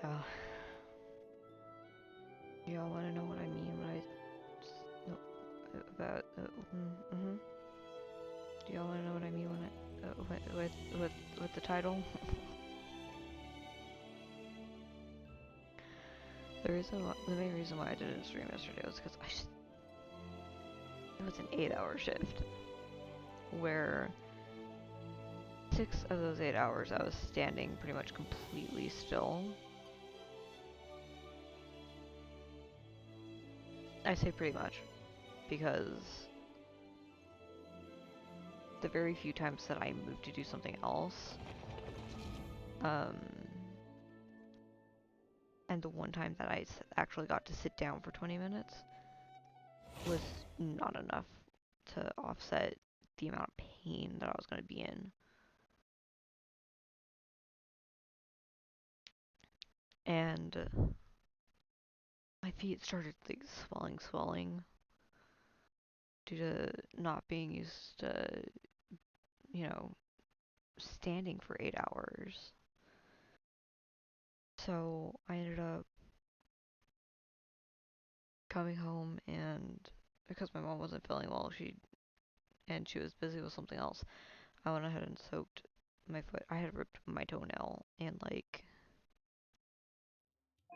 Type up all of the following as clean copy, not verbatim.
Uh, y'all want to know what I mean when I no, about mm-hmm. Do y'all want to know what I mean when with the title? The main reason why I didn't stream yesterday was because it was an 8-hour shift where 6 of those 8 hours I was standing pretty much completely still. I say pretty much because the very few times that I moved to do something else, um, and the one time that I actually got to sit down for 20 minutes was not enough to offset the amount of pain that I was going to be in. And my feet started like swelling due to not being used to, you know, standing for 8 hours. So I ended up coming home, and because my mom wasn't feeling well, she was busy with something else, I went ahead and soaked my foot. I had ripped my toenail, and like,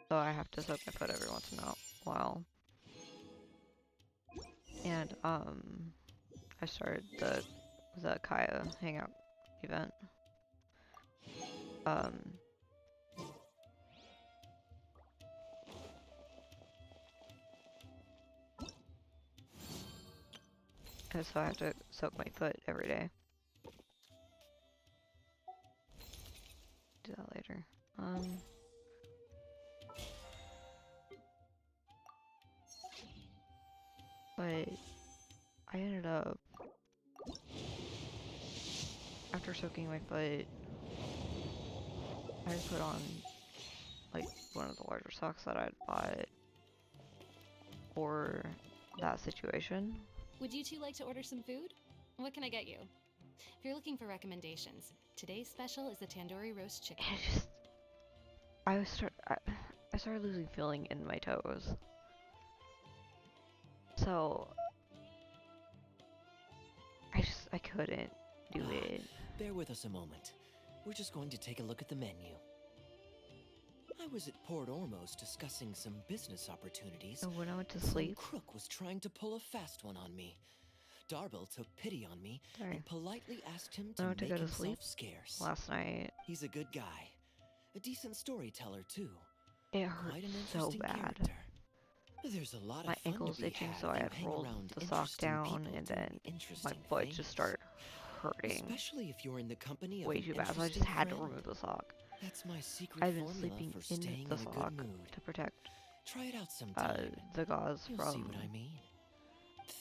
so I have to soak my foot every once in a while. And I started the Kaya hangout event. Um, and so I have to soak my foot every day. Do that later. But I ended up, after soaking my foot, I put on like one of the larger socks that I'd bought for that situation. Would you two like to order some food? What can I get you? If you're looking for recommendations, today's special is the tandoori roast chicken. And it just, I started losing feeling in my toes. So I couldn't do it. Bear with us a moment. We're just going to take a look at the menu. I was at Port Ormos discussing some business opportunities. So when I went to Some sleep, crook was trying to pull a fast one on me. Darbyl took pity on me and politely asked him to when I went to make go to sleep himself scarce. last night, He's a good guy. A decent storyteller, too. it hurt Quite an so interesting bad. character. There's a lot My of fun ankle was to be itching, had so I if you had hang rolled around the sock interesting down, people and doing then interesting my foot things. just started hurting Especially if you're in the company of way an too bad, so I just interesting had to friend. remove the sock. That's my secret I've been formula sleeping for in staying the in a good sock mood. to protect Try it out sometime. the gauze You'll from see what I mean.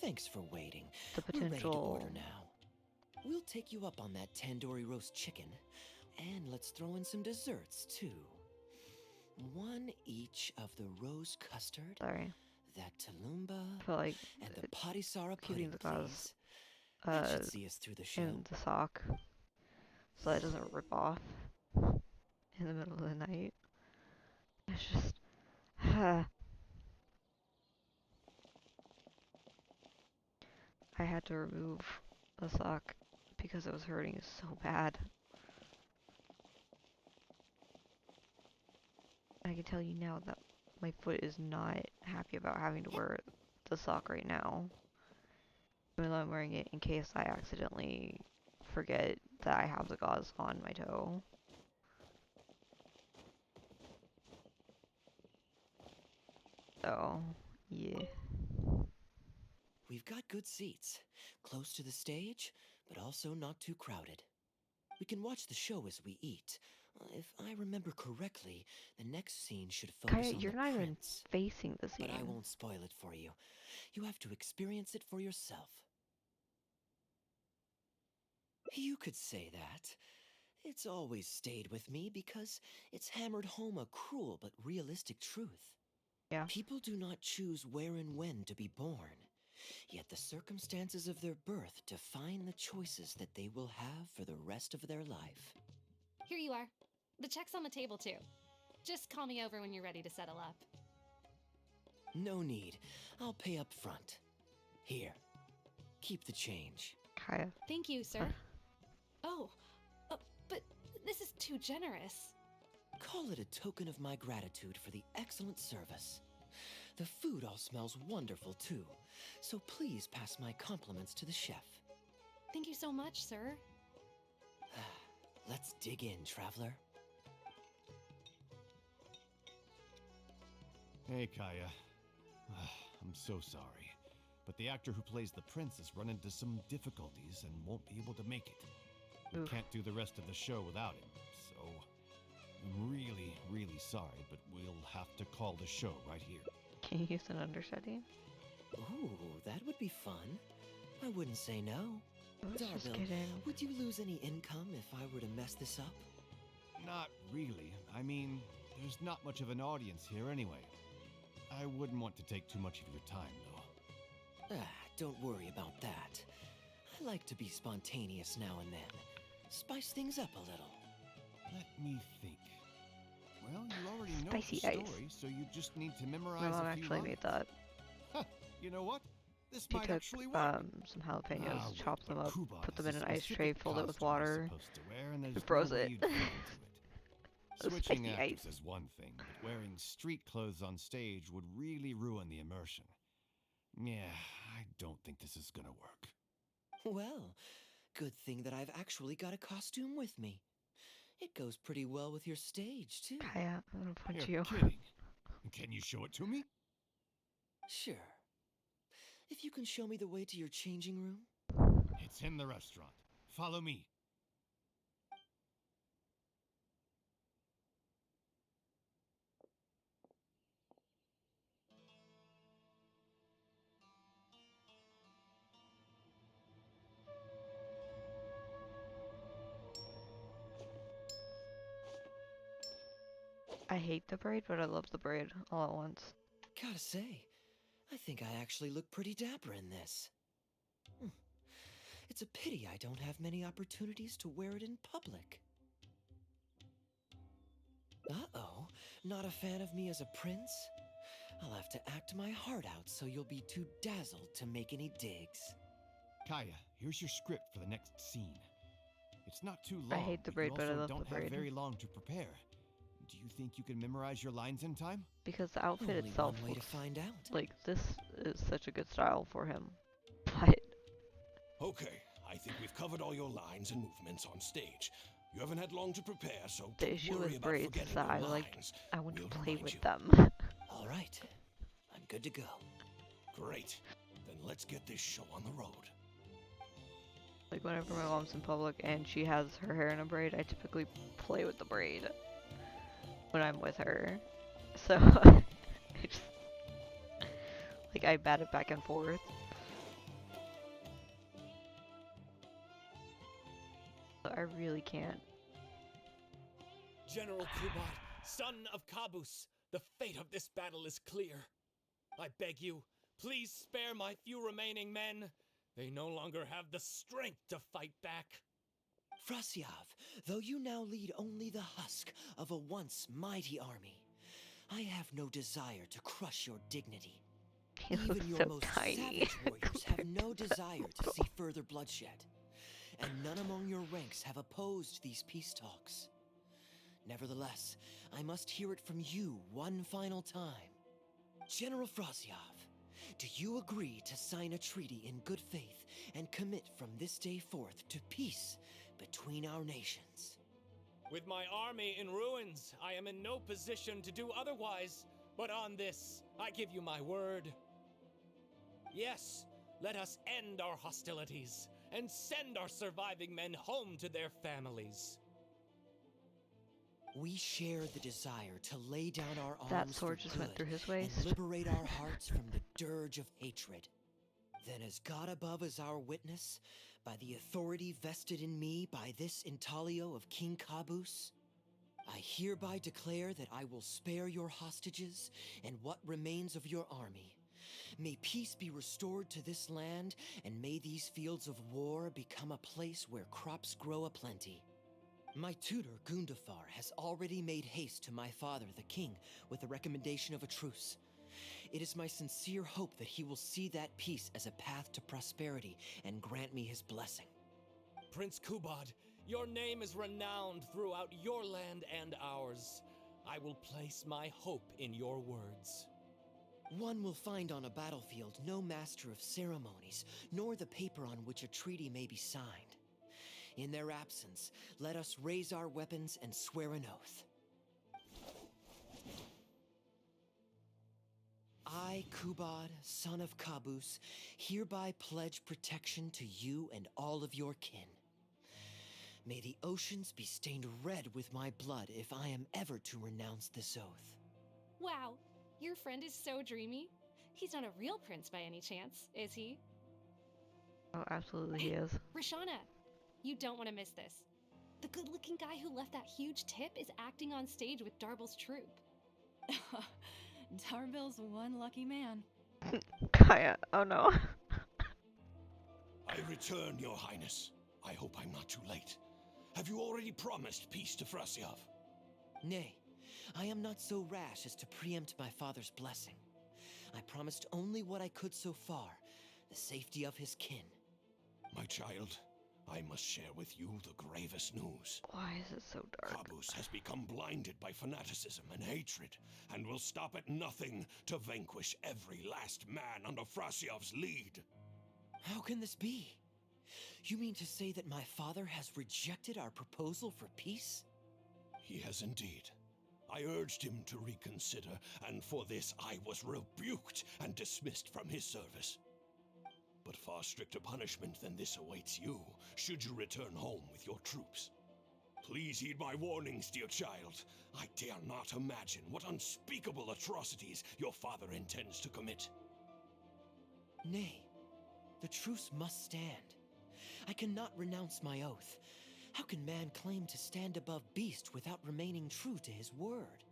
Thanks for waiting. the We're ready to order potential. now. We'll take you up on that tandoori roast chicken. And let's throw in some desserts, too. One each of the rose custard, Sorry, that talumba, I feel like and the patisara keeping pudding, the gauze please. That should uh see us through the show. in the sock so that it doesn't rip off in the middle of the night. It's just I had to remove the sock because it was hurting so bad. I can tell you now that my foot is not happy about having to wear the sock right now. Even though I'm wearing it in case I accidentally forget that I have the gauze on my toe. So, yeah. We've got good seats, close to the stage, but also not too crowded. We can watch the show as we eat. If I remember correctly, the next scene should focus Kaya, on you're the not even prince. facing the But I scene. won't spoil it for you. You have to experience it for yourself. You could say that. It's always stayed with me because it's hammered home a cruel but realistic truth. Yeah. People do not choose where and when to be born, yet the circumstances of their birth define the choices that they will have for the rest of their life. Here you are. The check's on the table, too. Just call me over when you're ready to settle up. No need. I'll pay up front. Here. Keep the change. Kaya. Thank you, sir. Huh? Oh, but this is too generous. Call it a token of my gratitude for the excellent service. The food all smells wonderful, too. So please pass my compliments to the chef. Thank you so much, sir. Let's dig in, traveler. Hey, Kaya. I'm so sorry, but the actor who plays the prince has run into some difficulties and won't be able to make it. We Oof. can't do the rest of the show without him, so I'm really, really sorry, but we'll have to call the show right here. Can you use an understudy? Ooh, that would be fun. I wouldn't say no. I was just Darbill, kidding. would you lose any income if I were to mess this up? Not really. I mean, there's not much of an audience here anyway. I wouldn't want to take too much of your time, though. Don't worry about that. I like to be spontaneous now and then. Spice things up a little. Let me think. Well, you already know Spicy the ice. story, so you just need to memorize My mom a few actually lines. made that. Huh, you know what? This She might took actually work. some jalapenos, Ah, wait, chopped them but up, Kuba put them has in a an ice specific tray, filled it with costume he's water, supposed to wear, and there's froze no way it. you'd fit into it. A Switching spicy actors ice. is one thing, but wearing street clothes on stage would really ruin the immersion. Yeah, I don't think this is gonna work. Well, good thing that I've actually got a costume with me. It goes pretty well with your stage, too. Kaya, I'm gonna punch You're you. kidding. Can you show it to me? Sure. If you can show me the way to your changing room. It's in the restaurant. Follow me. I hate the braid, but I love the braid all at once. Gotta say, I think I actually look pretty dapper in this. It's a pity I don't have many opportunities to wear it in public. Uh-oh, not a fan of me as a prince? I'll have to act my heart out so you'll be too dazzled to make any digs. Kaya, here's your script for the next scene. It's not too I long. hate the but braid, you but I also love don't the have braid. very long to prepare. Do you think you can memorize your lines in time? Because the outfit Only itself one way to looks find out. like this is such a good style for him. But Okay, I think we've covered all your lines and movements on stage. You haven't had long to prepare, so the don't issue worry with about braids forgetting is that your I lines. want to We'll play remind with you. them. All right, I'm good to go. Great. Then let's get this show on the road. Like whenever my mom's in public and she has her hair in a braid, I typically play with the braid when I'm with her. So I just like I bat it back and forth. But I really can't. General Kubat, son of Kabus, the fate of this battle is clear. I beg you, please spare my few remaining men. They no longer have the strength to fight back. Frasyav, though you now lead only the husk of a once mighty army, I have no desire to crush your dignity. He Even looks your so most tiny. savage warriors have no desire to see further bloodshed, and none among your ranks have opposed these peace talks. Nevertheless, I must hear it from you one final time. General Frasyav, do you agree to sign a treaty in good faith and commit from this day forth to peace between our nations? With my army in ruins, I am in no position to do otherwise. But on this, I give you my word. Yes, let us end our hostilities and send our surviving men home to their families. We share the desire to lay down our arms That sword for just good went through his and waist. liberate our hearts from the dirge of hatred. Then as God above is our witness, by the authority vested in me by this intaglio of King Kabus, I hereby declare that I will spare your hostages and what remains of your army. May peace be restored to this land, and may these fields of war become a place where crops grow aplenty. My tutor, Gundafar, has already made haste to my father, the king, with the recommendation of a truce. It is my sincere hope that he will see that peace as a path to prosperity and grant me his blessing. Prince Kubad, your name is renowned throughout your land and ours. I will place my hope in your words. One will find on a battlefield no master of ceremonies, nor the paper on which a treaty may be signed. In their absence, let us raise our weapons and swear an oath. I, Kubad, son of Kabus, hereby pledge protection to you and all of your kin. May the oceans be stained red with my blood if I am ever to renounce this oath. Wow, your friend is so dreamy. He's not a real prince by any chance, is he? Oh, absolutely he is. Rashana, you don't want to miss this. The good-looking guy who left that huge tip is acting on stage with Darble's troupe. Darble's one lucky man. Kaya, oh no. I return, Your Highness. I hope I'm not too late. Have you already promised peace to Frasyov? Nay, I am not so rash as to preempt my father's blessing. I promised only what I could so far, the safety of his kin. My child, I must share with you the gravest news. Why is it so dark? Kabus has become blinded by fanaticism and hatred, and will stop at nothing to vanquish every last man under Frasyov's lead. How can this be? You mean to say that my father has rejected our proposal for peace? He has indeed. I urged him to reconsider, and for this I was rebuked and dismissed from his service. But far stricter punishment than this awaits you, should you return home with your troops. Please heed my warnings, dear child. I dare not imagine what unspeakable atrocities your father intends to commit. Nay, the truce must stand. I cannot renounce my oath. How can man claim to stand above beast without remaining true to his word?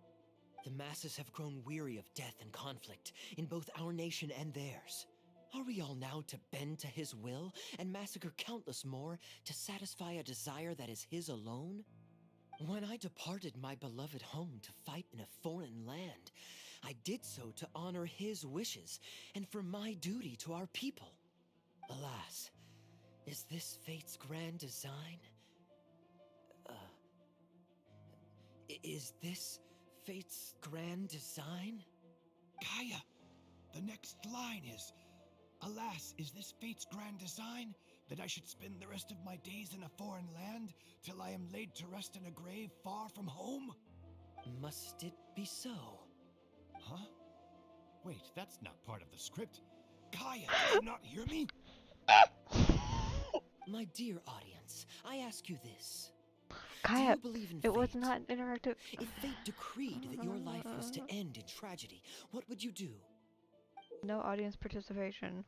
The masses have grown weary of death and conflict in both our nation and theirs. Are we all now to bend to his will and massacre countless more to satisfy a desire that is his alone? When I departed my beloved home to fight in a foreign land, I did so to honor his wishes and for my duty to our people. Alas, is this fate's grand design? Is this fate's grand design? Kaya, the next line is, alas, is this fate's grand design, that I should spend the rest of my days in a foreign land, till I am laid to rest in a grave far from home? Must it be so? Huh? Wait, that's not part of the script. Kaya, did you not hear me? My dear audience, I ask you this. Kaya, Do you believe in it was fate? not interactive. If fate decreed that your life was to end in tragedy, what would you do? No audience participation.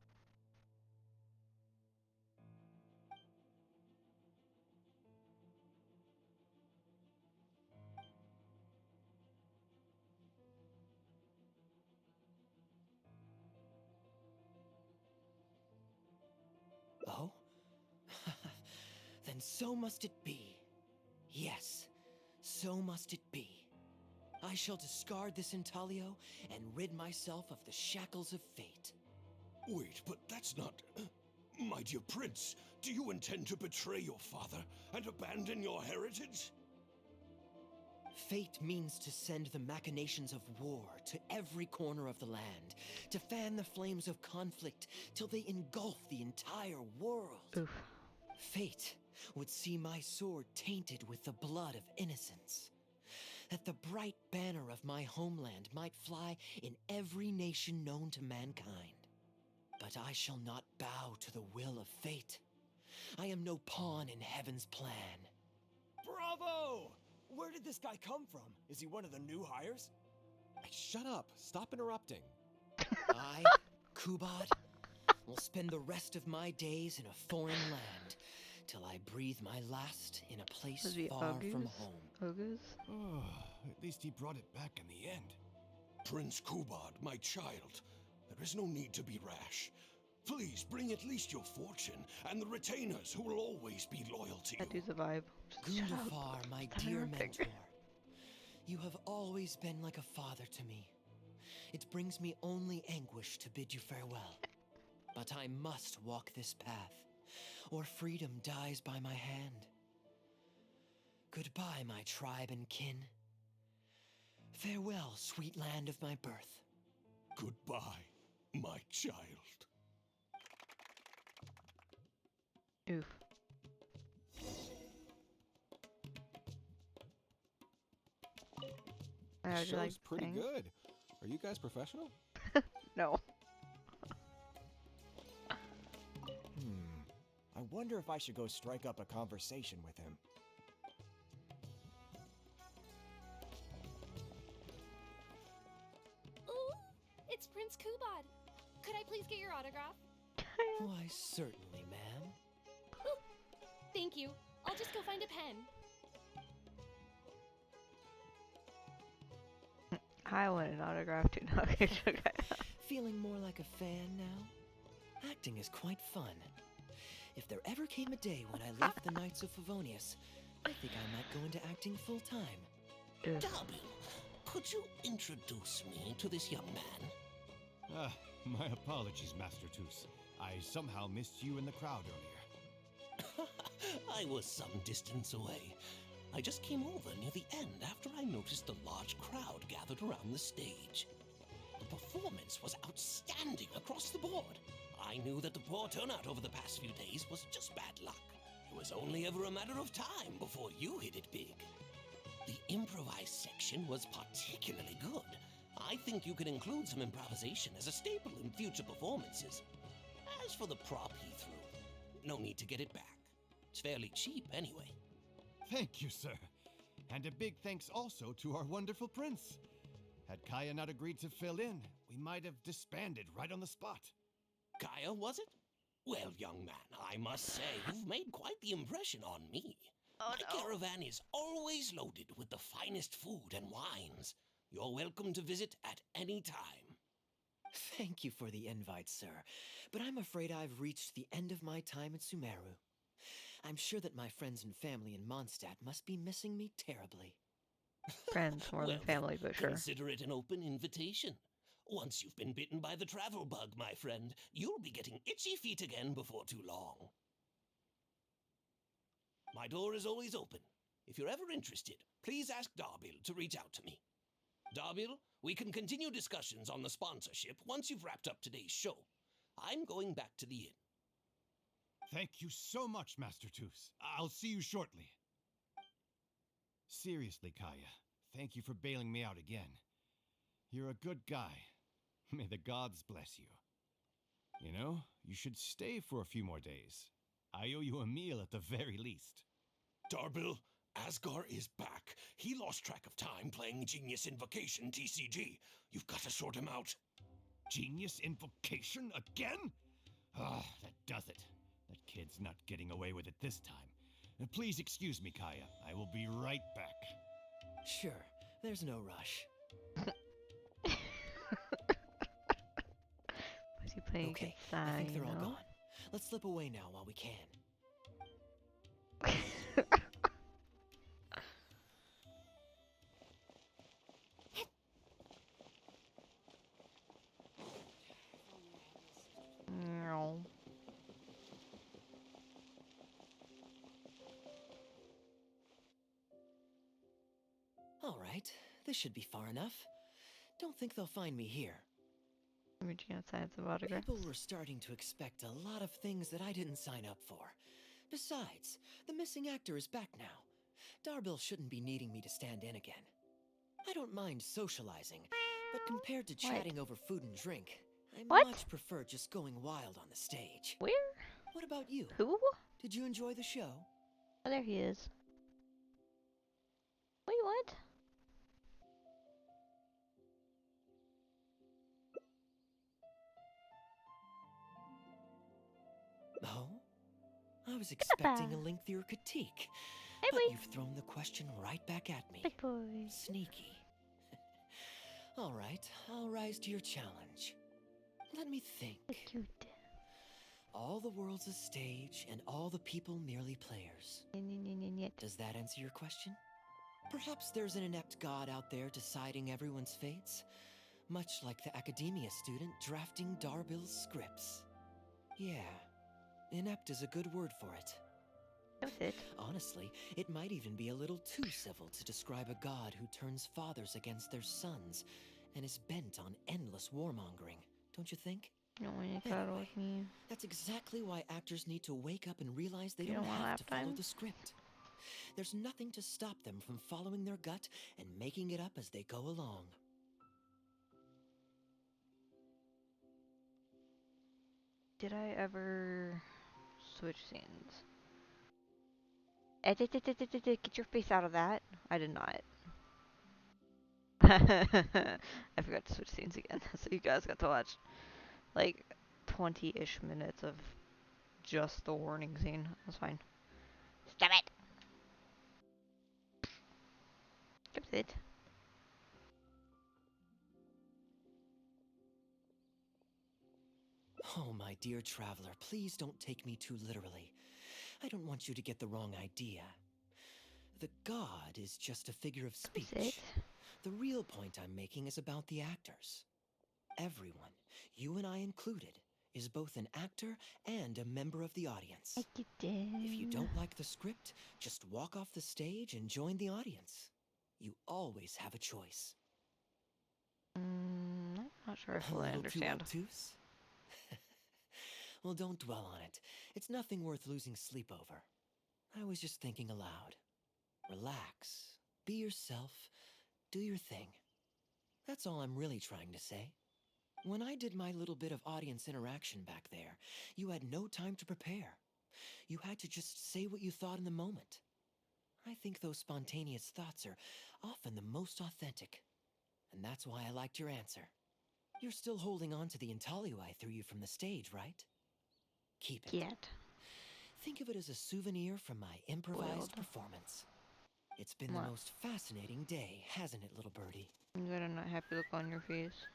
Oh? Then so must it be. Yes, so must it be. I shall discard this intaglio and rid myself of the shackles of fate. Wait, but that's not... My dear prince, do you intend to betray your father and abandon your heritage? Fate means to send the machinations of war to every corner of the land, to fan the flames of conflict till they engulf the entire world. Oof. Fate would see my sword tainted with the blood of innocence, that the bright banner of my homeland might fly in every nation known to mankind. But I shall not bow to the will of fate. I am no pawn in heaven's plan. Bravo! Where did this guy come from? Is he one of the new hires? Shut up. Stop interrupting. I, Kubad, will spend the rest of my days in a foreign land, till I breathe my last in a place Was he far from Ugus? home. Ugus? Oh, at least he brought it back in the end. Prince Kubad, my child, there is no need to be rash. Please bring at least your fortune and the retainers who will always be loyal to you. That dude's a vibe. Just shut up. Gundafar, my Stop dear interrupting. mentor. You have always been like a father to me. It brings me only anguish to bid you farewell. But I must walk this path, or freedom dies by my hand. Goodbye, my tribe and kin. Farewell, sweet land of my birth. Goodbye, my child. Oof. The How'd you like show's pretty things? good. Are you guys professional? No. I wonder if I should go strike up a conversation with him. Ooh, it's Prince Kubad. Could I please get your autograph? Why, certainly, ma'am. Ooh, thank you. I'll just go find a pen. I want an autograph too. No, okay, okay. Feeling more like a fan now? Acting is quite fun. If there ever came a day when I left the Knights of Favonius, I think I might go into acting full-time. Ugh. Darby, could you introduce me to this young man? My apologies, Master Toos. I somehow missed you in the crowd earlier. I was some distance away. I just came over near the end after I noticed the large crowd gathered around the stage. The performance was outstanding across the board. I knew that the poor turnout over the past few days was just bad luck. It was only ever a matter of time before you hit it big. The improvised section was particularly good. I think you could include some improvisation as a staple in future performances. As for the prop he threw, no need to get it back. It's fairly cheap anyway. Thank you, sir. And a big thanks also to our wonderful prince. Had Kaya not agreed to fill in, we might have disbanded right on the spot. Kaya, was it? Well, young man, I must say you've made quite the impression on me. Oh, My caravan is always loaded with the finest food and wines. You're welcome to visit at any time. Thank you for the invite, sir, but I'm afraid I've reached the end of my time at Sumeru. I'm sure that my friends and family in Mondstadt must be missing me terribly. Friends more than Well, family, but sure. Consider it an open invitation. Once you've been bitten by the travel bug, my friend, you'll be getting itchy feet again before too long. My door is always open. If you're ever interested, please ask Darbil to reach out to me. Darbil, we can continue discussions on the sponsorship once you've wrapped up today's show. I'm going back to the inn. Thank you so much, Master Toos. I'll see you shortly. Seriously, Kaya, thank you for bailing me out again. You're a good guy. May the gods bless you. You know, you should stay for a few more days. I owe you a meal at the very least. Darbil, Asgar is back. He lost track of time playing Genius Invocation TCG. You've got to sort him out. Genius Invocation again? Ah, that does it. That kid's not getting away with it this time. Please excuse me, Kaya. I will be right back. Sure, there's no rush. Was he playing Okay, against I think they're all Dino? gone. Let's slip away now while we can. No. All right, this should be far enough. Don't think they'll find me here. Reaching outside some autographs. People were starting to expect a lot of things that I didn't sign up for. Besides, the missing actor is back now. Darbil shouldn't be needing me to stand in again. I don't mind socializing, but compared to chatting over food and drink, I What? much prefer just going wild on the stage. Where? What about you? Who? Did you enjoy the show? Oh, there he is. Wait, what? Oh? I was expecting a lengthier critique, Hey, but boy. you've thrown the question right back at me. Big boy. Sneaky. All right, I'll rise to your challenge. Let me think. So cute. All the world's a stage, and all the people merely players. Does that answer your question? Perhaps there's an inept god out there deciding everyone's fates, much like the academia student drafting Darbill's scripts. Yeah, inept is a good word for it. With it. Honestly, it might even be a little too civil to describe a god who turns fathers against their sons and is bent on endless warmongering, don't you think? You don't want to cuddle with me. That's exactly why actors need to wake up and realize they You don't don't want have to lap follow time? the script. There's nothing to stop them from following their gut and making it up as they go along. Did I ever switch scenes? Get your face out of that. I did not. I forgot to switch scenes again, so you guys got to watch like 20-ish minutes of just the warning scene. That's fine. Stop it! Stop it. Oh, my dear traveler, please don't take me too literally. I don't want you to get the wrong idea. The god is just a figure of Stop it. speech. The real point I'm making is about the actors. Everyone, you and I included, is both an actor and a member of the audience. I get it. If you don't like the script, just walk off the stage and join the audience. You always have a choice. I'm not sure I A fully little understand. too obtuse? Well, don't dwell on it. It's nothing worth losing sleep over. I was just thinking aloud. Relax. Be yourself. Do your thing. That's all I'm really trying to say. When I did my little bit of audience interaction back there, you had no time to prepare. You had to just say what you thought in the moment. I think those spontaneous thoughts are often the most authentic. And that's why I liked your answer. You're still holding on to the intaglio I threw you from the stage, right? Keep it. Yet. Think of it as a souvenir from my improvised Spoiled. performance. It's been What? the most fascinating day, hasn't it, little birdie? You got a not happy look on your face.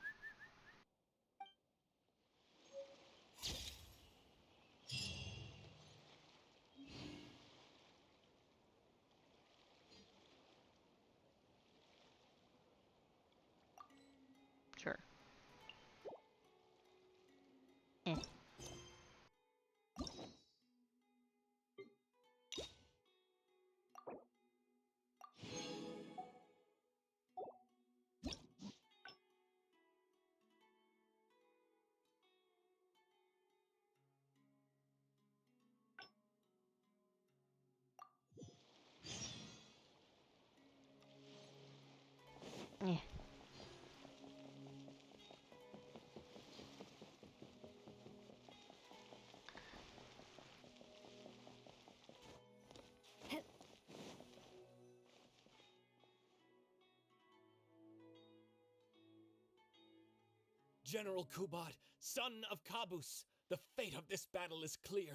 Sure. Eh. Eh. General Kubad, son of Kabus, the fate of this battle is clear.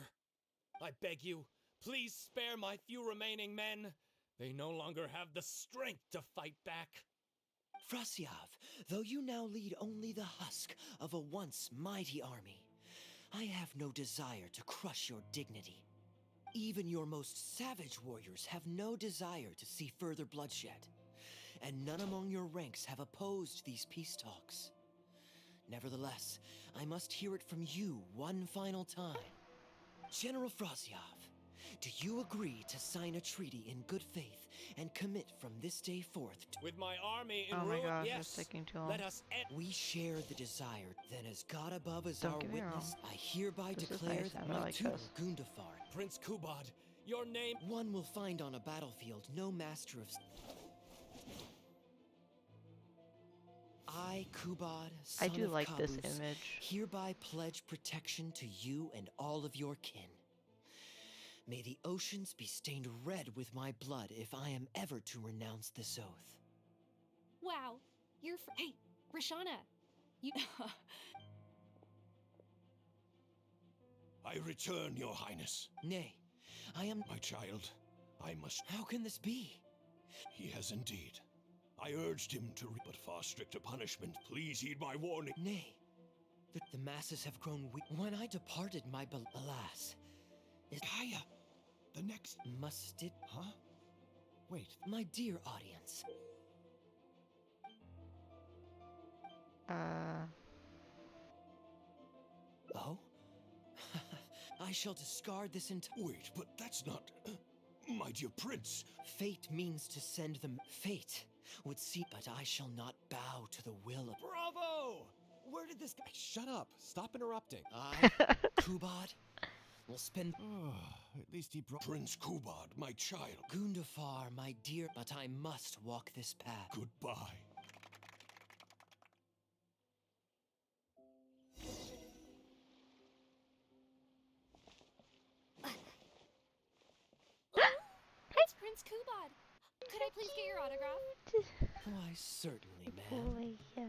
I beg you, please spare my few remaining men. They no longer have the strength to fight back. Frasyav, though you now lead only the husk of a once mighty army, I have no desire to crush your dignity. Even your most savage warriors have no desire to see further bloodshed, and none among your ranks have opposed these peace talks. Nevertheless, I must hear it from you one final time. General Frasyav, do you agree to sign a treaty in good faith and commit from this day forth to... With my army in Oh my ruin, gosh, yes, it's taking too long. let us end. We share the desire. Then as God above is Don't our get me witness, wrong. I hereby This is declare nice, that I my like tutor, this. Gundafar, Prince Kubad, your name. one will find on a battlefield no master of... I, Kubad, I son do of like this Kabus, image. hereby pledge protection to you and all of your kin. May the oceans be stained red with my blood if I am ever to renounce this oath. Wow, hey, Rashana, you. I return, Your Highness. Nay, I am... My child, I must... How can this be? He has indeed. I urged him to but far stricter punishment. Please heed my warning. Nay, The masses have grown weak. When I departed, alas, Kaya, the next... must it... Huh? Wait, My dear audience, oh? I shall discard this entire... Wait, but that's not... my dear prince. Fate means to send them... Fate would see... But I shall not bow to the will of... Bravo! Where did this guy... Shut up. Stop interrupting. I, Kubad, will spend... at least he brought... Prince Kubad, my child. Gundafar, my dear... But I must walk this path. Goodbye. It's Prince Kubad. Could I please get your autograph? Why, certainly, ma'am. Boy, yeah.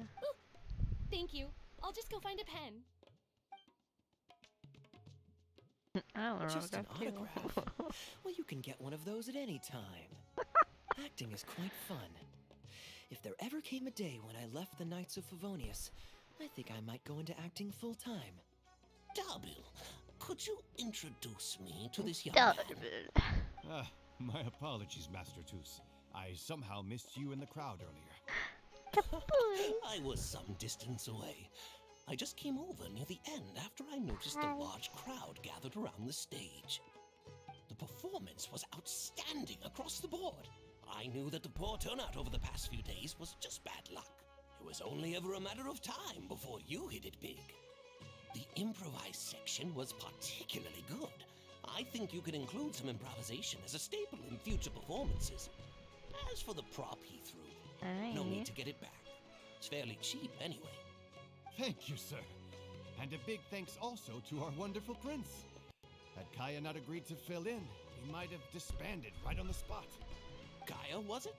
Thank you. I'll just go find a pen. I don't know. Just an too. autograph? Well, you can get one of those at any time. Acting is quite fun. If there ever came a day when I left the Knights of Favonius, I think I might go into acting full-time. Darbil, could you introduce me to this young Duh. man? My apologies, Master Toos. I somehow missed you in the crowd earlier. I was some distance away. I just came over near the end after I noticed a large crowd gathered around the stage. The performance was outstanding across the board. I knew that the poor turnout over the past few days was just bad luck. It was only ever a matter of time before you hit it big. The improvised section was particularly good. I think you could include some improvisation as a staple in future performances. As for the prop he threw, no need to get it back. It's fairly cheap anyway. Thank you, sir. And a big thanks also to our wonderful prince. Had Kaya not agreed to fill in, he might have disbanded right on the spot. Kaya, was it?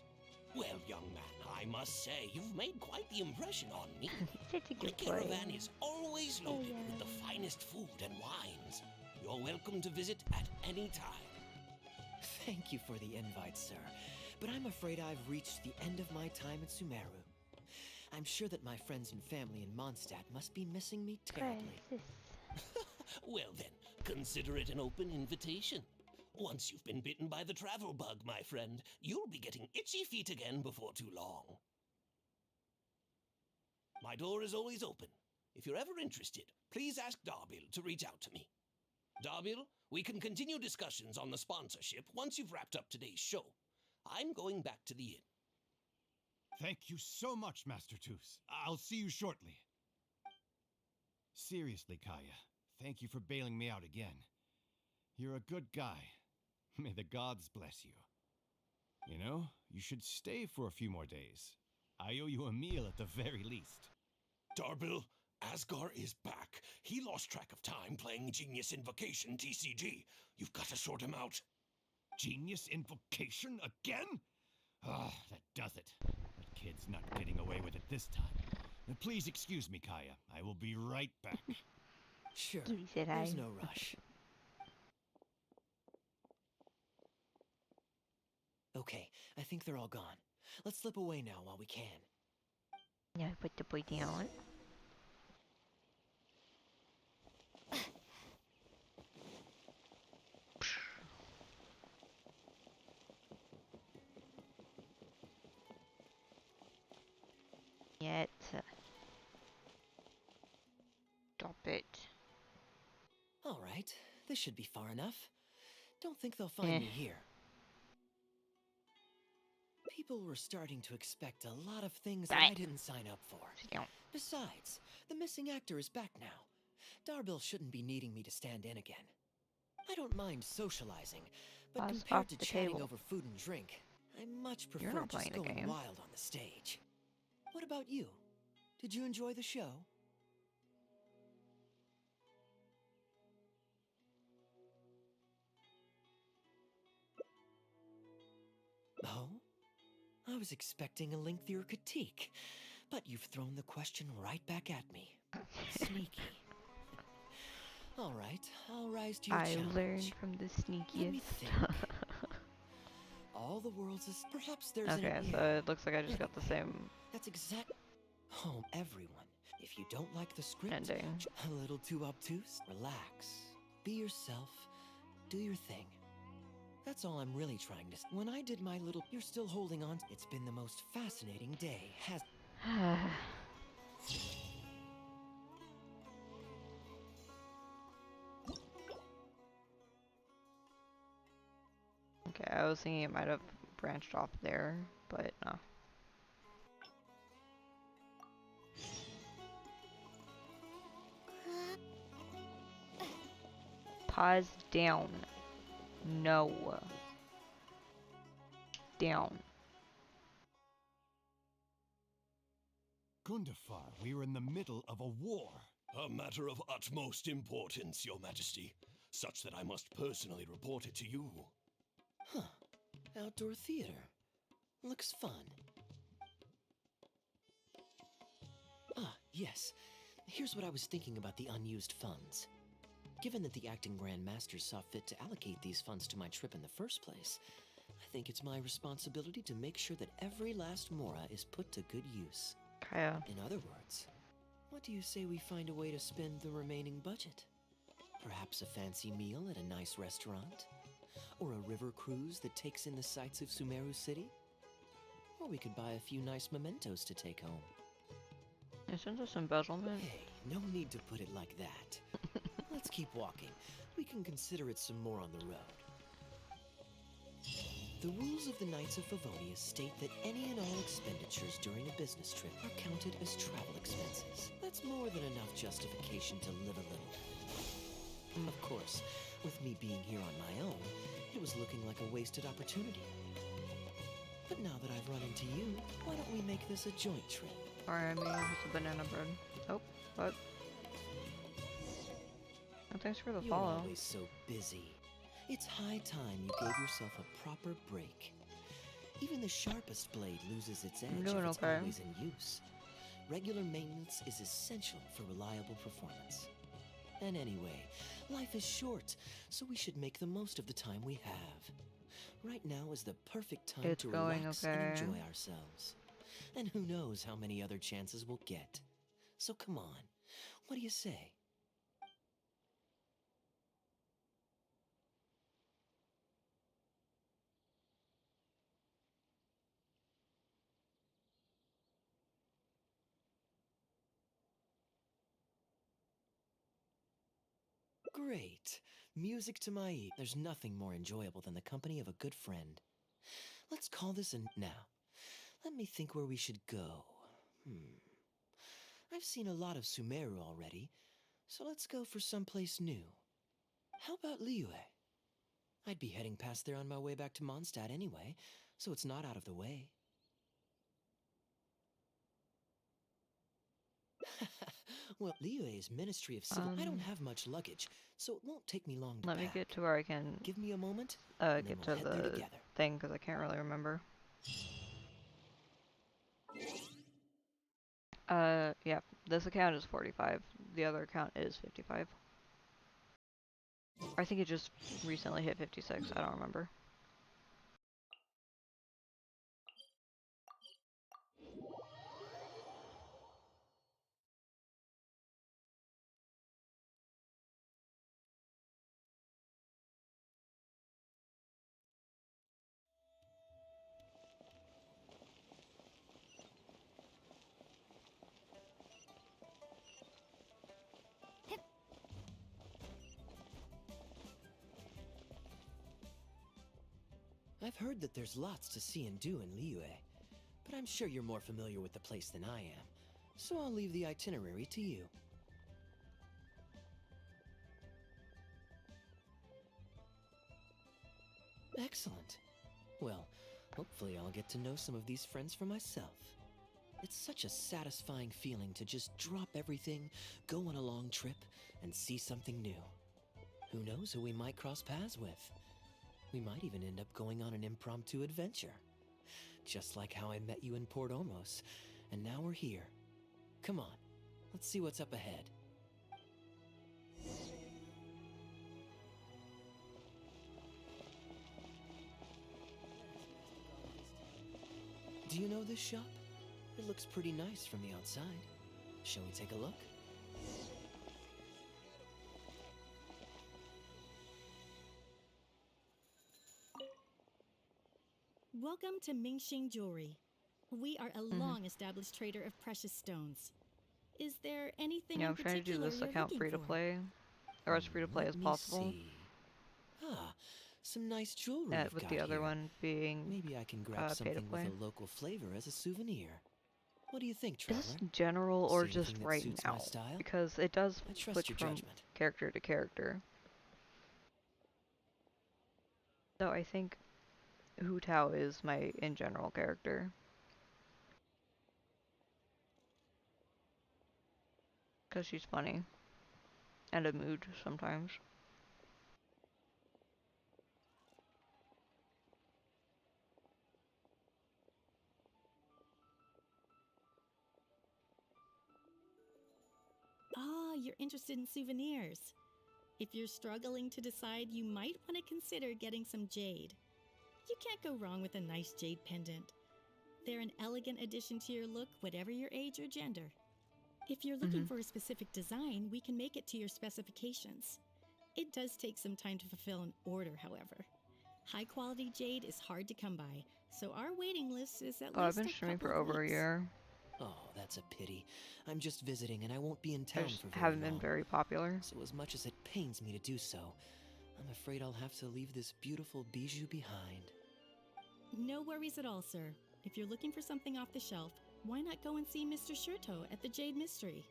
Well, young man, I must say, you've made quite the impression on me. Such a My good boy. caravan is always loaded with the finest food and wines. You're welcome to visit at any time. Thank you for the invite, sir. But I'm afraid I've reached the end of my time at Sumeru. I'm sure that my friends and family in Mondstadt must be missing me terribly. Well then, consider it an open invitation. Once you've been bitten by the travel bug, my friend, you'll be getting itchy feet again before too long. My door is always open. If you're ever interested, please ask Darbil to reach out to me. Darbil, we can continue discussions on the sponsorship once you've wrapped up today's show. I'm going back to the inn. Thank you so much, Master Toos. I'll see you shortly. Seriously, Kaya, thank you for bailing me out again. You're a good guy. May the gods bless you. You know, you should stay for a few more days. I owe you a meal at the very least. Darbil, Asgar is back. He lost track of time playing Genius Invocation TCG. You've got to sort him out. Genius Invocation again? Ah, that does it. That kid's not getting away with it this time. Please excuse me, Kaya. I will be right back. Sure, Kitty said hi. there's no rush. Okay, I think they're all gone. Let's slip away now while we can. Now put the boy down. Yet. Stop it. All right, this should be far enough. Don't think they'll find me here. People were starting to expect a lot of things that I didn't sign up for. Besides, the missing actor is back now. Darbil shouldn't be needing me to stand in again. I don't mind socializing, but Paws compared off to the chatting table. over food and drink, I much prefer not just playing the going game. wild on the stage. What about you? Did you enjoy the show? Oh? I was expecting a lengthier critique, but you've thrown the question right back at me. Sneaky. All right, I'll rise to your I challenge. learned from the Let me sneakiest. think. All the world's is perhaps there's Okay, an so it looks like I just got the same. That's exact. Oh, everyone. If you don't like the script, ending. a little too obtuse, relax. Be yourself. Do your thing. That's all I'm really trying to say. When I did my little... You're still holding on. It's been the most fascinating day, has... Okay, I was thinking it might have branched off there, but no. Pause down. No. Down. Gundafar, we are in the middle of a war. A matter of utmost importance, Your Majesty, such that I must personally report it to you. Huh. Outdoor theater. Looks fun. Ah, yes. Here's what I was thinking about the unused funds. Given that the acting Grand Master saw fit to allocate these funds to my trip in the first place, I think it's my responsibility to make sure that every last mora is put to good use. Kaya. In other words, what do you say we find a way to spend the remaining budget? Perhaps a fancy meal at a nice restaurant? Or a river cruise that takes in the sights of Sumeru City? Or we could buy a few nice mementos to take home. Isn't this embezzlement? Hey, no need to put it like that. Let's keep walking. We can consider it some more on the road. The rules of the Knights of Favonius state that any and all expenditures during a business trip are counted as travel expenses. That's more than enough justification to live a little. Of course, with me being here on my own, it was looking like a wasted opportunity. But now that I've run into you, why don't we make this a joint trip? Alright, I mean, it's a banana bread. Oh, what? Oh, thanks for the You're follow. always so busy. It's high time you gave yourself a proper break. Even the sharpest blade loses its edge I'm if doing it's okay. always in use. Regular maintenance is essential for reliable performance. And anyway, life is short, so we should make the most of the time we have. Right now is the perfect time It's to going relax okay. and enjoy ourselves. And who knows how many other chances we'll get. So come on, what do you say? Great. Music to my ears. There's nothing more enjoyable than the company of a good friend. Let's call this a... Now, let me think where we should go. I've seen a lot of Sumeru already, so let's go for someplace new. How about Liyue? I'd be heading past there on my way back to Mondstadt anyway, so it's not out of the way. Well, Liyue is Ministry of Civil... I don't have much luggage, so it won't take me long to Let me pack. get to where I can Give me a moment, and then get we'll to head there the together. thing, because I can't really remember. Yeah, this account is 45. The other account is 55. I think it just recently hit 56. I don't remember. I've heard that there's lots to see and do in Liyue, but I'm sure you're more familiar with the place than I am, so I'll leave the itinerary to you. Excellent. Well, hopefully I'll get to know some of these friends for myself. It's such a satisfying feeling to just drop everything, go on a long trip, and see something new. Who knows who we might cross paths with? We might even end up going on an impromptu adventure. Just like how I met you in Port Ormos, and now we're here. Come on, let's see what's up ahead. Do you know this shop? It looks pretty nice from the outside. Shall we take a look? Welcome to Mingxing Jewelry. We are a long-established trader of precious stones. Is there anything Yeah, in I'm trying to do particular this you're account looking free to for? play, or as free to play Let as me possible. see. Ah, some nice jewelry you've With got the other here. one being Maybe I can grab pay to something with play. a local flavor as a souvenir. What do you think, Is traveler? this general or See just anything that right suits now? my style? Because it does I trust switch your from judgment. character to character. So I think Hu Tao is my in general character. Because she's funny. And a mood sometimes. Ah, you're interested in souvenirs. If you're struggling to decide, you might want to consider getting some jade. You can't go wrong with a nice jade pendant. They're an elegant addition to your look, whatever your age or gender. If you're looking for a specific design, we can make it to your specifications. It does take some time to fulfill an order, however. High-quality jade is hard to come by, so our waiting list is at I've least been a streaming couple for of over a weeks. year. Oh, that's a pity. I'm just visiting and I won't be in I town just for very haven't long. been very popular. So as much as it pains me to do so, I'm afraid I'll have to leave this beautiful bijou behind. No worries at all, sir. If you're looking for something off the shelf, why not go and see Mr. Shurto at the Jade Mystery?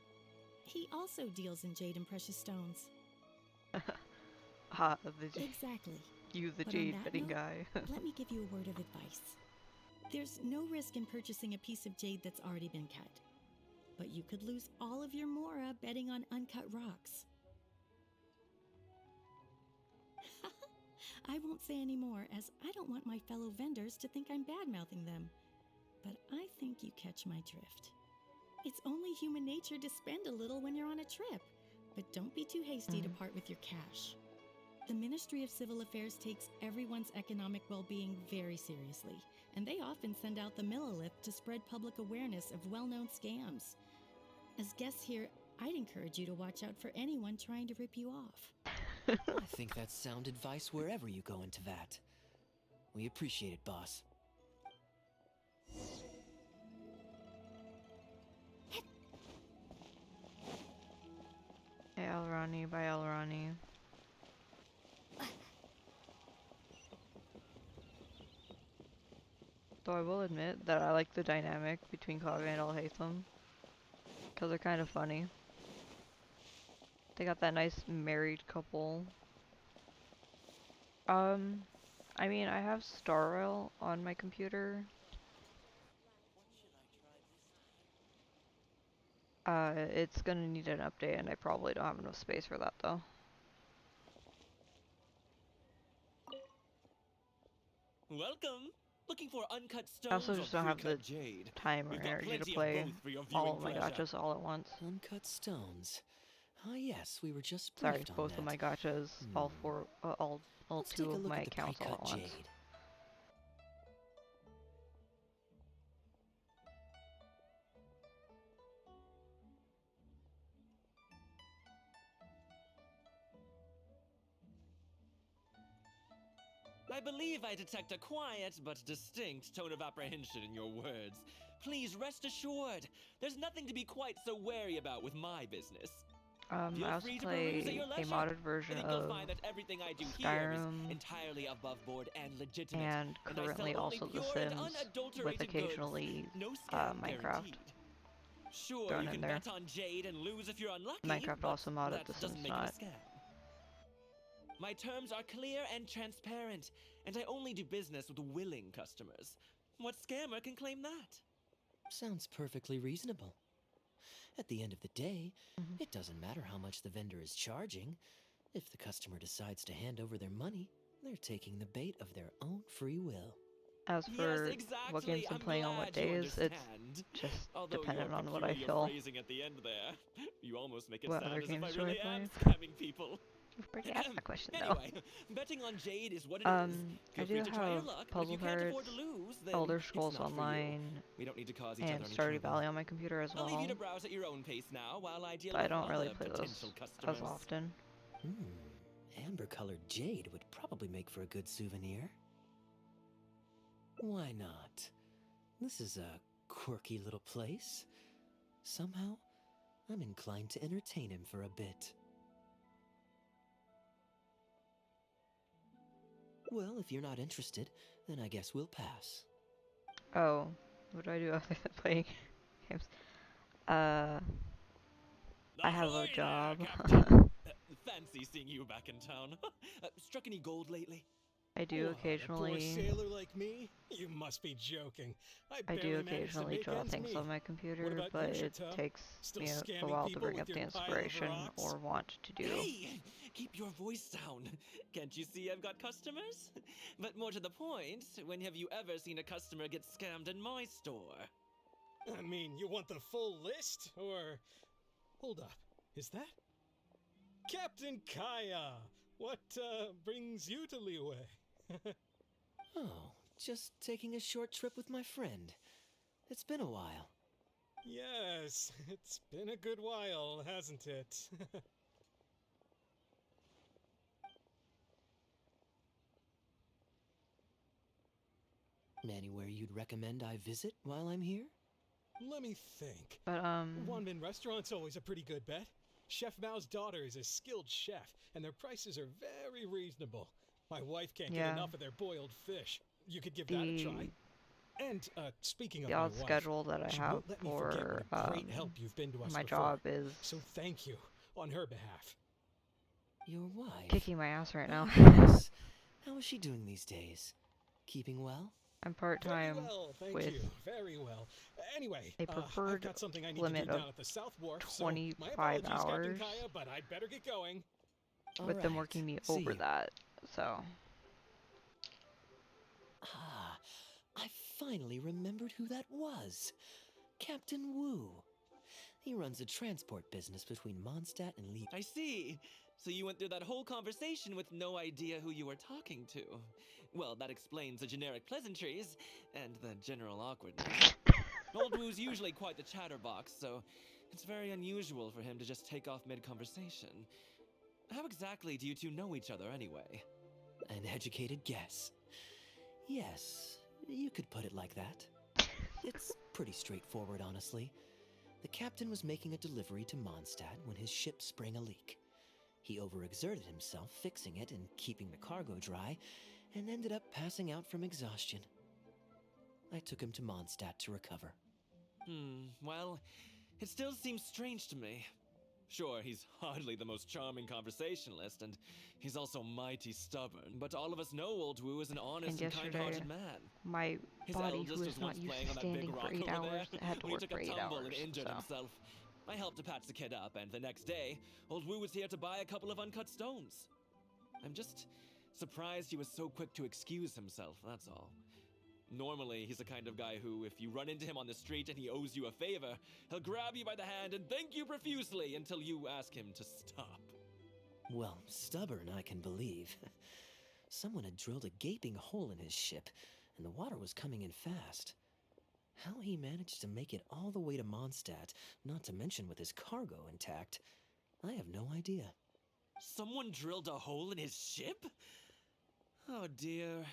He also deals in jade and precious stones. Exactly. You, the But on jade that betting note, guy. Let me give you a word of advice. There's no risk in purchasing a piece of jade that's already been cut. But you could lose all of your mora betting on uncut rocks. I won't say any more, as I don't want my fellow vendors to think I'm bad-mouthing them. But I think you catch my drift. It's only human nature to spend a little when you're on a trip, but don't be too hasty to part with your cash. The Ministry of Civil Affairs takes everyone's economic well-being very seriously, and they often send out the Millilith to spread public awareness of well-known scams. As guests here, I'd encourage you to watch out for anyone trying to rip you off. I think that's sound advice wherever you go into that. We appreciate it, boss. Hey, Elrani, bye Elrani. Though I will admit that I like the dynamic between Kage and Alhaitham. Because they're kind of funny. They got that nice married couple. I mean, I have Star Rail on my computer. It's gonna need an update, and I probably don't have enough space for that, though. Welcome. Looking for uncut I stones also or just don't have the pre-cut jade? time or We've got energy to plenty of play both for your all viewing of my pleasure. gachas all at once. Uncut stones. Ah, yes, we were just Sorry, briefed on both that. of my gachas, all four, all Let's two take a of look my at the accounts all pre-cut at once. jade. I believe I detect a quiet but distinct tone of apprehension in your words. Please rest assured, there's nothing to be quite so wary about with my business. Feel I also free to peruse at play your a leisure. modded I version think you'll of find that everything I do here is Skyrim entirely above board and legitimate. and I sell currently only also The pure and Sims, with unadulterated occasionally goods. No scam Minecraft guaranteed. Sure, thrown you in can there. bet on jade and lose if you're unlucky. Minecraft but also modded, that The Sims doesn't make not. it a scam. My terms are clear and transparent, and I only do business with willing customers. What scammer can claim that? Sounds perfectly reasonable. At the end of the day, it doesn't matter how much the vendor is charging. If the customer decides to hand over their money, they're taking the bait of their own free will. As for Yes, exactly. what games I'm playing on what glad you days, it's understand. just Although dependent your on what I peculiar feel. phrasing at the end there, you almost make it What sound other as if I games do I really play? am scamming people. You've already asked that question, though. Anyway, betting on jade is what it is. I Feel do free to try your have luck, but if Puzzle you can't afford Pirates to lose, then Elder it's Scrolls not for you. Online We don't need to cause each and other any Stardew trouble. Valley on my computer as I'll leave you well. to browse at your own pace now while I deal But I with don't really other play potential those customers. as often. Amber-colored jade would probably make for a good souvenir. Why not? This is a quirky little place. Somehow, I'm inclined to entertain him for a bit. Well, if you're not interested, then I guess we'll pass. Oh, what do I do other than playing games? I have a Ahoy job. there, Captain! Fancy seeing you back in town. Struck any gold lately? I do What, a poor occasionally. sailor like me? You must be joking. I do barely manage to occasionally make draw ends things meet. on my What computer, about but you, it Chateau? takes Still me a scamming while to people bring with up the your pile of inspiration rocks? or want to do. Hey! Keep your voice down. Can't you see I've got customers? But more to the point, when have you ever seen a customer get scammed in my store? I mean, you want the full list? Or... Hold up. Is that... Captain Kaya! What, brings you to Liyue? Oh, just taking a short trip with my friend. It's been a while. Yes, it's been a good while, hasn't it? Anywhere you'd recommend I visit while I'm here? Let me think. But Wanmin Restaurant's always a pretty good bet. Chef Mao's daughter is a skilled chef, and their prices are very reasonable. My wife can't get enough of their boiled fish. You could give that a try. And speaking of the my odd wife, schedule that I she have won't let me forget what for a great help you've been to us my before. job is So thank you on her behalf. Your wife? kicking my ass right now. Yes. How is she doing these days? Keeping well? I'm part-time Very well, thank with you. Very well. Anyway, a I've preferred got something I need limit to do of down at the South Wharf, so 25 my apologies, Captain hours. Kaya, but I'd better get going. with them working me See over you. that. So Ah, I finally remembered who that was. Captain Wu. He runs a transport business between Mondstadt and Lee. I see. So you went through that whole conversation with no idea who you were talking to. Well, that explains the generic pleasantries and the general awkwardness. Old Wu's usually quite the chatterbox, so it's very unusual for him to just take off mid-conversation. How exactly do you two know each other anyway? An educated guess. Yes, you could put it like that. It's pretty straightforward, honestly. The captain was making a delivery to Mondstadt when his ship sprang a leak. He overexerted himself fixing it and keeping the cargo dry, and ended up passing out from exhaustion. I took him to Mondstadt to recover. Well, it still seems strange to me. Sure, he's hardly the most charming conversationalist, and he's also mighty stubborn, but all of us know Old Wu is an honest and kind-hearted man. my His body, eldest who was is not once used playing to on that big standing for rock 8 over hours, there, had to when he work took for a 8 tumble hours. and injured So himself. I helped to patch the kid up, and the next day, Old Wu was here to buy a couple of uncut stones. I'm just surprised he was so quick to excuse himself, that's all. Normally, he's the kind of guy who, if you run into him on the street and he owes you a favor, he'll grab you by the hand and thank you profusely until you ask him to stop. Well, stubborn, I can believe. Someone had drilled a gaping hole in his ship, and the water was coming in fast. How he managed to make it all the way to Mondstadt, not to mention with his cargo intact, I have no idea. Someone drilled a hole in his ship? Oh dear.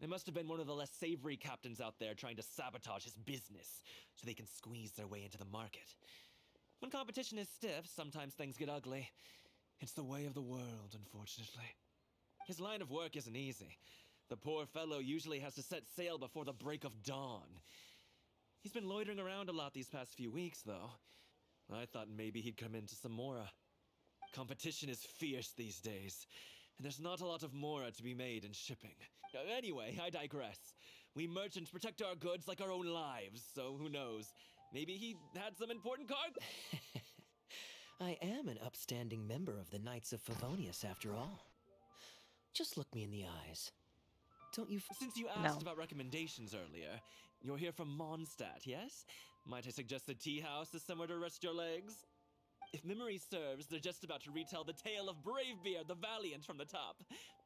It must have been one of the less savory captains out there trying to sabotage his business, so they can squeeze their way into the market. When competition is stiff, sometimes things get ugly. It's the way of the world, unfortunately. His line of work isn't easy. The poor fellow usually has to set sail before the break of dawn. He's been loitering around a lot these past few weeks, though. I thought maybe he'd come into some Mora. Competition is fierce these days, and there's not a lot of Mora to be made in shipping. Anyway, I digress. We merchants protect our goods like our own lives, so who knows? Maybe he had some important card? I am an upstanding member of the Knights of Favonius, after all. Just look me in the eyes. Don't you... Since you asked about recommendations earlier, you're here from Mondstadt, yes? Might I suggest the tea house is somewhere to rest your legs? If memory serves, they're just about to retell the tale of Bravebeard the Valiant from the top.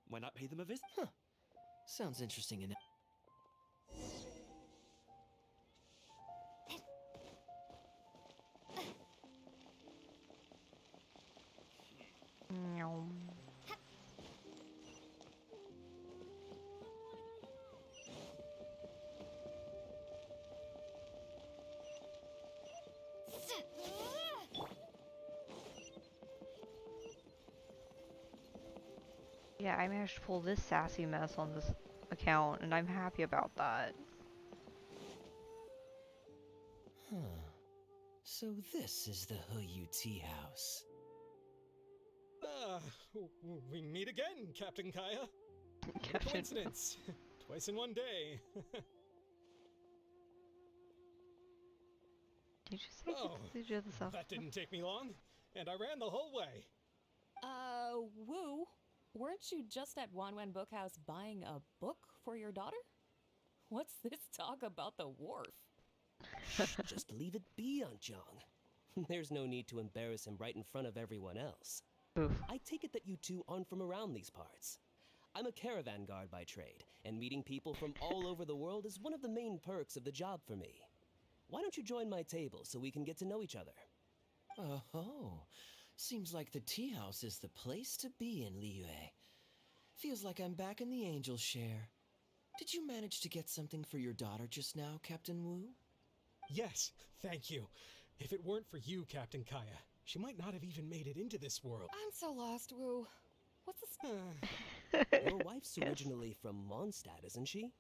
Why not pay them a visit? Huh. Sounds interesting enough. Yeah, I managed to pull this sassy mess on this account, and I'm happy about that. Huh. So this is the Huyu tea house. Ah, we meet again, Captain Kaya. What a Captain- coincidence. Twice in one day. Did you say Oh, you did the South? that didn't take me long, and I ran the whole way. Woo, weren't you just at Wanwen Bookhouse buying a book for your daughter? What's this talk about the wharf? Just leave it be, Aunt Jong. There's no need to embarrass him right in front of everyone else. Oof. I take it that you two aren't from around these parts. I'm a caravan guard by trade, and meeting people from all over the world is one of the main perks of the job for me. Why don't you join my table so we can get to know each other? Oh, seems like the tea house is the place to be in Liyue. Feels like I'm back in the angel share. Did you manage to get something for your daughter just now, Captain Wu? Yes, thank you. If it weren't for you, Captain Kaya, she might not have even made it into this world. I'm so lost, Woo. What's this? Your wife's originally from Mondstadt, isn't she?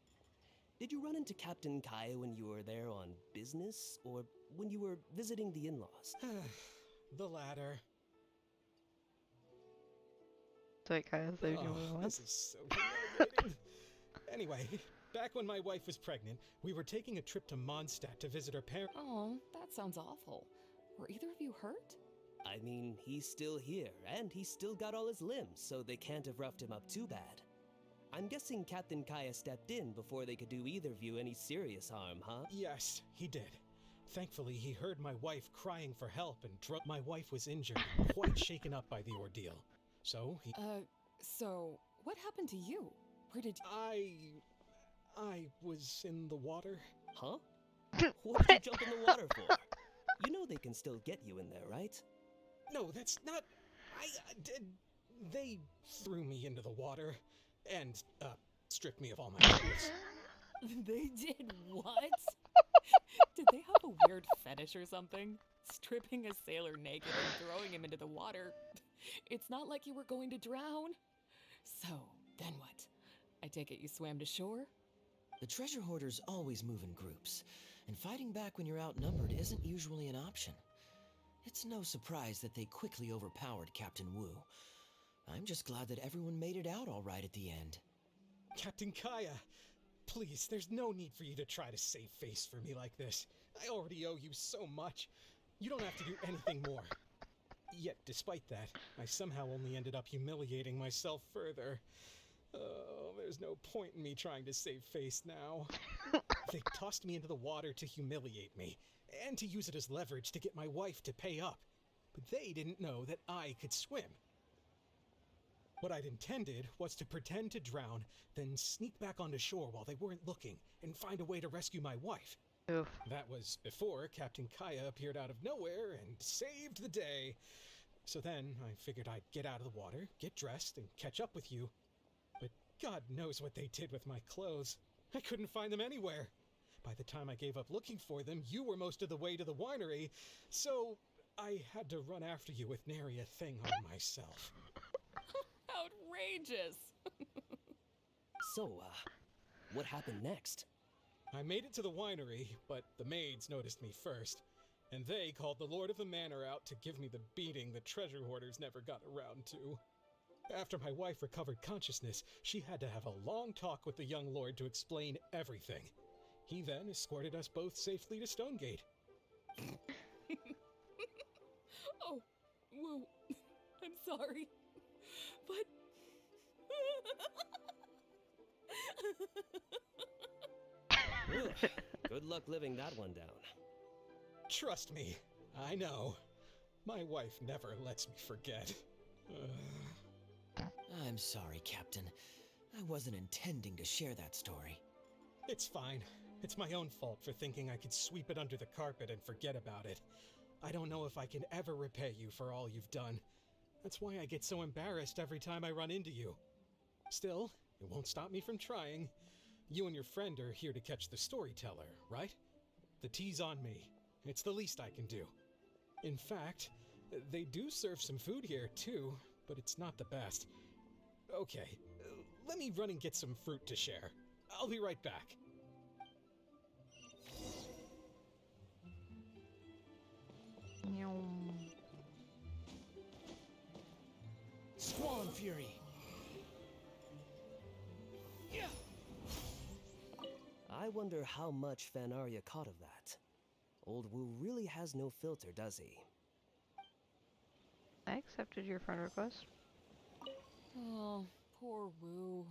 Did you run into Captain Kaya when you were there on business, or when you were visiting the in-laws? The latter. Wait, Kaya, so you know Oh, what? this is so humiliating. Anyway, back when my wife was pregnant, we were taking a trip to Mondstadt to visit her parents. Oh, that sounds awful. Were either of you hurt? I mean, he's still here, and he's still got all his limbs, so they can't have roughed him up too bad. I'm guessing Captain Kaya stepped in before they could do either of you any serious harm, huh? Yes, he did. Thankfully, he heard my wife crying for help and my wife was injured, quite shaken up by the ordeal. So he... So, what happened to you? Where did I was in the water. Huh? What did you jump in the water for? You know they can still get you in there, right? No, that's not... They threw me into the water and, stripped me of all my clothes. They did what? Did they have a weird fetish or something? Stripping a sailor naked and throwing him into the water. It's not like you were going to drown. So, then what? I take it you swam to shore? The treasure hoarders always move in groups, and fighting back when you're outnumbered isn't usually an option. It's no surprise that they quickly overpowered Captain Wu. I'm just glad that everyone made it out all right at the end. Captain Kaya, please, there's no need for you to try to save face for me like this. I already owe you so much. You don't have to do anything more. Yet, despite that, I somehow only ended up humiliating myself further. Oh, there's no point in me trying to save face now. They tossed me into the water to humiliate me, and to use it as leverage to get my wife to pay up. But they didn't know that I could swim. What I'd intended was to pretend to drown, then sneak back onto shore while they weren't looking, and find a way to rescue my wife. Oof. That was before Captain Kaya appeared out of nowhere and saved the day. So then I figured I'd get out of the water, get dressed, and catch up with you. But God knows what they did with my clothes. I couldn't find them anywhere. By the time I gave up looking for them, you were most of the way to the winery, so I had to run after you with nary a thing on myself. Outrageous! So, what happened next? I made it to the winery, but the maids noticed me first, and they called the Lord of the Manor out to give me the beating the treasure hoarders never got around to. After my wife recovered consciousness, she had to have a long talk with the young lord to explain everything. He then escorted us both safely to Stonegate. Oh, Woo, I'm sorry, but... Ugh, good luck living that one down. Trust me, I know. My wife never lets me forget. I'm sorry, Captain. I wasn't intending to share that story. It's fine. It's my own fault for thinking I could sweep it under the carpet and forget about it. I don't know if I can ever repay you for all you've done. That's why I get so embarrassed every time I run into you. Still, it won't stop me from trying. You and your friend are here to catch the storyteller, right? The tea's on me. It's the least I can do. In fact, they do serve some food here, too, but it's not the best. Okay, let me run and get some fruit to share. I'll be right back. Squall Fury! I wonder how much Fanaria caught of that. Old Wu really has no filter, does he? I accepted your friend request. Oh, poor Wu.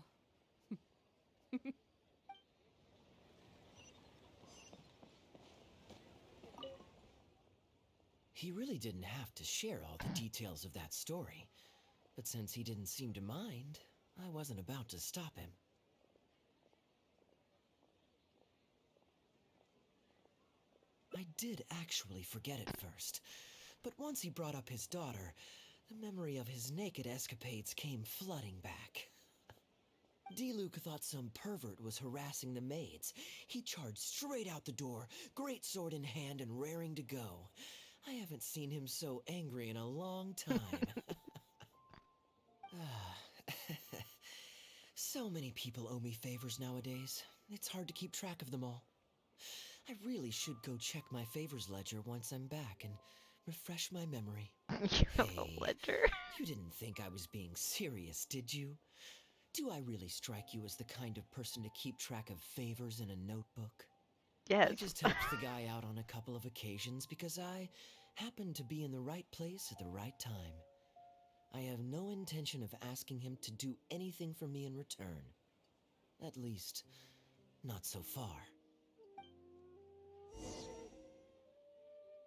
He really didn't have to share all the details of that story. But since he didn't seem to mind, I wasn't about to stop him. I did actually forget at first, but once he brought up his daughter, the memory of his naked escapades came flooding back. D-Luke thought some pervert was harassing the maids. He charged straight out the door, great sword in hand and raring to go. I haven't seen him so angry in a long time. So many people owe me favors nowadays. It's hard to keep track of them all. I really should go check my favors ledger once I'm back and refresh my memory. You have a ledger. You didn't think I was being serious, did you? Do I really strike you as the kind of person to keep track of favors in a notebook? Yes. I just helped the guy out on a couple of occasions because I happened to be in the right place at the right time. I have no intention of asking him to do anything for me in return. At least, not so far.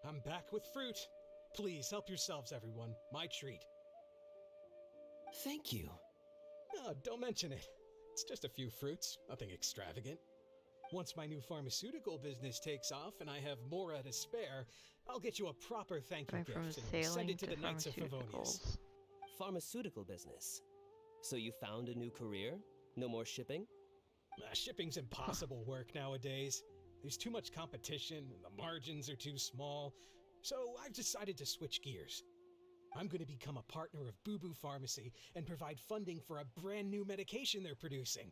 I'm back with fruit. Please help yourselves, everyone. My treat. Thank you. Oh, don't mention it. It's just a few fruits, nothing extravagant. Once my new pharmaceutical business takes off and I have more to spare, I'll get you a proper thank you Going from gift and send sailing it to the Knights of Favonius. pharmaceuticals. Pharmaceutical business. So you found a new career? No more shipping? Shipping's impossible work nowadays. There's too much competition, and the margins are too small. So I've decided to switch gears. I'm going to become a partner of Boo Boo Pharmacy and provide funding for a brand new medication they're producing.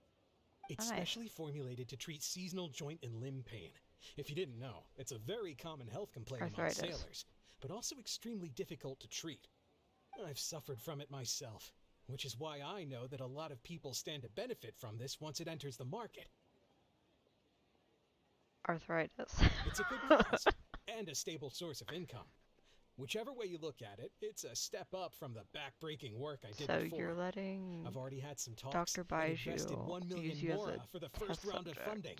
It's Nice. specially formulated to treat seasonal joint and limb pain. If you didn't know, it's a very common health complaint among Arthritis. sailors, but also extremely difficult to treat. I've suffered from it myself, which is why I know that a lot of people stand to benefit from this once it enters the market. Arthritis. It's a good cause and a stable source of income. Whichever way you look at it, it's a step up from the back-breaking work I did So before. you're letting I've already had some talks Dr. and Baiju invested 1 million use you as mora a for the first test round of subject. funding.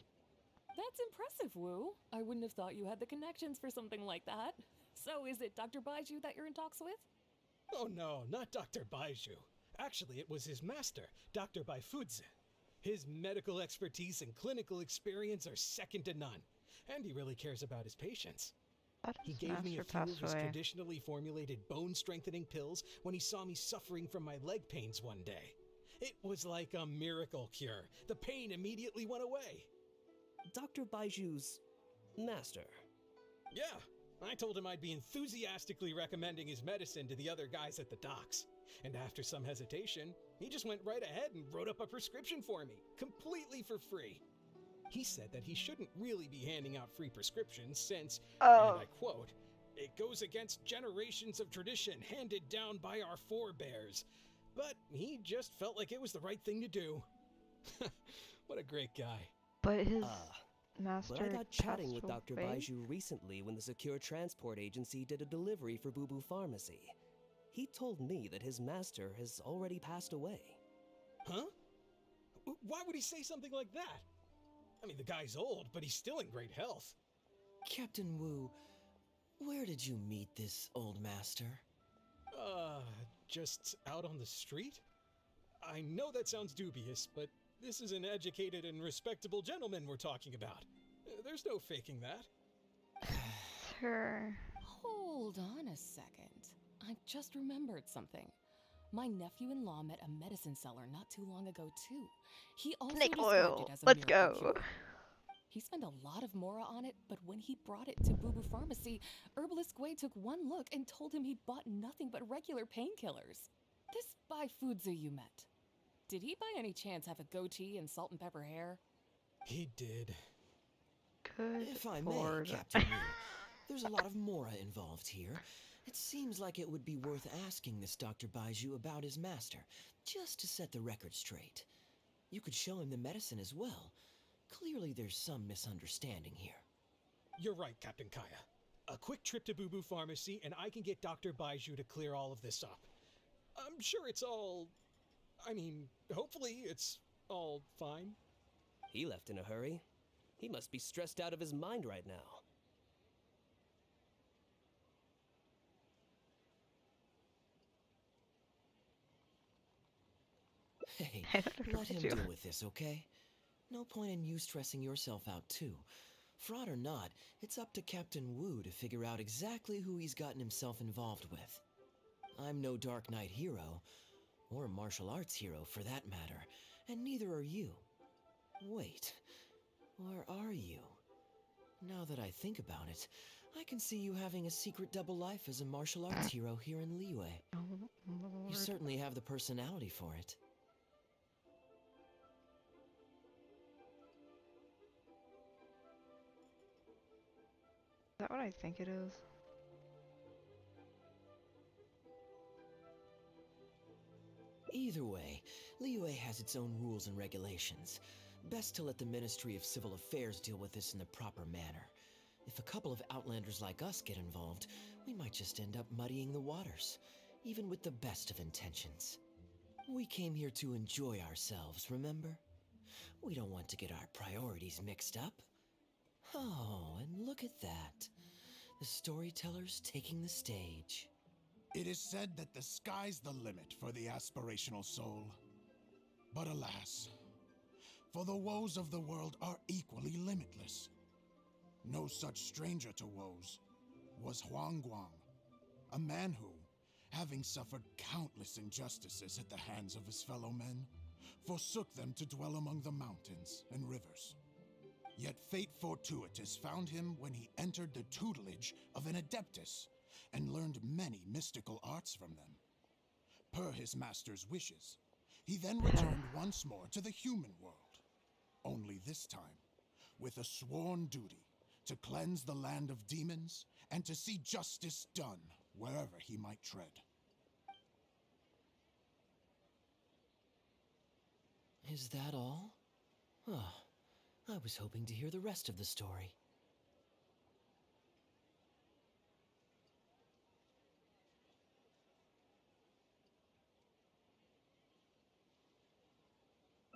That's impressive, Wu. I wouldn't have thought you had the connections for something like that. So is it Dr. Baiju that you're in talks with? Oh no, not Dr. Baiju. Actually, it was his master, Dr. Baifudze. His medical expertise and clinical experience are second to none, and he really cares about his patients. That He his gave me a master few of passed his away. traditionally formulated bone-strengthening pills when he saw me suffering from my leg pains one day. It was like a miracle cure. The pain immediately went away. Dr. Baiju's master. Yeah, I told him I'd be enthusiastically recommending his medicine to the other guys at the docks. And after some hesitation, he just went right ahead and wrote up a prescription for me, completely for free. He said that he shouldn't really be handing out free prescriptions since, and I quote, "It goes against generations of tradition handed down by our forebears." But he just felt like it was the right thing to do. What a great guy. But his But master I got chatting passed with Dr. away? Baiju recently when the Secure Transport Agency did a delivery for Boo Boo Pharmacy. He told me that his master has already passed away. Huh? Why would he say something like that? I mean, the guy's old, but he's still in great health. Captain Wu, where did you meet this old master? Just out on the street? I know that sounds dubious, but this is an educated and respectable gentleman we're talking about. There's no faking that. Sure. Hold on a second. I just remembered something. My nephew-in-law met a medicine seller not too long ago, too. He also Snake described oil. it as a Let's miracle go. cure. He spent a lot of mora on it, but when he brought it to Boo Boo Pharmacy, Herbalist Gui took one look and told him he bought nothing but regular painkillers. This Baifudze you met. Did he by any chance have a goatee and salt and pepper hair? He did. Good If I may, lord. Captain Wu, there's a lot of Mora involved here. It seems like it would be worth asking this Dr. Baiju about his master, just to set the record straight. You could show him the medicine as well. Clearly there's some misunderstanding here. You're right, Captain Kaya. A quick trip to Boo Boo Pharmacy, and I can get Dr. Baiju to clear all of this up. I'm sure it's all... I mean, hopefully it's all fine. He left in a hurry. He must be stressed out of his mind right now. Hey, Hey, Dr. let him Baiju. deal with this, okay? No point in you stressing yourself out, too. Fraud or not, it's up to Captain Wu to figure out exactly who he's gotten himself involved with. I'm no Dark Knight hero, or martial arts hero for that matter, and neither are you. Wait, or are you? Now that I think about it, I can see you having a secret double life as a martial arts hero here in Liyue. Oh, You lord. certainly have the personality for it. Is that what I think it is? Either way, Liyue has its own rules and regulations. Best to let the Ministry of Civil Affairs deal with this in the proper manner. If a couple of outlanders like us get involved, we might just end up muddying the waters, even with the best of intentions. We came here to enjoy ourselves, remember? We don't want to get our priorities mixed up. Oh, and look at that. The storyteller's taking the stage. It is said that the sky's the limit for the aspirational soul. But alas, for the woes of the world are equally limitless. No such stranger to woes was Huang Guang, a man who, having suffered countless injustices at the hands of his fellow men, forsook them to dwell among the mountains and rivers. Yet fate fortuitous found him when he entered the tutelage of an adeptus and learned many mystical arts from them. Per his master's wishes, he then returned once more to the human world, only this time with a sworn duty to cleanse the land of demons and to see justice done wherever he might tread. Is that all? Oh, I was hoping to hear the rest of the story.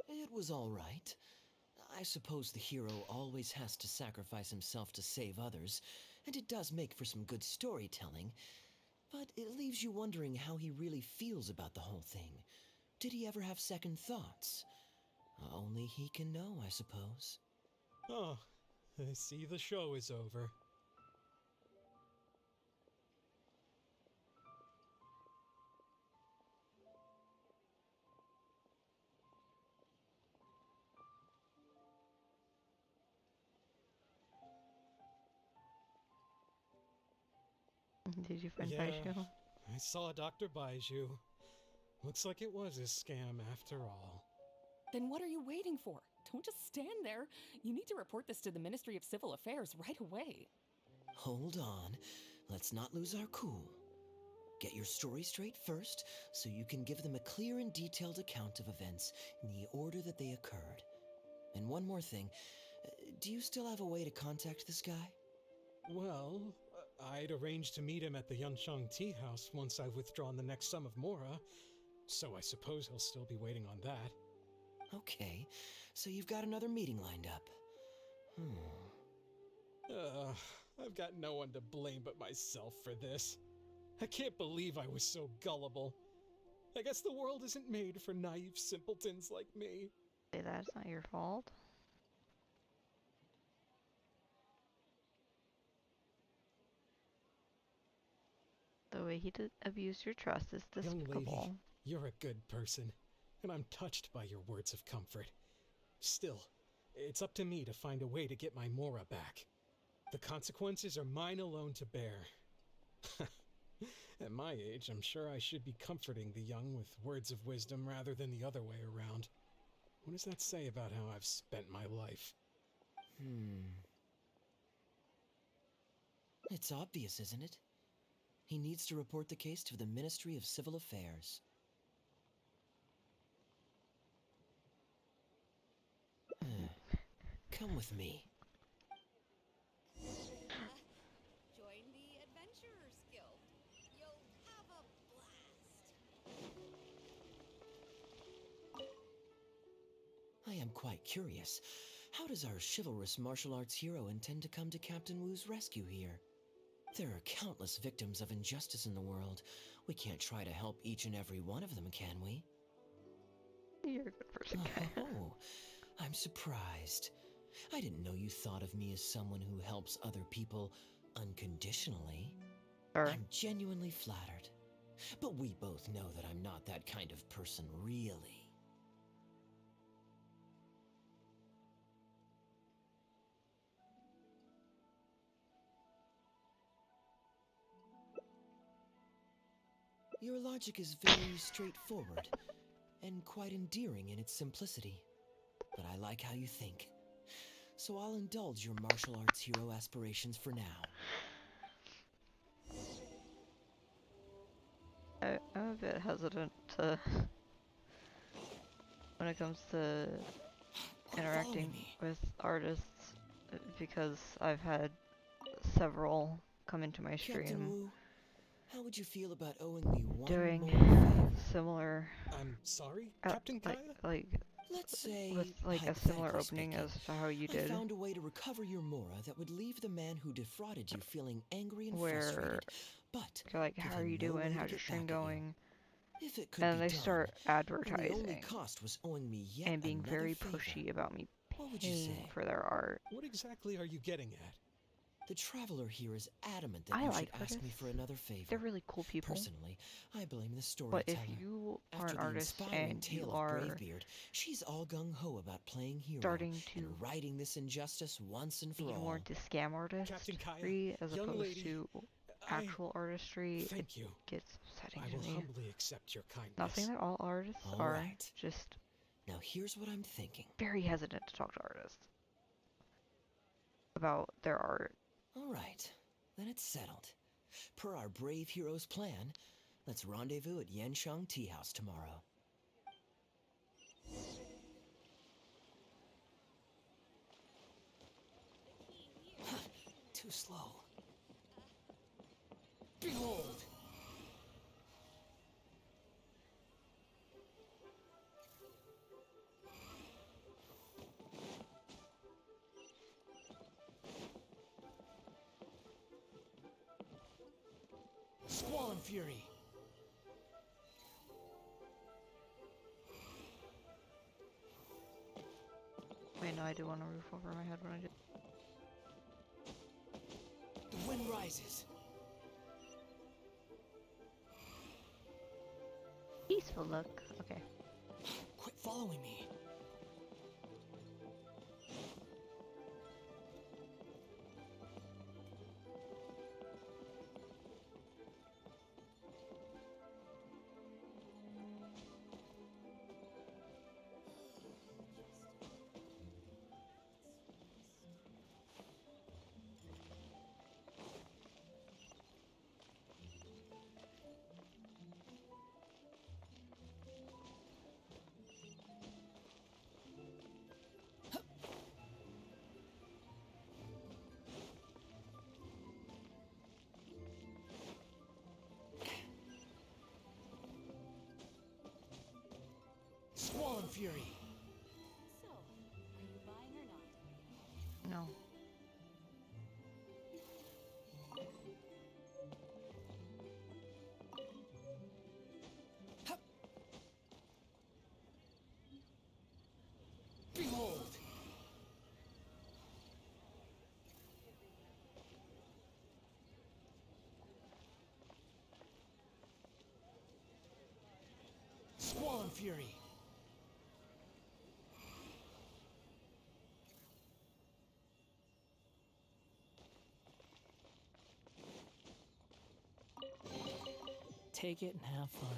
It was all right. I suppose the hero always has to sacrifice himself to save others, and it does make for some good storytelling, but it leaves you wondering how he really feels about the whole thing. Did he ever have second thoughts? Only he can know, I suppose. Oh, I see the show is over. Did you find Yeah, Baiju? I saw Dr. Baiju. Looks like it was a scam after all. Then what are you waiting for? Don't just stand there. You need to report this to the Ministry of Civil Affairs right away. Hold on. Let's not lose our cool. Get your story straight first, so you can give them a clear and detailed account of events in the order that they occurred. And one more thing. Do you still have a way to contact this guy? Well, I'd arranged to meet him at the Yunshang Tea House once I've withdrawn the next sum of Mora, so I suppose he'll still be waiting on that. Okay, so you've got another meeting lined up. I've got no one to blame but myself for this. I can't believe I was so gullible. I guess the world isn't made for naive simpletons like me. Say that's not your fault. The way he abused your trust is Young despicable. lady, you're a good person, and I'm touched by your words of comfort. Still, it's up to me to find a way to get my Mora back. The consequences are mine alone to bear. At my age, I'm sure I should be comforting the young with words of wisdom rather than the other way around. What does that say about how I've spent my life? It's obvious, isn't it? He needs to report the case to the Ministry of Civil Affairs. Come with me. Join the Adventurers Guild. You'll have a blast. I am quite curious. How does our chivalrous martial arts hero intend to come to Captain Wu's rescue here? There are countless victims of injustice in the world. We can't try to help each and every one of them, can we? You're a good person, guy. Oh, I'm surprised. I didn't know you thought of me as someone who helps other people unconditionally. Sure. I'm genuinely flattered. But we both know that I'm not that kind of person, really. Your logic is very straightforward and quite endearing in its simplicity. But I like how you think. So I'll indulge your martial arts hero aspirations for now. I'm a bit hesitant to when it comes to interacting with artists because I've had several come into my Captain stream Wu, how would you feel about owing me one doing more favor? similar I'm sorry, Captain Kaya? like Let's say, with like a similar hypothetically opening speaking, as to how you I did, found a way to recover your Mora that would leave the man who defrauded you feeling angry and where frustrated, but you're like, give how are him you no doing? way to How's your get stream back at you. going? If it could And be they done, start and the only advertising cost was owing me yet and being another very favor, pushy about me what would you paying say? for their art. What exactly are you getting at? The traveler here is adamant that I you like should ask me artists. for another favor. They're really cool people. Personally, I blame the But storyteller. if you are After an the artist inspiring and you tale of are Gravebeard, she's all gung-ho about playing hero starting and to righting this injustice once and for be all. more to scam Captain Kaya, artistry as young opposed lady, to actual artistry, it Thank you. gets upsetting I to will me. humbly accept your kindness. Not saying that all artists All are, right. just Now here's what I'm thinking. very hesitant to talk to artists about their art. All right, then it's settled. Per our brave hero's plan, let's rendezvous at Yanshang Tea House tomorrow. Too slow. Behold! Squall and Fury! Wait, no, I do want a roof over my head when I do. The wind rises. Peaceful look. Okay. Quit following me. Squall and Fury! So, are you buying or not? No. Behold! Squall and Fury! Take it and have fun.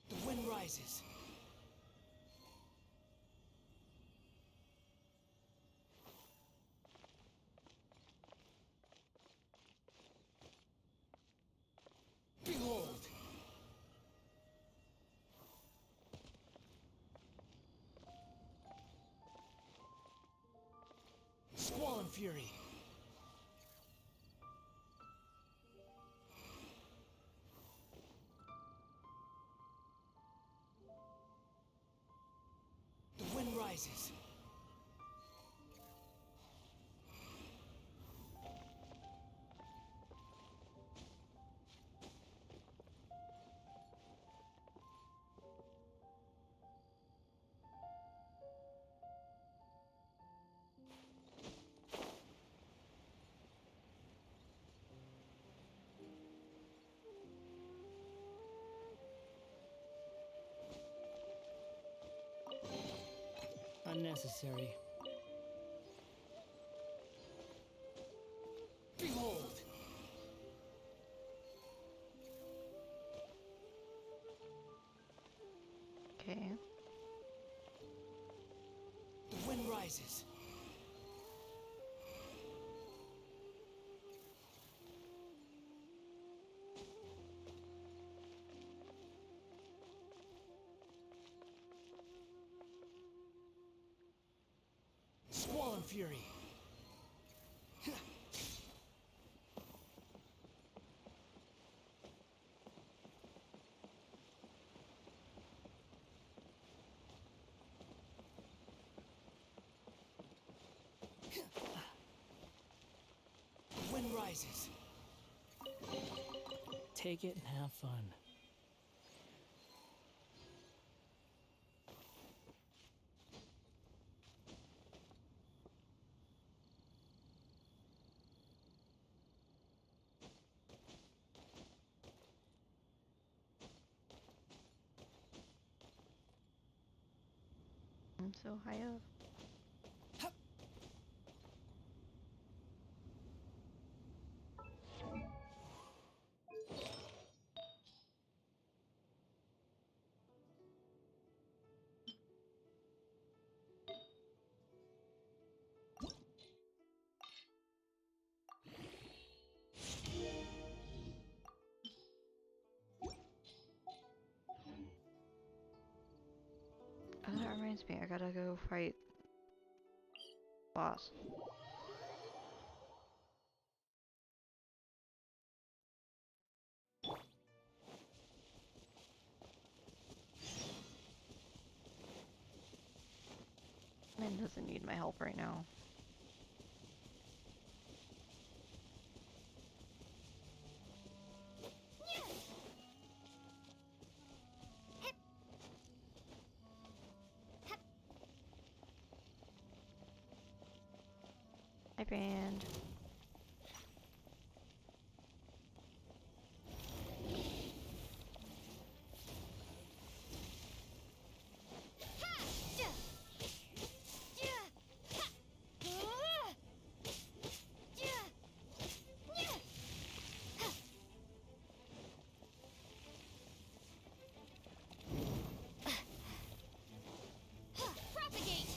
The wind rises. Behold! Squall and fury. The wind rises. Unnecessary. Behold! Okay. The wind rises. Squall and fury. The wind rises. Take it and have fun. I'm so high up. Oh, that reminds me, I gotta go fight boss. Man doesn't need my help right now. Hi, Band. Propagate!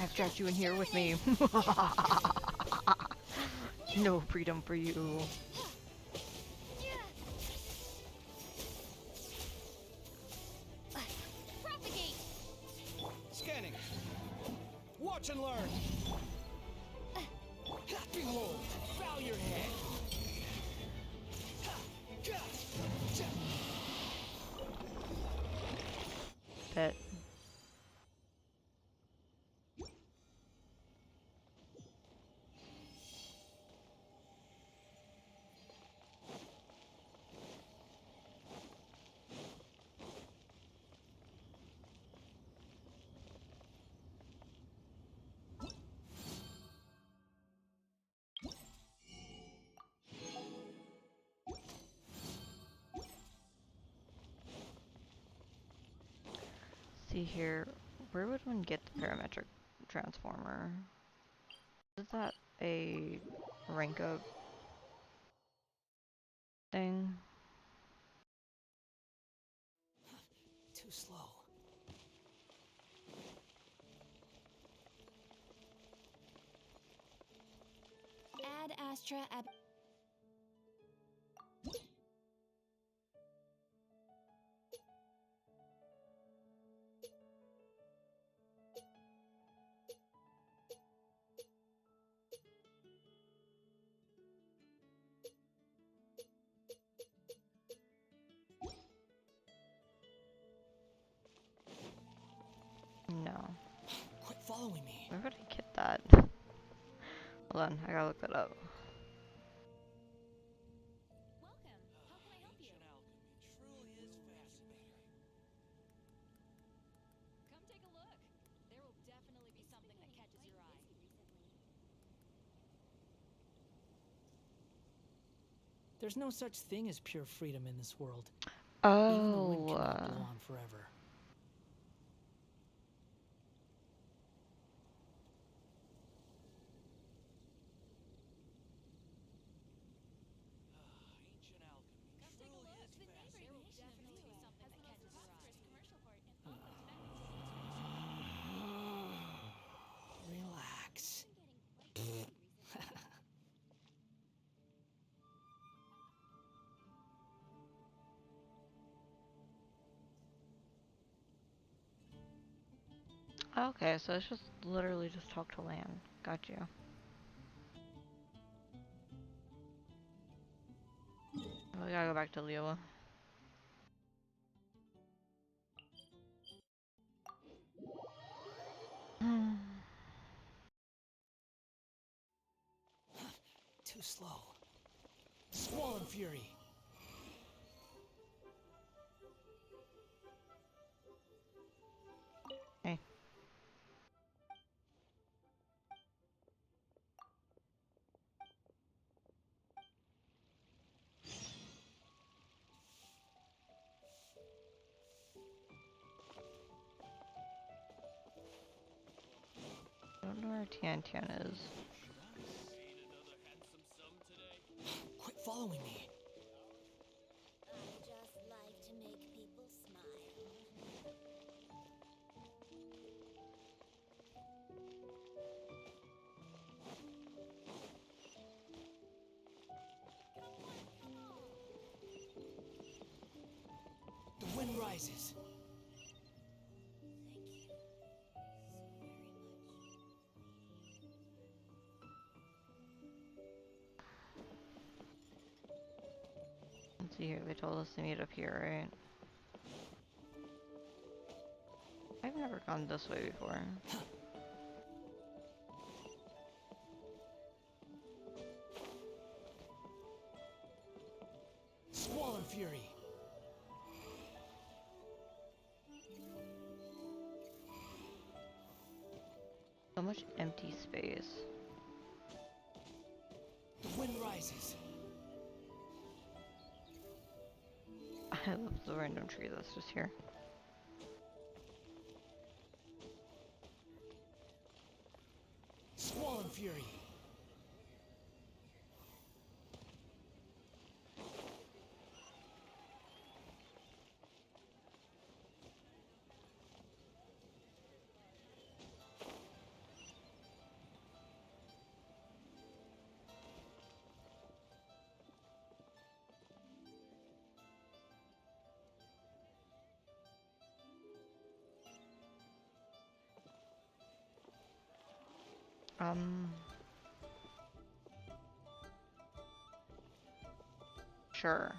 I've trapped you in here with me. No freedom for you. Propagate! Scanning. Watch and learn. Behold, bow your head. Bet. See here, where would one get the parametric transformer? Is that a rank up thing? Too slow. Ad Astra ab. No. Quit following me. Where would I get that? Hold on, I gotta look that up. Welcome. How can I help you? Come take a look. There will definitely be something that catches your eye. There's no such thing as pure freedom in this world. Even the wind cannot blow on forever. Come take a look. The neighboring nation of you has the most prosperous commercial port in all of Relax. Okay, so it's just literally just talk to land. Got you. We gotta go back to Leola. Too slow. Squall and Fury. Hey. I don't know where Tian is. Quit following me. I just like to make people smile. The wind rises. Thank you so very much. Let's see here, they told us to meet up here, right? I've never gone this way before. Squall and Fury. So much empty space. The wind rises. I love the random tree that's just here. Squall and Fury. Um. Sure.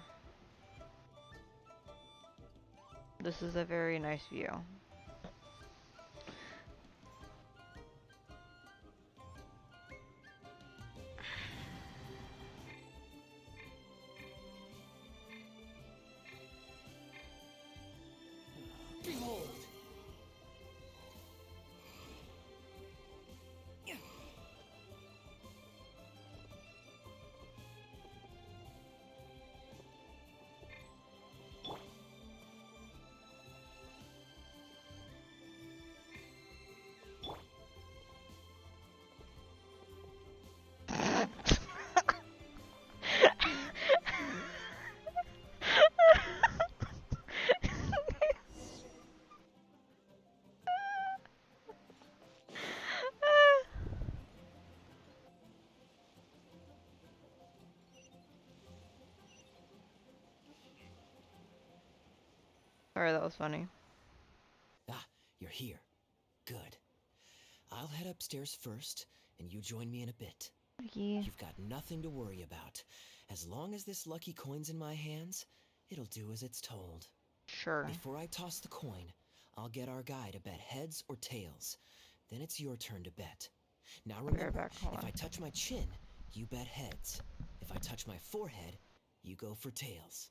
This is a very nice view. Behold! Sorry, that was funny. Ah, you're here. Good. I'll head upstairs first, and you join me in a bit. Yeah. You've got nothing to worry about. As long as this lucky coin's in my hands, it'll do as it's told. Sure. Before I toss the coin, I'll get our guy to bet heads or tails. Then it's your turn to bet. Now I'll be right remember, back. Hold if on. I touch my chin, you bet heads. If I touch my forehead, you go for tails.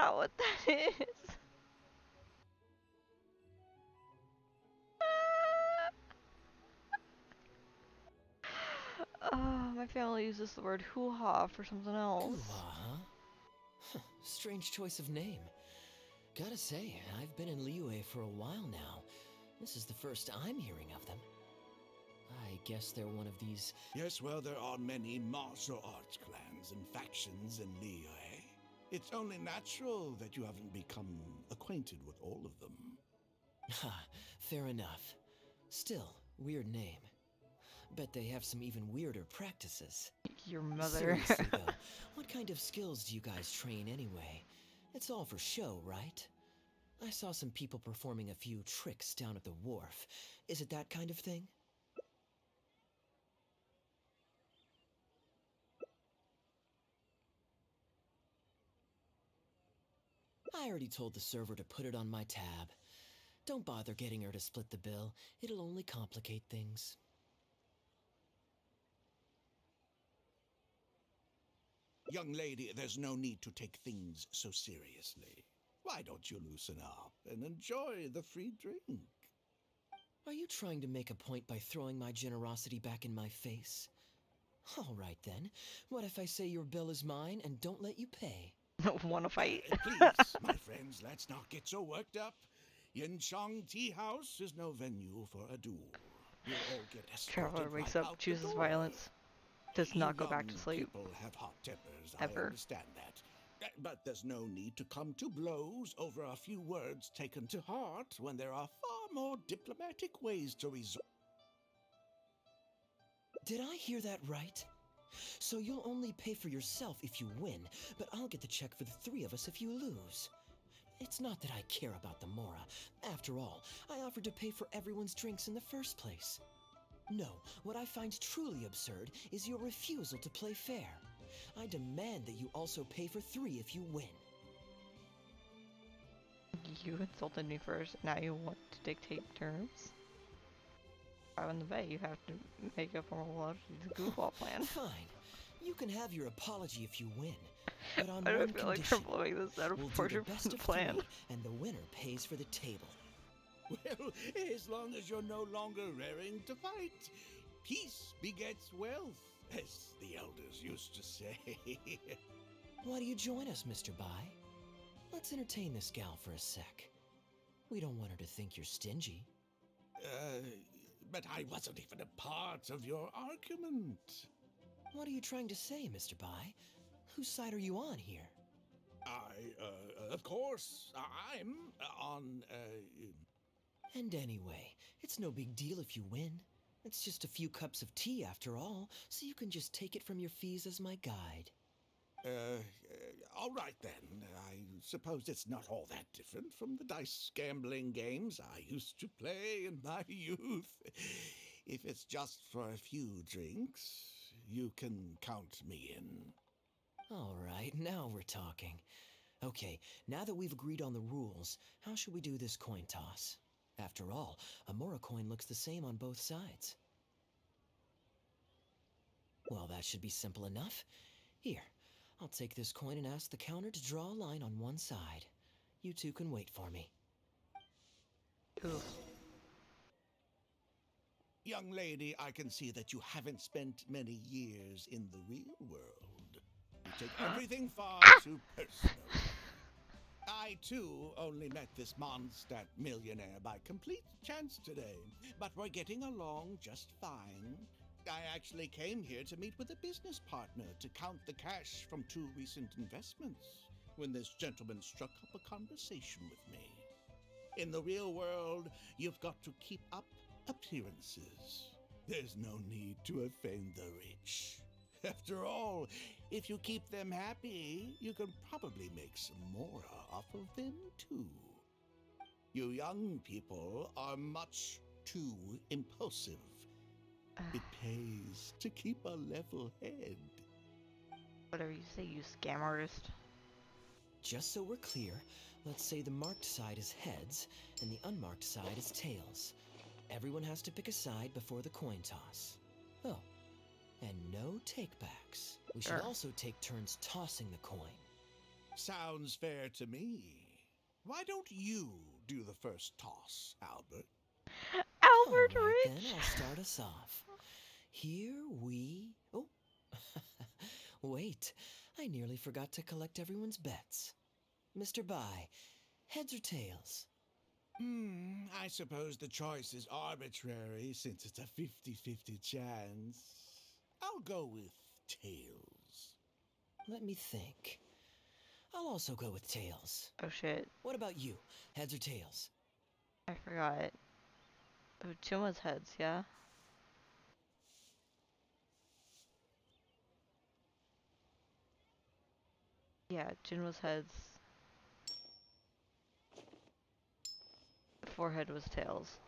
not what that is. My family uses the word hoo-ha for something else. Hoo-ha, huh? Strange choice of name. Gotta say, I've been in Liyue for a while now. This is the first I'm hearing of them. I guess they're one of these... Yes, well, there are many martial arts clans and factions in Liyue. It's only natural that you haven't become acquainted with all of them. Ha, fair enough. Still, weird name. Bet they have some even weirder practices. Your mother. Seriously though, what kind of skills do you guys train anyway? It's all for show, right? I saw some people performing a few tricks down at the wharf. Is it that kind of thing? I already told the server to put it on my tab. Don't bother getting her to split the bill. It'll only complicate things. Young lady, there's no need to take things so seriously. Why don't you loosen up and enjoy the free drink? Are you trying to make a point by throwing my generosity back in my face? All right then. What if I say your bill is mine and don't let you pay? Wanna fight? Please, my friends, let's not get so worked up. Yinchang Tea House is no venue for a duel. You'll all get escorted Traveler wakes right up, out the chooses door. violence, does not go back to Young sleep. People have hot tempers, Ever. I understand that. But there's no need to come to blows over a few words taken to heart when there are far more diplomatic ways to resolve. Did I hear that right? So you'll only pay for yourself if you win, but I'll get the check for the three of us if you lose. It's not that I care about the Mora. After all, I offered to pay for everyone's drinks in the first place. No, what I find truly absurd is your refusal to play fair. I demand that you also pay for three if you win. You insulted me first, now you want to dictate terms? I won the bet, you have to make a formal goofball plan. Fine. You can have your apology if you win. But on I one don't feel like condition, we're blowing this out of we'll do proportion the from best the of plan. three, and the winner pays for the table. Well, as long as you're no longer raring to fight, peace begets wealth, as the elders used to say. Why do you join us, Mr. Bai? Let's entertain this gal for a sec. We don't want her to think you're stingy. But I wasn't even a part of your argument. What are you trying to say, Mr. Bai? Whose side are you on here? Of course, I'm on, And anyway, it's no big deal if you win. It's just a few cups of tea after all, so you can just take it from your fees as my guide. All right then. I suppose it's not all that different from the dice gambling games I used to play in my youth. If it's just for a few drinks, you can count me in. All right, now we're talking. Okay, now that we've agreed on the rules, how should we do this coin toss? After all, a Mora coin looks the same on both sides. Well, that should be simple enough. Here, I'll take this coin and ask the counter to draw a line on one side. You two can wait for me. Ooh. Young lady, I can see that you haven't spent many years in the real world. You take everything far too personally. I, too, only met this Mondstadt millionaire by complete chance today, but we're getting along just fine. I actually came here to meet with a business partner to count the cash from 2 recent investments when this gentleman struck up a conversation with me. In the real world, you've got to keep up appearances. There's no need to offend the rich. After all, if you keep them happy, you can probably make some more off of them too. You young people are much too impulsive. It pays to keep a level head. Whatever you say, you scam artist. Just so we're clear, let's say the marked side is heads, and the unmarked side is tails. Everyone has to pick a side before the coin toss. Oh, and no takebacks. We should Sure. also take turns tossing the coin. Sounds fair to me. Why don't you do the first toss, Albert? Albert All right, then Rich. I'll start us off. Here we... Oh, wait. I nearly forgot to collect everyone's bets. Mr. Bai, heads or tails? I suppose the choice is arbitrary since it's a 50-50 chance. I'll go with tails. Let me think. I'll also go with tails. Oh shit. What about you? Heads or tails? I forgot. Oh, Chuma's heads, yeah? Yeah, Junma's heads. Forehead was tails.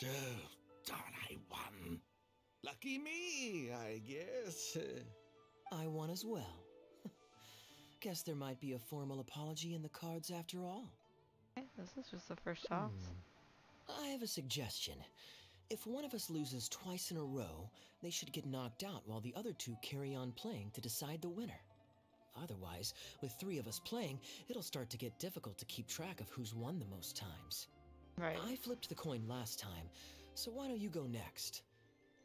Oh, darn, I won. Lucky me, I guess. I won as well. Guess there might be a formal apology in the cards after all. Okay, this is just the first toss. I have a suggestion. If one of us loses twice in a row, they should get knocked out while the other two carry on playing to decide the winner. Otherwise, with three of us playing, it'll start to get difficult to keep track of who's won the most times. Right. I flipped the coin last time, so why don't you go next?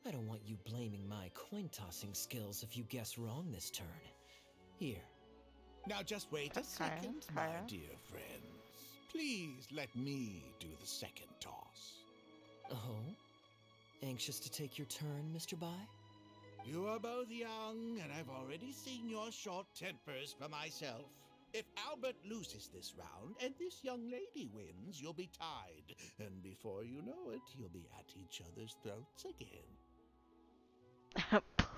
I don't want you blaming my coin-tossing skills if you guess wrong this turn. Here. Now just wait a Okay, second, my okay. dear friends. Please let me do the second toss. Oh? Anxious to take your turn, Mr. Bai? You are both young, and I've already seen your short tempers for myself. If Albert loses this round and this young lady wins, you'll be tied. And before you know it, you'll be at each other's throats again.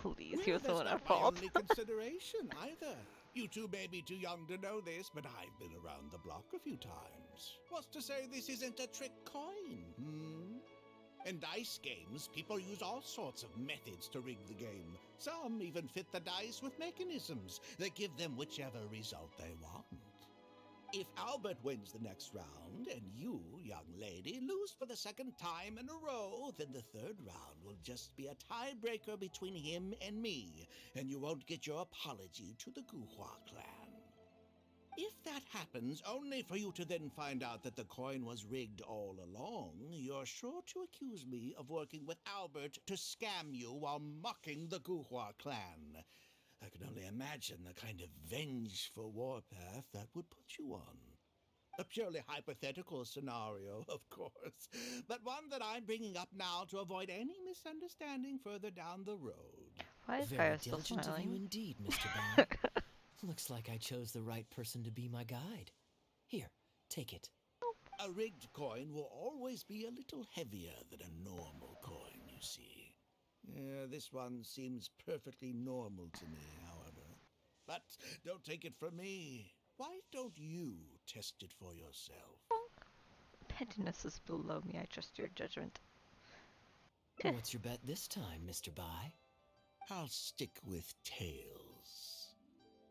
Please, he was the that's one not at my fault. only consideration either. You two may be too young to know this, but I've been around the block a few times. What's to say this isn't a trick coin, In dice games, people use all sorts of methods to rig the game. Some even fit the dice with mechanisms that give them whichever result they want. If Albert wins the next round, and you, young lady, lose for the second time in a row, then the third round will just be a tiebreaker between him and me, and you won't get your apology to the Guhua clan. If that happens, only for you to then find out that the coin was rigged all along, you're sure to accuse me of working with Albert to scam you while mocking the Guhua clan. I can only imagine the kind of vengeful warpath that would put you on. A purely hypothetical scenario, of course, but one that I'm bringing up now to avoid any misunderstanding further down the road. Why is Very Kaya still diligent of you smiling? indeed, Mr. Bai. Looks like I chose the right person to be my guide. Here, take it. A rigged coin will always be a little heavier than a normal coin, you see. This one seems perfectly normal to me, however. But don't take it from me. Why don't you test it for yourself? Pettiness is below me. I trust your judgment. What's your bet this time, Mr. Bai? I'll stick with tails.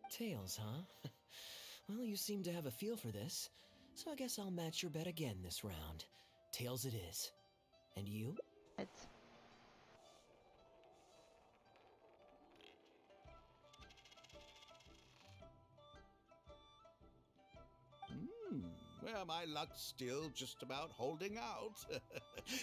Tails, huh? Well, you seem to have a feel for this, so I guess I'll match your bet again this round. Tails it is. And you? It's Well, my luck's still just about holding out.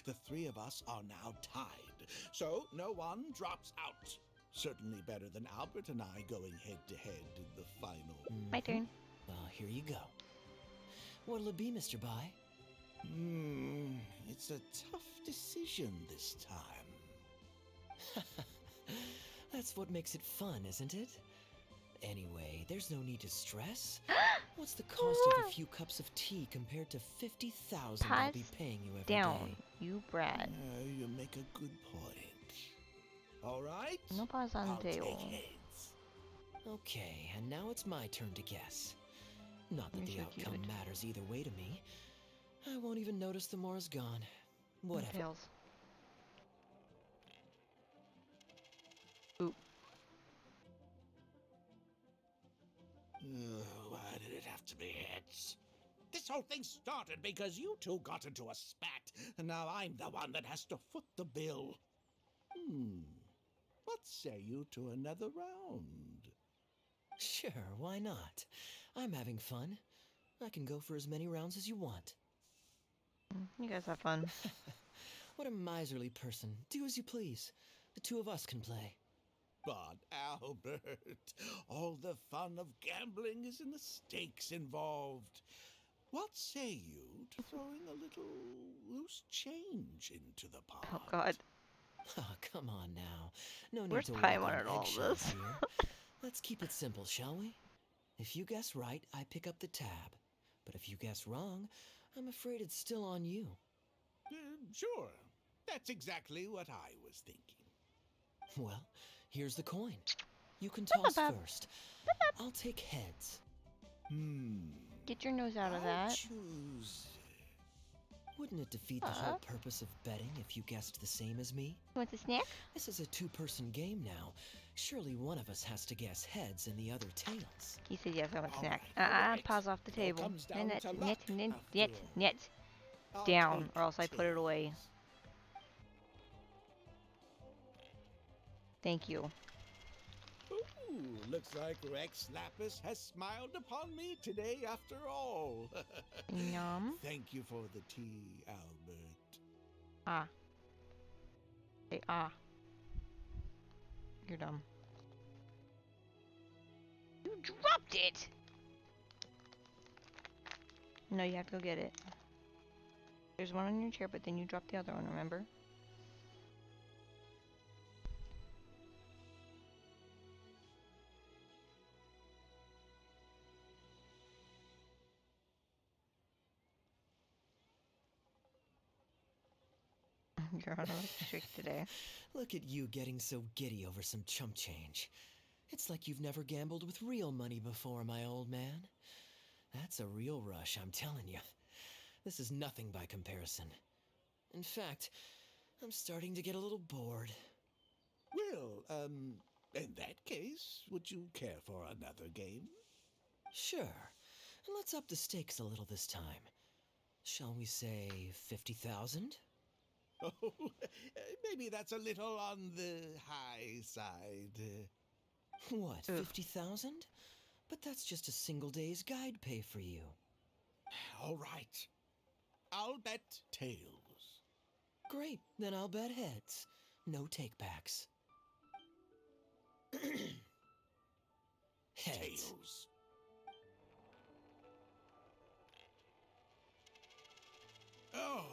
The three of us are now tied, so no one drops out. Certainly better than Albert and I going head-to-head in the final. my turn. Well, here you go. What'll it be, Mr. Bai? It's a tough decision this time. That's what makes it fun, isn't it? Anyway, there's no need to stress. What's the cost of a few cups of tea compared to 50,000 I'll be Pass paying you every down, day? you brat. You make a good point. All right. No paws on I'll the take table. heads. Okay, and now it's my turn to guess. Not that You're the so outcome cute. matters either way to me. I won't even notice the more's gone. Whatever. Tails. Oop. Why did it have to be heads? This whole thing started because you two got into a spat. Now I'm the one that has to foot the bill. What say you to another round? Sure, why not? I'm having fun. I can go for as many rounds as you want. You guys have fun. What a miserly person. Do as you please. The two of us can play. But Albert, all the fun of gambling is in the stakes involved. What say you to throwing a little loose change into the pot? Oh, God. Oh, come on now. No need Where's to walk Paimon on in all eggshells this? here. Let's keep it simple, shall we? If you guess right, I pick up the tab. But if you guess wrong, I'm afraid it's still on you. Sure. That's exactly what I was thinking. Well, here's the coin. You can toss first. I'll take heads. Get your nose out of I'll that. choose. Wouldn't it defeat the whole purpose of betting if you guessed the same as me? Want a snack? This is a two-person game now. Surely one of us has to guess heads and the other tails. He said yes, I want a snack. right. Paws off the It all table. comes down Net, to net, luck, net, after net, all. net. I'll Down, take or else I put it away. tails. Thank you. Ooh, looks like Rex Lapis has smiled upon me today after all. Yum. Thank you for the tea, Albert. Ah. Say ah. You're dumb. You dropped it! No, you have to go get it. There's one on your chair, but then you dropped the other one, remember? You're on a streak today. Look at you getting so giddy over some chump change. It's like you've never gambled with real money before, my old man. That's a real rush, I'm telling you. This is nothing by comparison. In fact, I'm starting to get a little bored. Well, in that case, would you care for another game? Sure. And let's up the stakes a little this time. Shall we say 50,000? Oh, maybe that's a little on the high side. What, 50,000? But that's just a single day's guide pay for you. All right. I'll bet tails. Great, then I'll bet heads. No takebacks. Heads. Tails. Oh,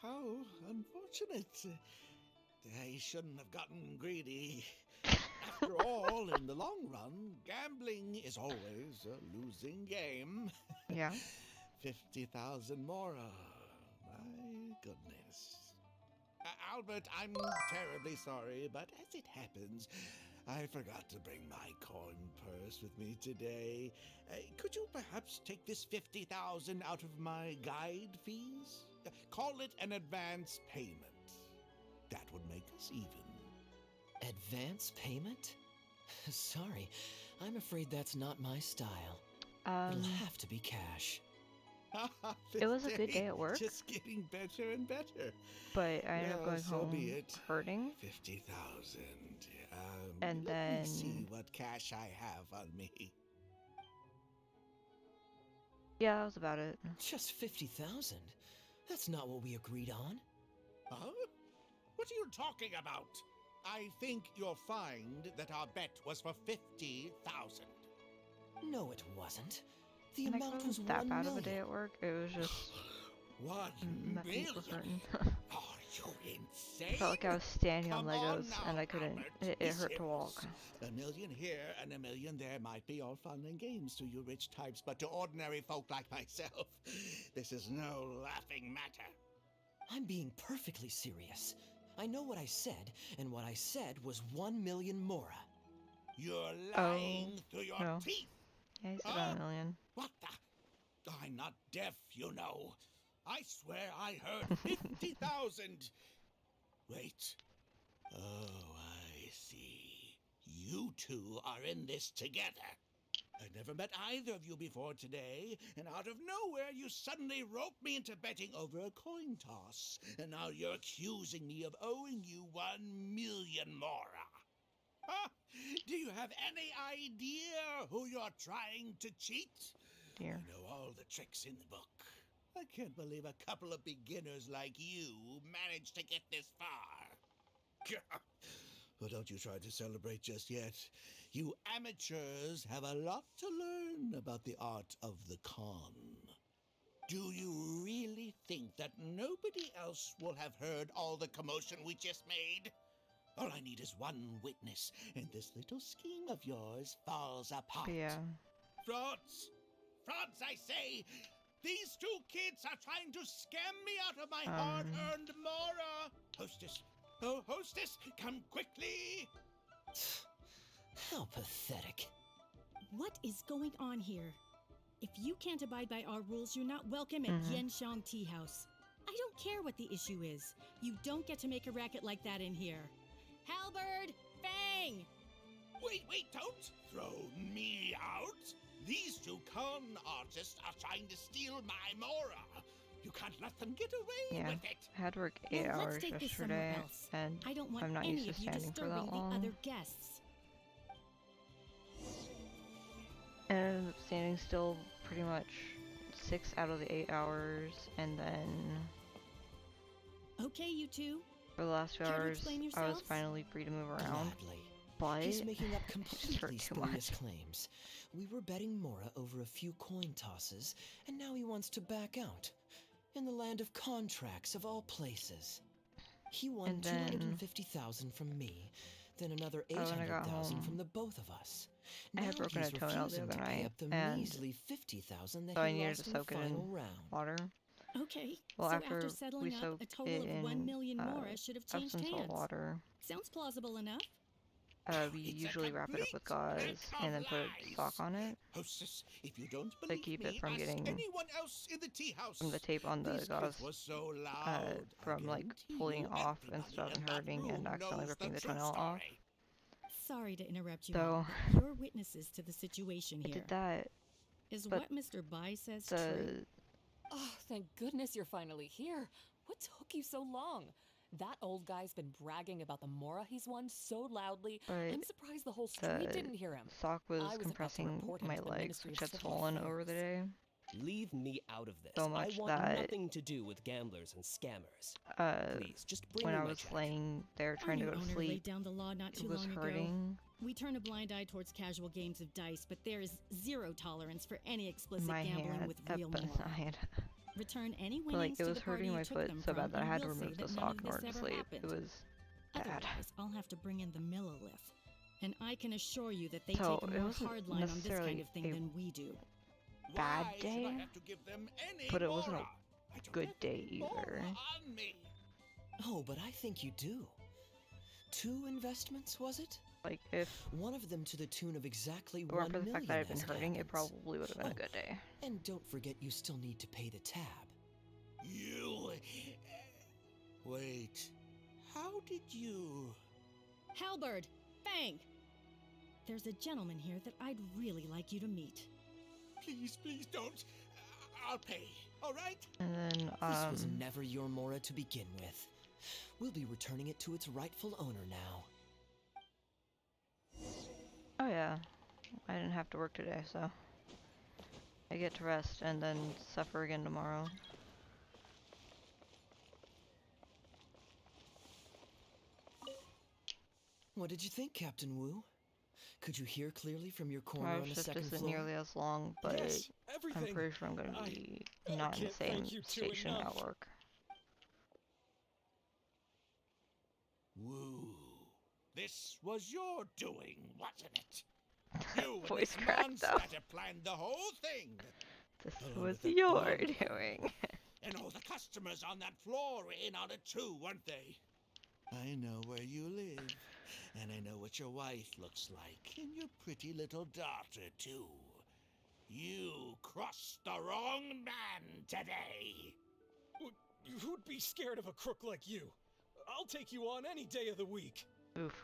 how unfortunate. I shouldn't have gotten greedy. After all, in the long run, gambling is always a losing game. Yeah. 50,000 more. My goodness. Albert, I'm terribly sorry, but as it happens, I forgot to bring my coin purse with me today. Could you perhaps take this 50,000 out of my guide fees? Call it an advance payment. That would make us even. Advance payment? Sorry, I'm afraid that's not my style. It'll have to be cash. It was a good day at work. Just getting better and better. But I ended up going so home be it. hurting. 50,000. And let then me see what cash I have on me. yeah, that was about it. Just 50,000? That's not what we agreed on. Huh? What are you talking about? I think you'll find that our bet was for 50,000. No, it wasn't. The Like, amount it was wasn't that 1 bad million. of a day at work. It was just 1 my feet million? was hurting. Are you insane? Felt like I was standing on Come Legos now, and I couldn't. Albert. It hurt to walk. A million here and a million there might be all fun and games to you rich types, but to ordinary folk like myself, this is no laughing matter. I'm being perfectly serious. I know what I said, and what I said was 1 million mora. You're lying through your no. teeth. Yeah, he's about a million. What the? I'm not deaf, you know. I swear I heard 50,000. Wait. Oh, I see. You two are in this together. I'd never met either of you before today, and out of nowhere you suddenly roped me into betting over a coin toss, and now you're accusing me of owing you 1,000,000 mora. Huh? Do you have any idea who you're trying to cheat? Dear. I know all the tricks in the book. I can't believe a couple of beginners like you managed to get this far. Well, don't you try to celebrate just yet. You amateurs have a lot to learn about the art of the con. Do you really think that nobody else will have heard all the commotion we just made? All I need is one witness, and this little scheme of yours falls apart. Yeah. Frauds! Frauds, I say! These two kids are trying to scam me out of my hard-earned mora! Hostess! Oh, hostess, come quickly! How pathetic. What is going on here? If you can't abide by our rules, you're not welcome at Yenshang Tea House. I don't care what the issue is. You don't get to make a racket like that in here. Halberd! Fang! Wait, don't throw me out! These two con artists are trying to steal my mora! You can't let them get away with it! I had to work 8 Well, hours let's take this yesterday, somewhere else. and I don't want I'm not any used to of you standing for disturbing that the long. other guests. And I ended up standing still pretty much 6 out of the 8 hours, and then Okay, you two. for the last 2 Care to hours, explain I was yourselves? finally free to move around. Gladly. But He's making up it just completely hurt too spurious much. claims. We were betting Mora over a few coin tosses, and now he wants to back out. In the land of contracts, of all places. He won And then- 250,000 from me, then another when I got 800,000 home, from the both of us. I had Now broken he's a toenail the refusing other to pay night, up the and measly 50,000 that so I he needed lost to in the soak it final in round. water. Okay, Well, so after after we settling up, a soaked total it of in 1,000,000 mora should have changed Epsom salt hands. water, Sounds plausible enough. we It's a usually wrap it up with complete gauze pack and of then put a lies. sock on it Hostess, if you don't to believe keep me, it from ask getting anyone else in the tea house. from the tape on the These gauze kids were so loud. I from like guarantee pulling you off and everybody stuff in and that hurting and room accidentally knows ripping the true toenail off. story. Sorry to interrupt you, So- all, but you're witnesses to the situation I here. did that, Is but what Mr. Bai says true? the Oh, thank goodness you're finally here. What took you so long? That old guy's been bragging about the Mora he's won so loudly, I'm but surprised the whole street the didn't hear him. sock was I was about to compressing report him my to the legs, Ministry which of had Civil swollen over the Affairs. day. Leave me out of this. So I much want that nothing to do with gamblers and scammers. Please, just bring When me I my was check. laying there Our trying to new go to owner sleep, laid down the law not too it was long ago. hurting We turn a blind eye towards casual games of dice, but there is zero tolerance for any explicit my gambling hand with up real and mora. side. Return any But, winnings like, it to was the party hurting you my took foot them so from, bad that I and had to we'll say remove the that none sock of in this order to ever sleep. happened. It was bad. Otherwise, I'll have to bring in the Millilith. And I can assure you that they So, take a it more wasn't hard line on this necessarily kind of thing a than we do. bad Why should day, I have to give them any but it wasn't mora? a I don't good have day any mora either. on me. Oh, but I think you do. 2 investments, was it? Like, if One of them to the tune of exactly it weren't 1 for the fact million that I'd been as it hurting, it happens. probably would have been a Oh, good day. And don't forget you still need to pay the tab. You... Wait. How did you... Halberd! Fang! There's a gentleman here that I'd really like you to meet. Please don't. I'll pay, all right? And then, This was never your Mora to begin with. We'll be returning it to its rightful owner now. oh yeah, I didn't have to work today, so I get to rest and then suffer again tomorrow. What did you think, Captain Wu? Could you hear clearly from your corner My on the shift second isn't floor? nearly as long, but Yes, I'm everything. pretty sure I'm going to be not in the can't same thank you two station enough. at work. Woo. This was your doing, wasn't it? You and Voice this crack, though. monster planned the whole thing. This Along was with the your blonde doing. And all the customers on that floor were in on it too, weren't they? I know where you live, and I know what your wife looks like, and your pretty little daughter too. You crossed the wrong man today. Who'd be scared of a crook like you? I'll take you on any day of the week. Oof.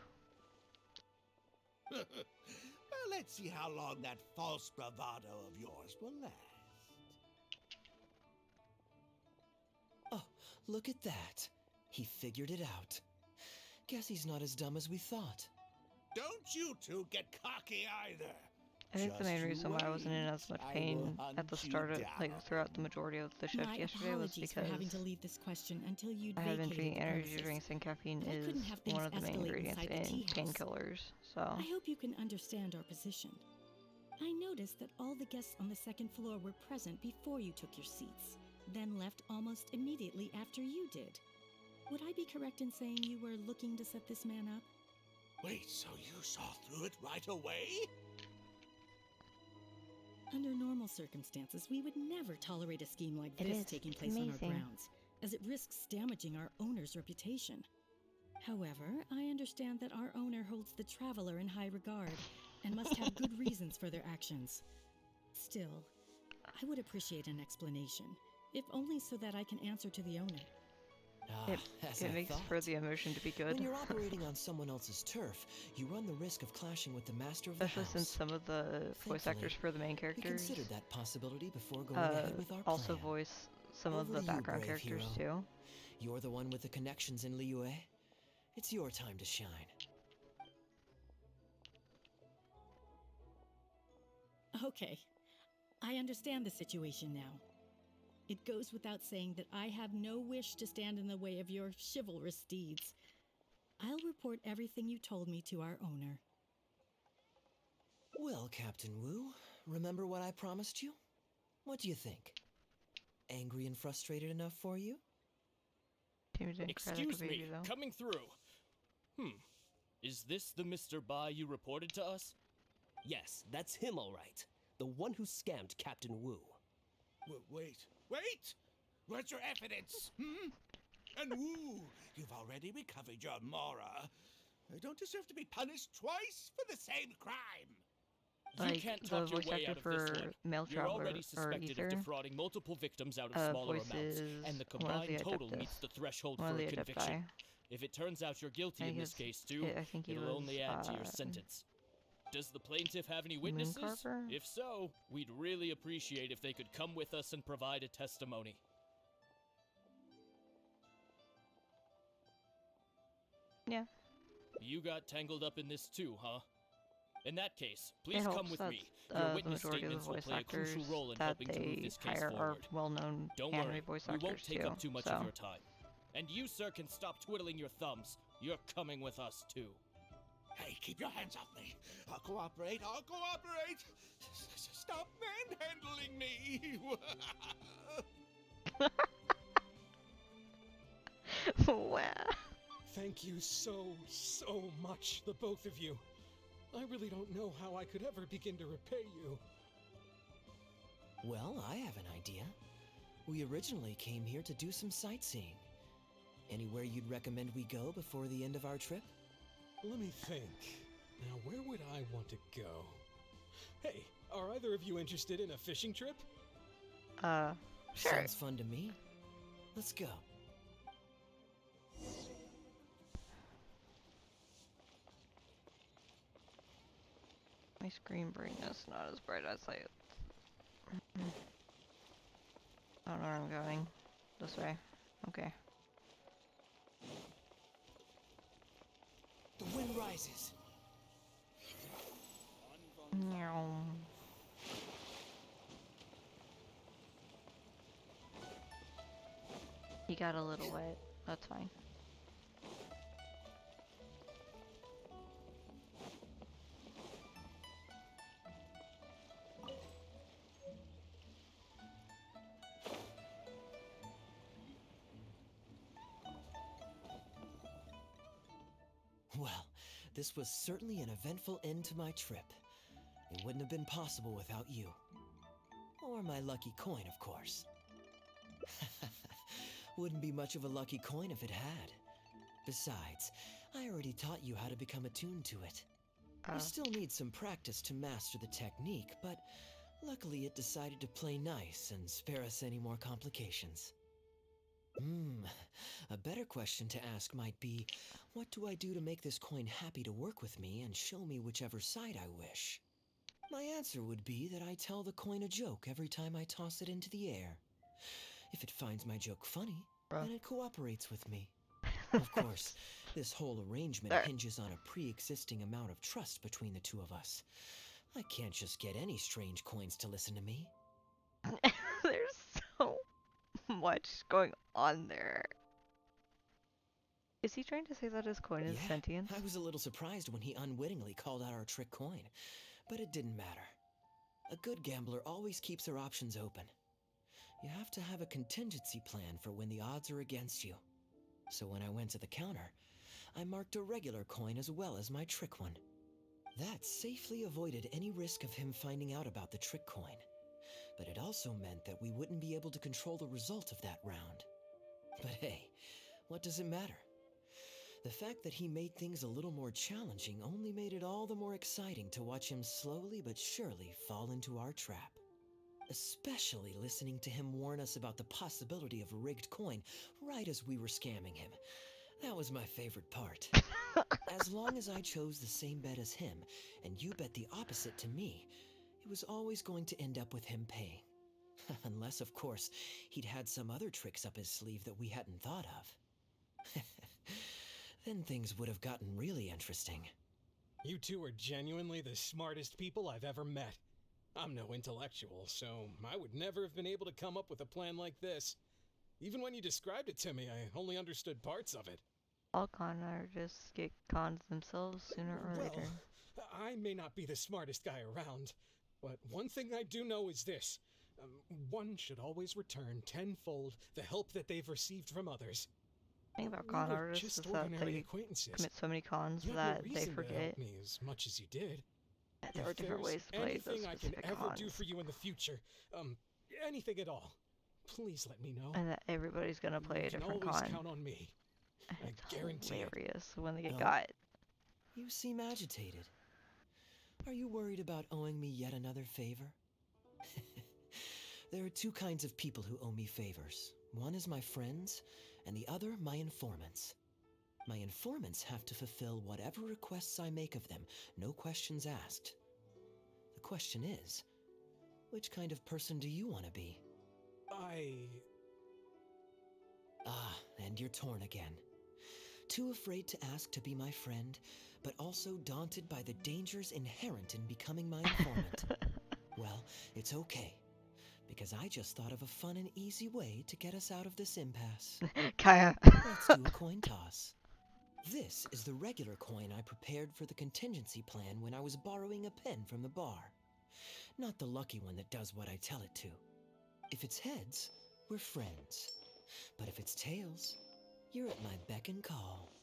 Well, let's see how long that false bravado of yours will last. Oh, look at that. He figured it out. Guess he's not as dumb as we thought. Don't you two get cocky either. I think the Just main you reason why I wasn't in wait. as much I pain will at the hunt you start of, like, down. throughout the majority of the shift My yesterday was apologies because for having to leave this question until you'd I have been vacated drinking the energy premises. drinks, and caffeine But I is couldn't have things one of the main escalate ingredients inside the in tea house. painkillers. So I hope you can understand our position. I noticed that all the guests on the second floor were present before you took your seats, then left almost immediately after you did. Would I be correct in saying you were looking to set this man up? Wait, so you saw through it right away? Under normal circumstances, we would never tolerate a scheme like It this is. taking It's place on our amazing. grounds, as it risks damaging our owner's reputation. However, I understand that our owner holds the traveler in high regard and must have good reasons for their actions. Still, I would appreciate an explanation, if only so that I can answer to the owner. As it I makes thought. for the emotion to be good. When you're operating on someone else's turf, you run the risk of clashing with the master of the Especially house. since some of the voice Thankfully, actors for the main we characters considered that possibility before going ahead with our plan. also voice some of Over the to you, background brave characters hero. too. You're the one with the connections in Liyue. It's your time to shine. Okay, I understand the situation now. It goes without saying that I have no wish to stand in the way of your chivalrous deeds. I'll report everything you told me to our owner. Well, Captain Wu, remember what I promised you? What do you think? Angry and frustrated enough for you? Seems incredibly Excuse me, baby, though. coming through. Is this the Mr. Bai you reported to us? Yes, that's him all right. The one who scammed Captain Wu. Wait! Where's your evidence? And Wu, you've already recovered your Mora. I don't deserve to be punished twice for the same crime. Like, You can't the talk your voice way actor out of this for one. Male You're Traveler, already or suspected Ether, of defrauding multiple victims out of smaller amounts, voices and the one of combined the total Adeptus. meets the threshold One of for a the conviction. Adepti. If it turns out you're guilty I in this guess case too, I think he it'll was, only add to your sentence. Does the plaintiff have any witnesses? Mooncarver? If so, we'd really appreciate if they could come with us and provide a testimony. Yeah. You got tangled up in this too, huh? In that case, It please helps come with that me. Your the witness majority of the statements will voice play a actors crucial role in that helping to move they this case hire are forward. well-known Don't anime worry, voice we actors won't take too. up too much so. of your time. And you, sir, can stop twiddling your thumbs. You're coming with us too. Hey, keep your hands off me. I'll cooperate. Stop manhandling me. Wow. Thank you so much, the both of you. I really don't know how I could ever begin to repay you. Well, I have an idea. We originally came here to do some sightseeing. Anywhere you'd recommend we go before the end of our trip? Let me think. Now, where would I want to go? Hey, are either of you interested in a fishing trip? Sure. Sounds fun to me. Let's go. My screen brightness not as bright as I don't know where I'm going. This way. Okay. The wind rises. Meow. He got a little wet. That's fine. Well, this was certainly an eventful end to my trip. It wouldn't have been possible without you. Or my lucky coin, of course. Wouldn't be much of a lucky coin if it had. Besides, I already taught you how to become attuned to it. You still need some practice to master the technique, but luckily it decided to play nice and spare us any more complications. A better question to ask might be, what do I do to make this coin happy to work with me and show me whichever side I wish? My answer would be that I tell the coin a joke every time I toss it into the air. If it finds my joke funny, then it cooperates with me. Of course, this whole arrangement hinges on a pre-existing amount of trust between the two of us. I can't just get any strange coins to listen to me. There's so much going on there. Is he trying to say that his coin is sentient? I was a little surprised when he unwittingly called out our trick coin, but it didn't matter. A good gambler always keeps their options open. You have to have a contingency plan for when the odds are against you. So when I went to the counter, I marked a regular coin as well as my trick one. That safely avoided any risk of him finding out about the trick coin. But it also meant that we wouldn't be able to control the result of that round. But hey, what does it matter? The fact that he made things a little more challenging only made it all the more exciting to watch him slowly but surely fall into our trap. Especially listening to him warn us about the possibility of a rigged coin right as we were scamming him. That was my favorite part. As long as I chose the same bet as him, and you bet the opposite to me, it was always going to end up with him paying. Unless, of course, he'd had some other tricks up his sleeve that we hadn't thought of. Then things would have gotten really interesting. You two are genuinely the smartest people I've ever met. I'm no intellectual, so I would never have been able to come up with a plan like this. Even when you described it to me, I only understood parts of it. All con artists get cons themselves sooner or later. I may not be the smartest guy around, but one thing I do know is this. One should always return tenfold the help that they've received from others. The thing about con artists is that they commit so many cons that they forget me as much as you did. that there are different ways to play those anything I specific can ever cons. do for you in the future, anything at all, please let me know. And that everybody's gonna play a different con. You can always con. count on me. It's I guarantee hilarious when they get No. got. You seem agitated. Are you worried about owing me yet another favor? There are two kinds of people who owe me favors. One is my friends, and the other my informants. My informants have to fulfill whatever requests I make of them, no questions asked. The question is, which kind of person do you want to be? Ah, and you're torn again. Too afraid to ask to be my friend, but also daunted by the dangers inherent in becoming my informant. Well, it's okay, because I just thought of a fun and easy way to get us out of this impasse. Kaya. Let's do a coin toss. This is the regular coin I prepared for the contingency plan when I was borrowing a pen from the bar. Not the lucky one that does what I tell it to. If it's heads, we're friends. But if it's tails, you're at my beck and call.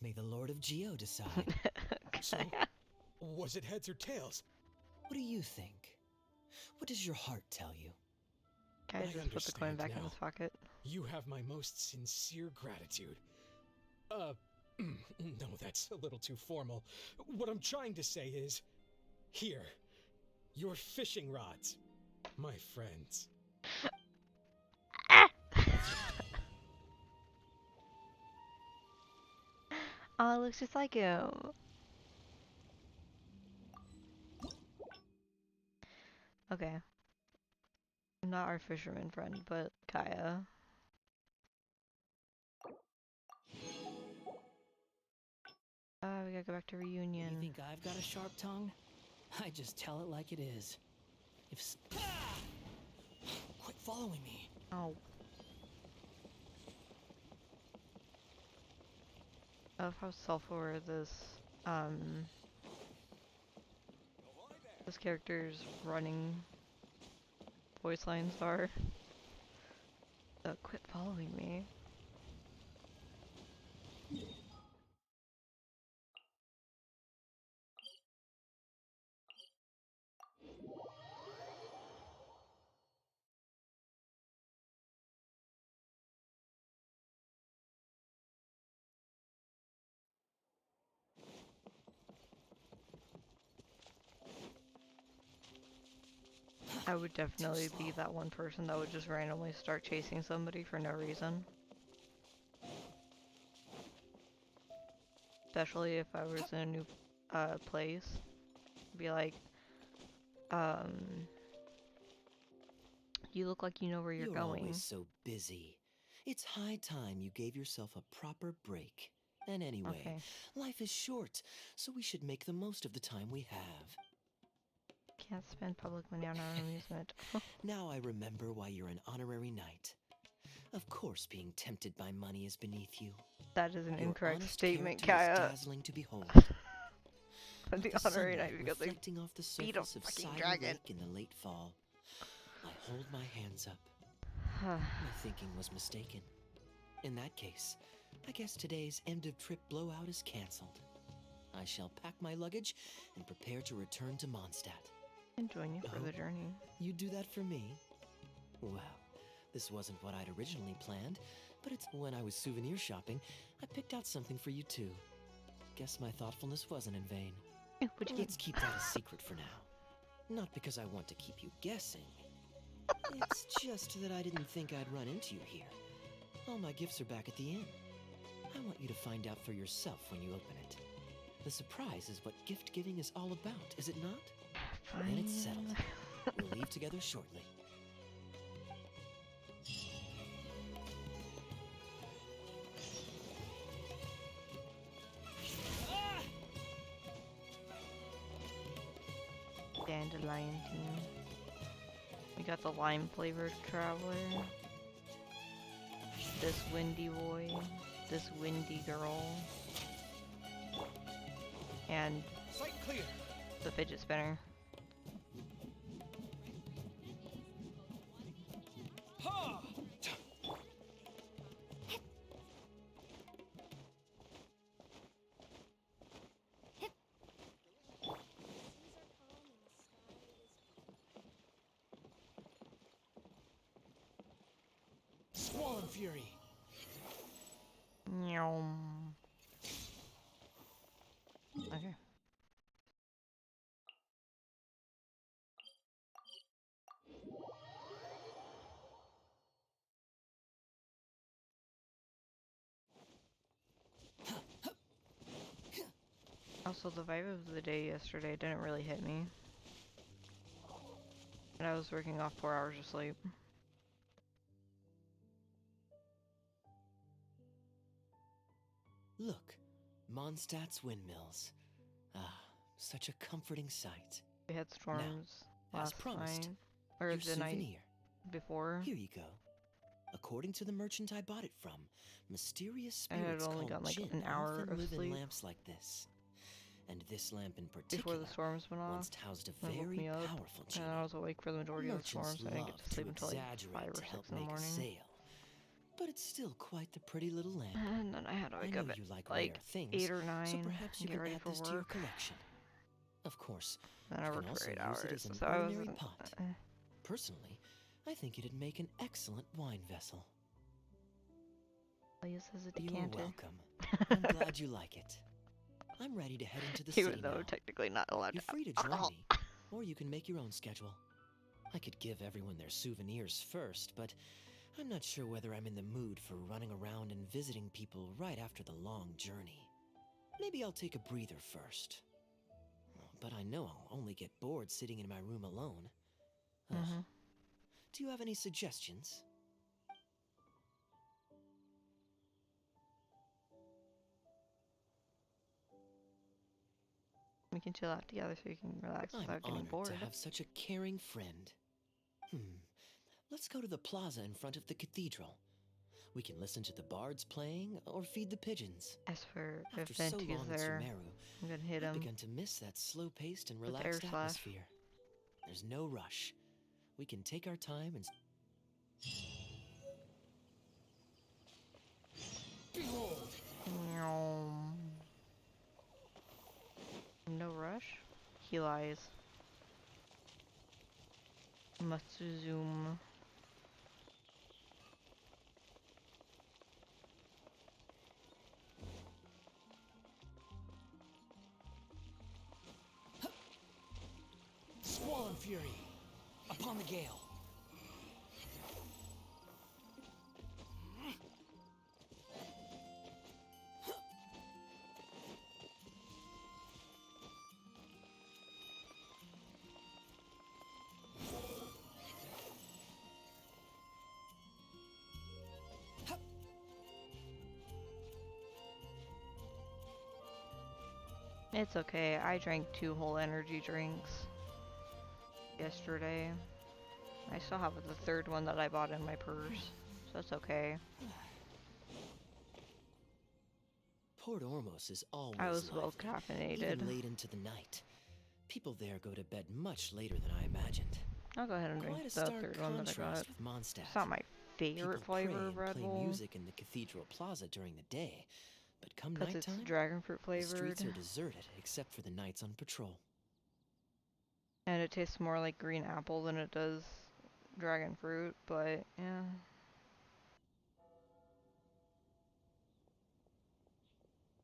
May the Lord of Geo decide. So, was it heads or tails? What do you think? What does your heart tell you? Kaya just put the coin back in his pocket. You have my most sincere gratitude. No, that's a little too formal. What I'm trying to say is, here, your fishing rods, my friends. Oh, it looks just like him. Okay. Not our fisherman friend, but Kaya. We gotta go back to reunion. You think I've got a sharp tongue? I just tell it like it is. If quit following me. Oh. I love how self-aware this character's running voice lines are. Quit following me. I would definitely be that one person that would just randomly start chasing somebody for no reason. Especially if I was in a new place. Be like, you look like you know where you're going. Always so busy. It's high time you gave yourself a proper break. And anyway, Okay. life is short, so we should make the most of the time we have. Can't spend public money on our amusement. Now I remember why you're an honorary knight. Of course, being tempted by money is beneath you. That is an Your incorrect honest statement, character is Kaya. dazzling to behold. The The honorary sunlight knight because they reflecting off the beat a surface of fucking Cider dragon. Lake in the late fall. I hold my hands up. My thinking was mistaken. In that case, I guess today's end-of-trip blowout is cancelled. I shall pack my luggage and prepare to return to Mondstadt. And join you for Oh, the journey. You do that for me? Well, this wasn't what I'd originally planned, but it's when I was souvenir shopping, I picked out something for you too. Guess my thoughtfulness wasn't in vain. What'd you Let's keep that a secret for now. Not because I want to keep you guessing. It's just that I didn't think I'd run into you here. All my gifts are back at the inn. I want you to find out for yourself when you open it. The surprise is what gift giving is all about, is it not? Then it's settled. We'll leave together shortly. Dandelion team. We got the lime flavored traveler. This windy boy. This windy girl. And Sight clear. the fidget spinner. Ha! Squall and fury. Nyom. Okay. Also, the vibe of the day yesterday didn't really hit me. And I was working off 4 hours of sleep. Look, Mondstadt's windmills. Ah, such a comforting sight. We had storms Now, as last promised, night. Or your the night souvenir. before. Here you go. According to the merchant I bought it from, mysterious I had spirits only called got like Jinn an hour often of live sleep in lamps like this. And this lamp in before particular the storms went off. once housed a That woke very me up, powerful and genie. I was awake for the majority of the storms, Merchants so I didn't get love to sleep until like exaggerate 5 or to 6 help in the make a morning. sale. But it's still quite the pretty little lamp. And then I had to I wake know up at you like like rare things, 8 or 9 so perhaps you and get can ready add for this to your work. collection. Of course, Then I you can worked also for 8 use hours, it as an so I ordinary wasn't. pot. Personally, I think it'd make an excellent wine vessel. I'll use as a You're decanter. welcome. I'm glad you like it. I'm ready to head into the Even city though now. technically not allowed You're to free to have join alcohol. me, or you can make your own schedule. I could give everyone their souvenirs first, but I'm not sure whether I'm in the mood for running around and visiting people right after the long journey. Maybe I'll take a breather first. But I know I'll only get bored sitting in my room alone. Ugh. Do you have any suggestions? We can chill out together so you can relax I'm without getting honored bored. to have such a caring friend. Let's go to the plaza in front of the cathedral. We can listen to the bards playing or feed the pigeons. As for After if so Venti's long in there, Sumeru, I'm gonna hit I've him. begun to miss that slow-paced and with air relaxed slash. atmosphere. There's no rush. We can take our time and... Behold! No rush? He lies. Matsuzume. Squall and fury. upon the gale. It's okay. I drank 2 whole energy drinks yesterday. I still have the 3rd one that I bought in my purse, so it's okay. Port Ormos is always I was well lively, caffeinated. even late into the night. People there go to bed much later than I imagined. I'll go ahead and drink Quite a the stark 3rd one that I got. contrast with Mondstadt. It's not my favorite People pray flavor of and Red play Bull, music in the Cathedral Plaza during the day, but come because it's nighttime, dragon fruit the flavored, streets are deserted except for the knights on patrol. and it tastes more like green apple than it does dragon fruit, but yeah.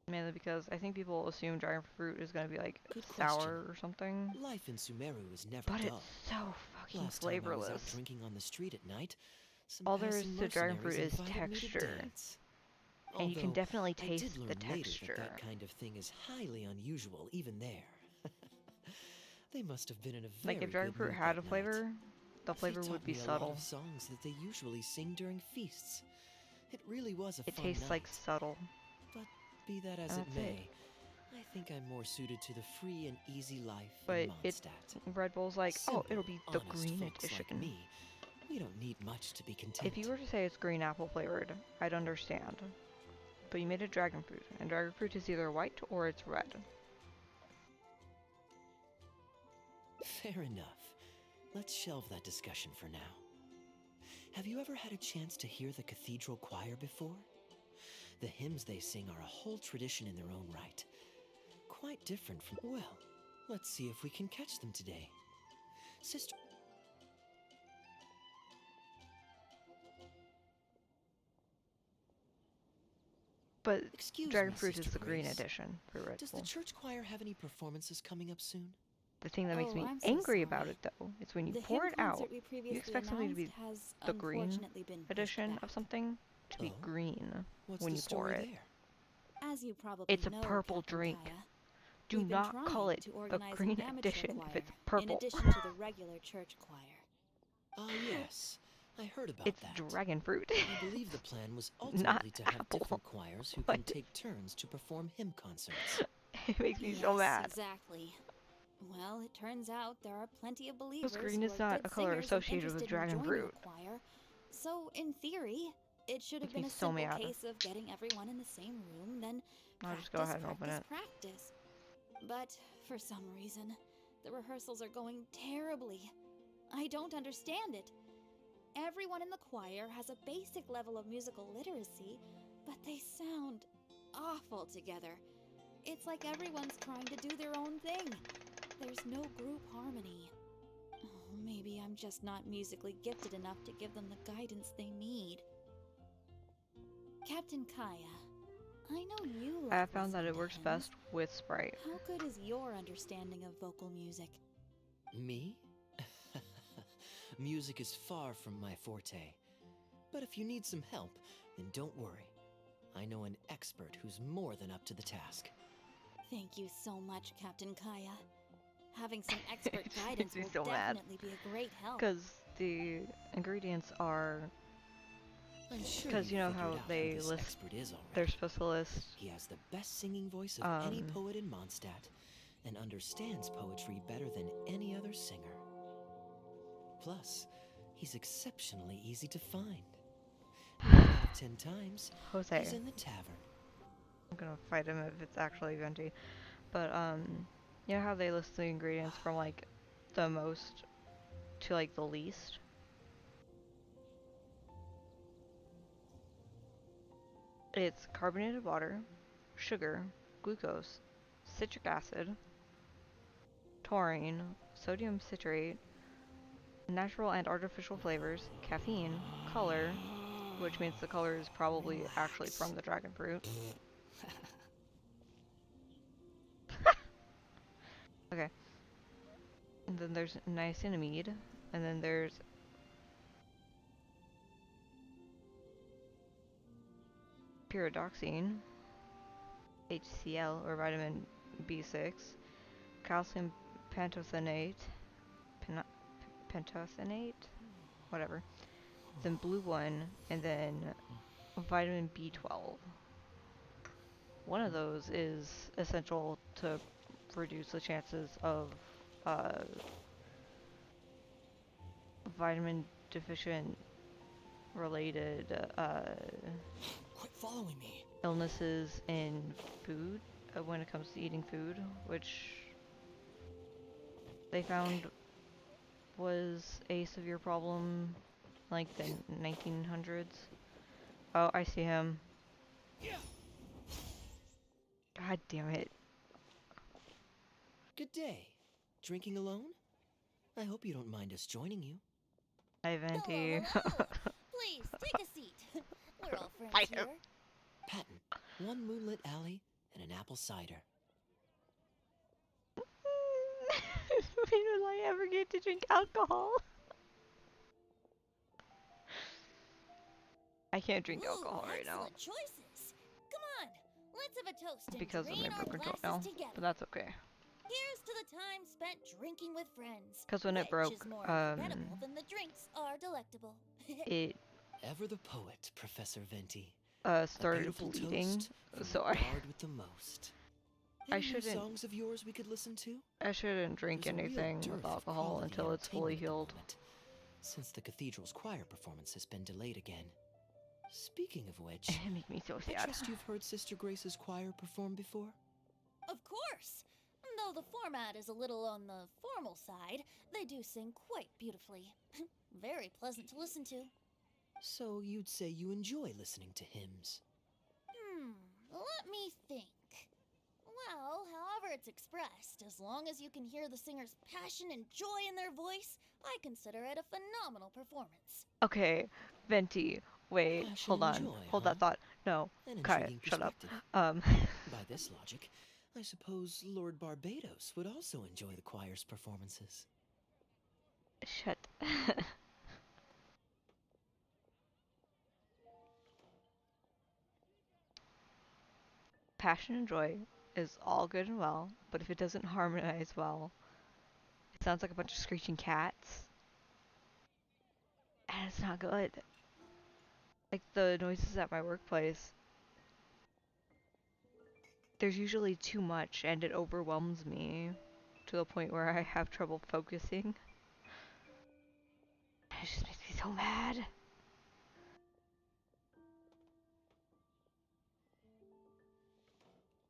Mainly because I think people assume dragon fruit is gonna be like Good sour question. or something, Life in Sumeru is never but dull. it's so fucking Last time I was flavorless. out drinking on the street at night, some All there is passing to dragon fruit mercenaries is invited me to texture, dance. and you can Although, definitely I did taste learn the later texture. that kind of thing is highly unusual even there. They must have been in a very Like if dragon good fruit mood had that a flavor, night. the flavor They would taught be me a lot subtle. of songs that they usually sing during feasts. It really was a It fun tastes night. like subtle. But be that as it That's it. may, I think I'm more suited to the free and easy life But in it Mondstadt. Red Bull's like, oh, Simple, it'll be the honest green folks edition. like me, we don't need much to be content. If you were to say it's green apple flavored, I'd understand. But you made it dragon fruit, and dragon fruit is either white or it's red. Fair enough. Let's shelve that discussion for now. Have you ever had a chance to hear the cathedral choir before? The hymns they sing are a whole tradition in their own right. Quite different from... Well, let's see if we can catch them today. Sister... But Excuse dragon me, fruit is Sister the green Grace. edition for Red Does Bull. the church choir have any performances coming up soon? The thing that makes me I'm so angry about sorry. it, though, is when you The pour hymn it out, concert we previously expect something to be announced has the green unfortunately been pushed edition back. of something to be Oh? green What's when the you pour story it. there? As you probably It's a know, purple Captain drink. Kaya, Do we've been not call trying it to the organize an green amateur edition choir, if it's in purple. addition to the regular church choir. Ah, yes. I heard about It's that. dragon fruit. I believe the plan was Not ultimately to have apple. different choirs who What? can take turns to perform hymn concerts. It makes me Yes, so mad. exactly. Well, it turns out there are plenty of believers green who is are not good a color singers and associated with interested in dragon joining fruit. a choir. So, in theory, it should have Makes me been a so simple mad. case of getting everyone in the same room, then I'll just go ahead and open it. practice. But for some reason, the rehearsals are going terribly. I don't understand it. Everyone in the choir has a basic level of musical literacy, but they sound awful together. It's like everyone's trying to do their own thing. There's no group harmony. Oh, maybe I'm just not musically gifted enough to give them the guidance they need. Captain Kaya, I know you love I have found that listening it to works hymns. best with Sprite. How good is your understanding of vocal music? Me? Music is far from my forte. But if you need some help, then don't worry. I know an expert who's more than up to the task. Thank you so much, Captain Kaya. Having some expert It guidance makes me will so mad. definitely be a great help. Because the ingredients are... I'm sure Because you know how figured out they who this list... expert is already. They're supposed to list... He has the best singing voice of any Um, poet in Mondstadt, and understands poetry better than any other singer. Plus, he's exceptionally easy to find. 9 out of 10 times, Jose. he's in the tavern. I'm gonna fight him if it's actually venti. But, you know how they list the ingredients from, like, the most to, like, the least? It's carbonated water, sugar, glucose, citric acid, taurine, sodium citrate, natural and artificial flavors, caffeine, color, which means the color is probably actually from the dragon fruit. Okay. And then there's niacinamide, And then there's pyridoxine, HCl, or vitamin B6, calcium pantothenate, pentothenate, whatever. Then blue one, and then vitamin B12. One of those is essential to reduce the chances of uh, vitamin deficient related Quit following me. illnesses in food when it comes to eating food, which they found was a severe problem like the 1900s. Oh, I see him. God damn it. Good day. Drinking alone? I hope you don't mind us joining you. Hi, Venti. Please, take a seat. We're all friends Fight here. him. Patton, one moonlit alley and an apple cider. When will I ever get to drink alcohol? I can't drink alcohol right now Excellent choices. Come on, let's have a toast and because of drain my our broken glasses toenail, together. but that's okay. Here's to the time spent drinking with friends. Because when it which broke, is more unforgettable than the drinks are delectable. it Ever the poet, Professor Venti. started beautiful bleeding, toast from so the bard with the most. I Any new shouldn't. songs of yours we could listen to? I shouldn't drink There's a real anything dearth with of alcohol quality until it's fully entertainment at the healed. moment, since the cathedral's choir performance has been delayed again. Speaking of which, It makes me so I sad. trust you've heard Sister Grace's choir perform before? Of course. Though the format is a little on the formal side, they do sing quite beautifully. Very pleasant to listen to. So you'd say you enjoy listening to hymns? Let me think. Well, however it's expressed, as long as you can hear the singer's passion and joy in their voice, I consider it a phenomenal performance. Okay, Venti, wait, Passion hold and on, joy, hold huh? that thought. No, An Kaya, intriguing shut up. perspective. By this logic, I suppose Lord Barbados would also enjoy the choir's performances. Shut. Passion and joy is all good and well, but if it doesn't harmonize well, it sounds like a bunch of screeching cats. And it's not good. Like the noises at my workplace, there's usually too much and it overwhelms me to the point where I have trouble focusing. It just makes me so mad.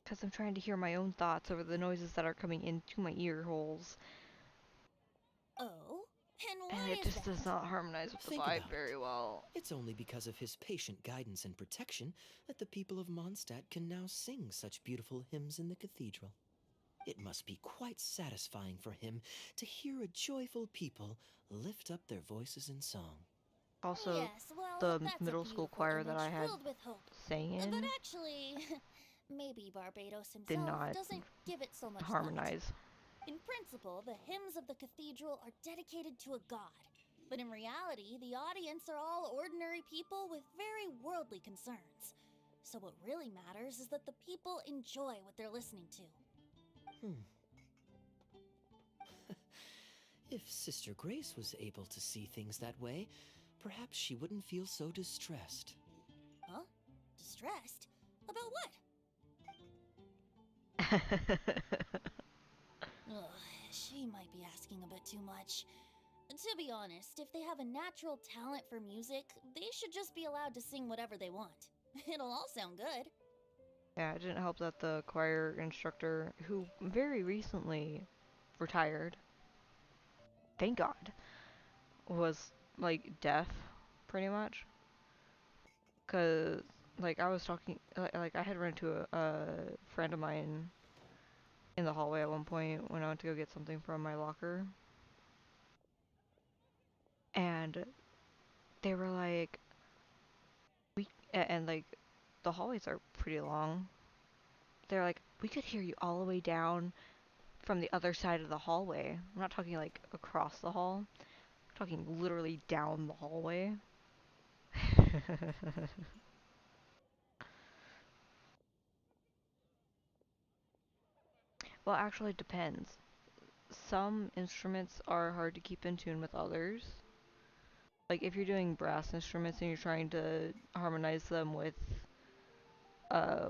Because I'm trying to hear my own thoughts over the noises that are coming into my ear holes. Oh? And And why it is just that? does not harmonize with the Think vibe about very it. well. It's only because of his patient guidance and protection that the people of Mondstadt can now sing such beautiful hymns in the cathedral. It must be quite satisfying for him to hear a joyful people lift up their voices in song. Also, Yes, well, the that's middle a school beautiful choir that I image had filled with hope. sang in But actually, maybe Barbados did himself not doesn't give it so much harmonize. thought. In principle, the hymns of the cathedral are dedicated to a god. But in reality, the audience are all ordinary people with very worldly concerns. So what really matters is that the people enjoy what they're listening to. If Sister Grace was able to see things that way, perhaps she wouldn't feel so distressed. Huh? Distressed? About what? Ugh, she might be asking a bit too much. To be honest, if they have a natural talent for music, they should just be allowed to sing whatever they want. It'll all sound good. Yeah, it didn't help that the choir instructor, who very recently retired, thank God, was like deaf, pretty much. Cause like I was talking, like I had run into a friend of mine in the hallway at one point when I went to go get something from my locker, and they were like, and like the hallways are pretty long. They're like, we could hear you all the way down from the other side of the hallway. I'm not talking like across the hall. talking literally down the hallway. Well, actually, it depends. Some instruments are hard to keep in tune with others. Like if you're doing brass instruments and you're trying to harmonize them with uh,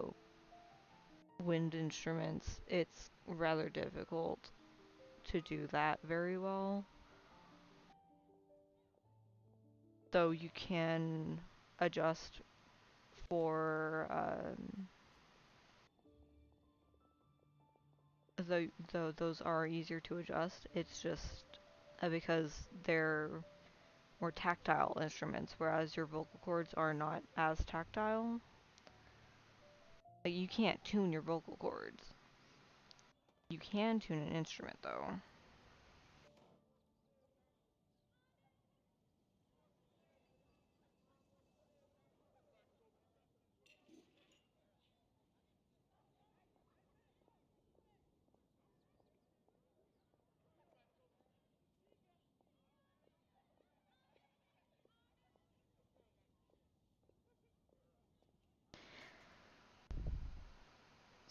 wind instruments, it's rather difficult to do that very well. Though you can adjust for though those are easier to adjust. It's just because they're more tactile instruments, whereas your vocal cords are not as tactile. Like you can't tune your vocal cords. You can tune an instrument though.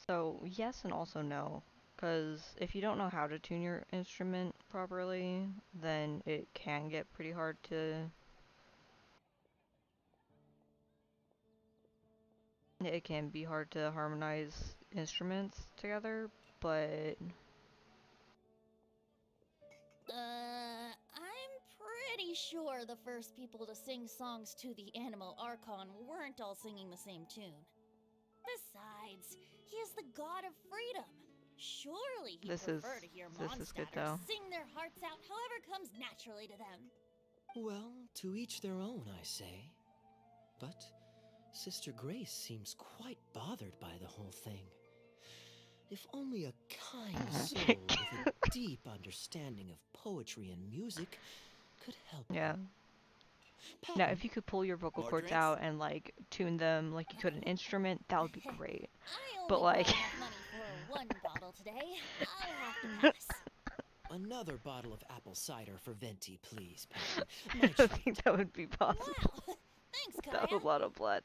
So yes and also no, because if you don't know how to tune your instrument properly, then it can get pretty hard to. It can be hard to harmonize instruments together, but I'm pretty sure the first people to sing songs to the Animo Archon weren't all singing the same tune. Besides, he is the god of freedom. Surely he'd prefer to hear this is good Mondstadters though. sing their hearts out however comes naturally to them. Well, to each their own, I say. But Sister Grace seems quite bothered by the whole thing. If only a kind soul with a deep understanding of poetry and music could help. Yeah. Now, if you could pull your vocal cords out and like tune them like you could an instrument, that would be great. But like, enough money for one bottle today. I'll have to pass. Another bottle of apple cider for Venti, please, I Patton. don't think that would be possible. Wow, thanks, Kaya. That's a lot of blood.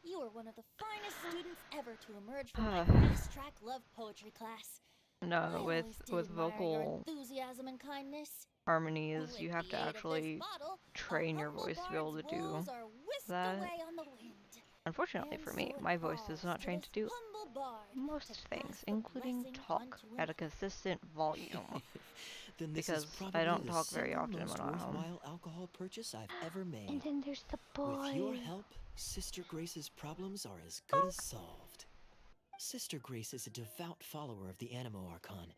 You are one of the finest students ever to emerge from my fast-track love poetry class. No, with vocal enthusiasm and kindness. harmonies, you have to actually train your voice to be able to do that. Unfortunately for me, my voice is not trained to do most things, including talk at a consistent volume. Then this because is probably I don't the talk very single often most when I'm at home. worthwhile alcohol purchase I've ever made. And then there's the boy. With your help, Sister Grace's problems are as good as solved. Sister Grace is a devout follower of the Animo Archon.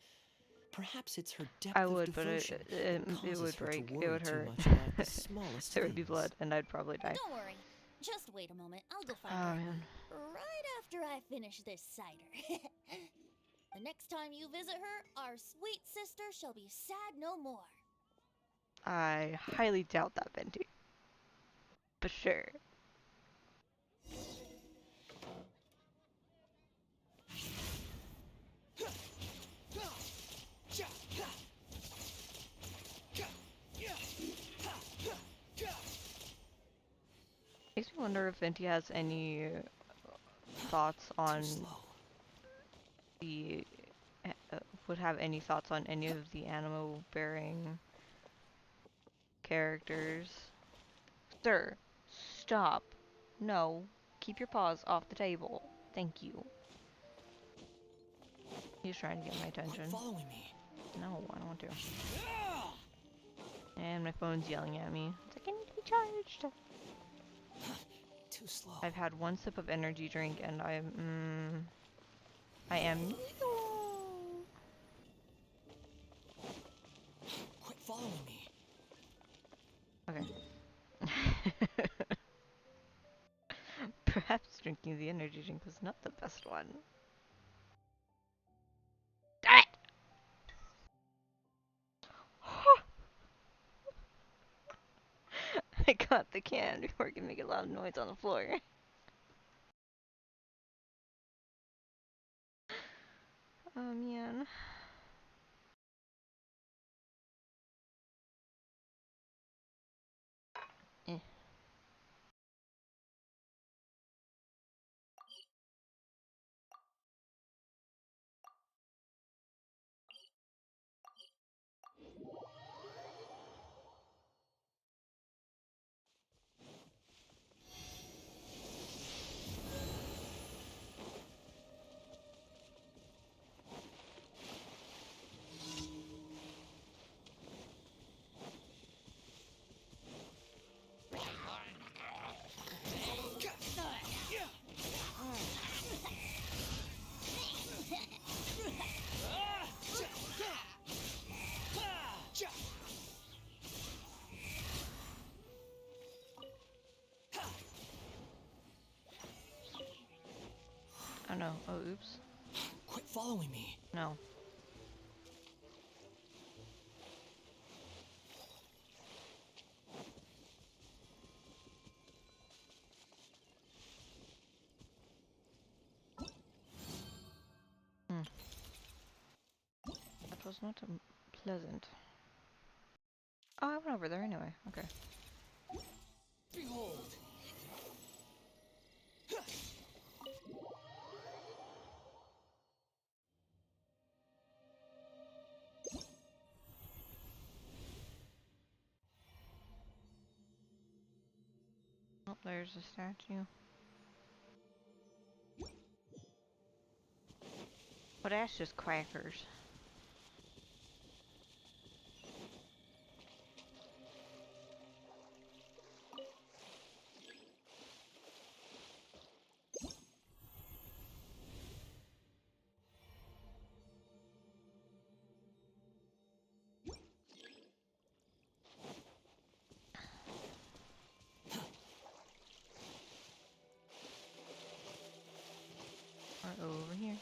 Perhaps it's her depth of devotion it would break. To it would hurt. about the smallest There would be things. blood, and I'd probably die. Don't worry. Just wait a moment. I'll go find Oh her. man. Right after I finish this cider. The next time you visit her, our sweet sister shall be sad no more. I highly doubt that, Benty. But sure. Makes me wonder if Venti has any thoughts on the would have any thoughts on any of the Animo bearing characters. Sir, stop. No, keep your paws off the table. Thank you. He's trying to get my attention. Quit following me. No, I don't want to. And my phone's yelling at me. It's like, I need to be charged. Too slow. I've had one sip of energy drink and I am Quit following me. Okay. Perhaps drinking the energy drink was not the best one. Damn it! I got the can before it can make a loud noise on the floor. Oh man. no. Oh, oops. Quit following me. No. That was not pleasant. Oh, I went over there anyway. Okay. Behold! Oh, there's a statue. But that's just quackers. Or over here.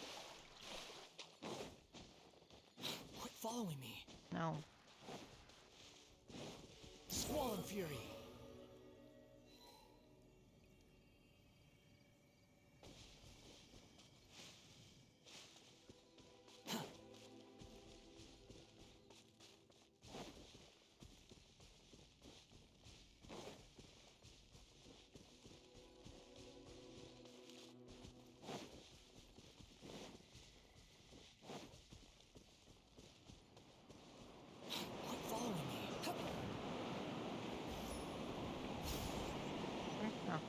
Quit following me. No. Squall and Fury. Quit following me. No.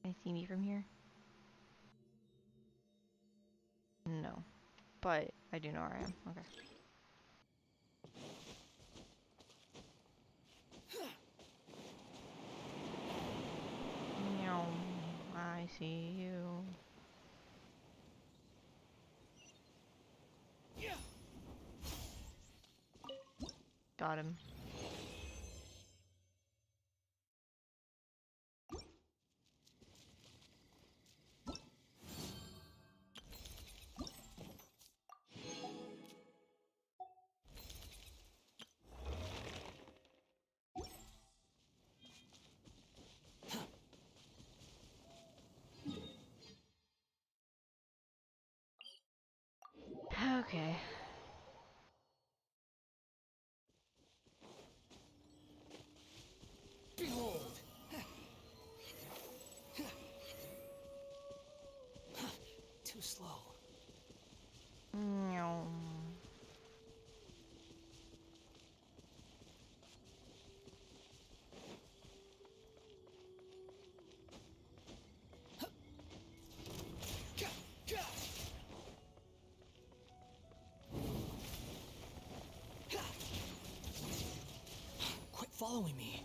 Can you see me from here? No. But I do know where I am. Okay. Meow. I see you. Got him. Okay. Behold! Too slow. Meow. Quit following me.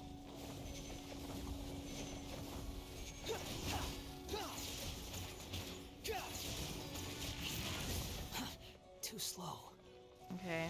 Too slow. Okay.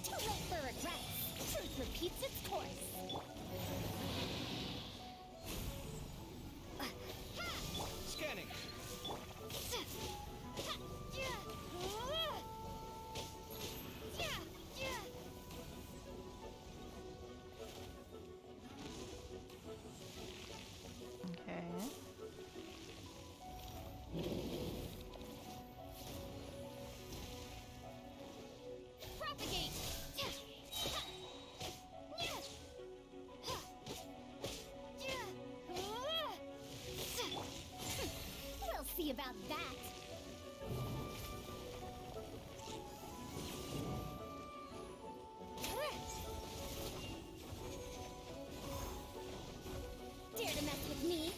Too late for regrets. Truth repeats its course. Scanning. Okay. Propagate. We'll see about that. Dare to mess with me?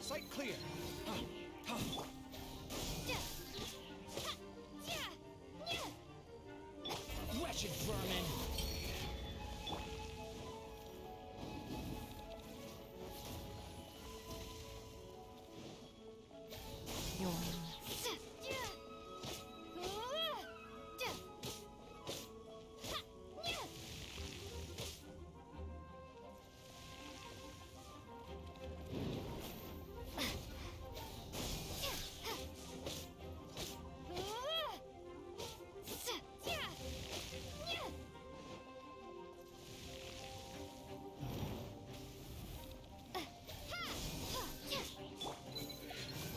Sight clear. Wretched vermin!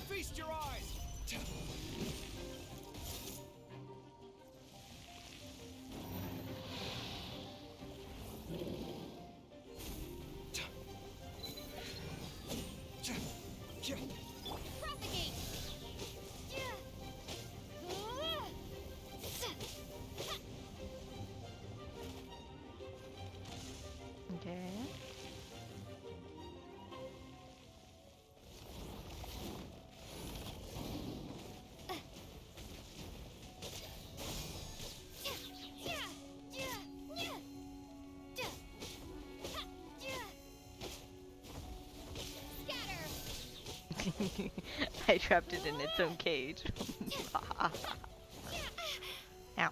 Feast your eyes. Propagate! Okay. I trapped it in its own cage. Ow. Ow.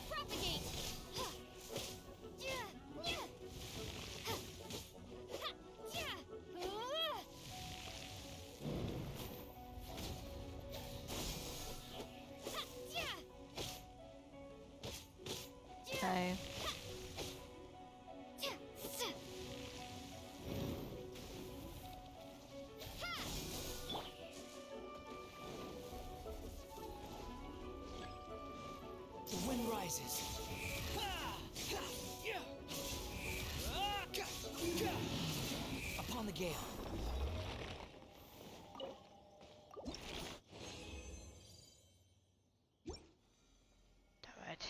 Propagate! Hi. The wind rises. Upon the gale. Do it.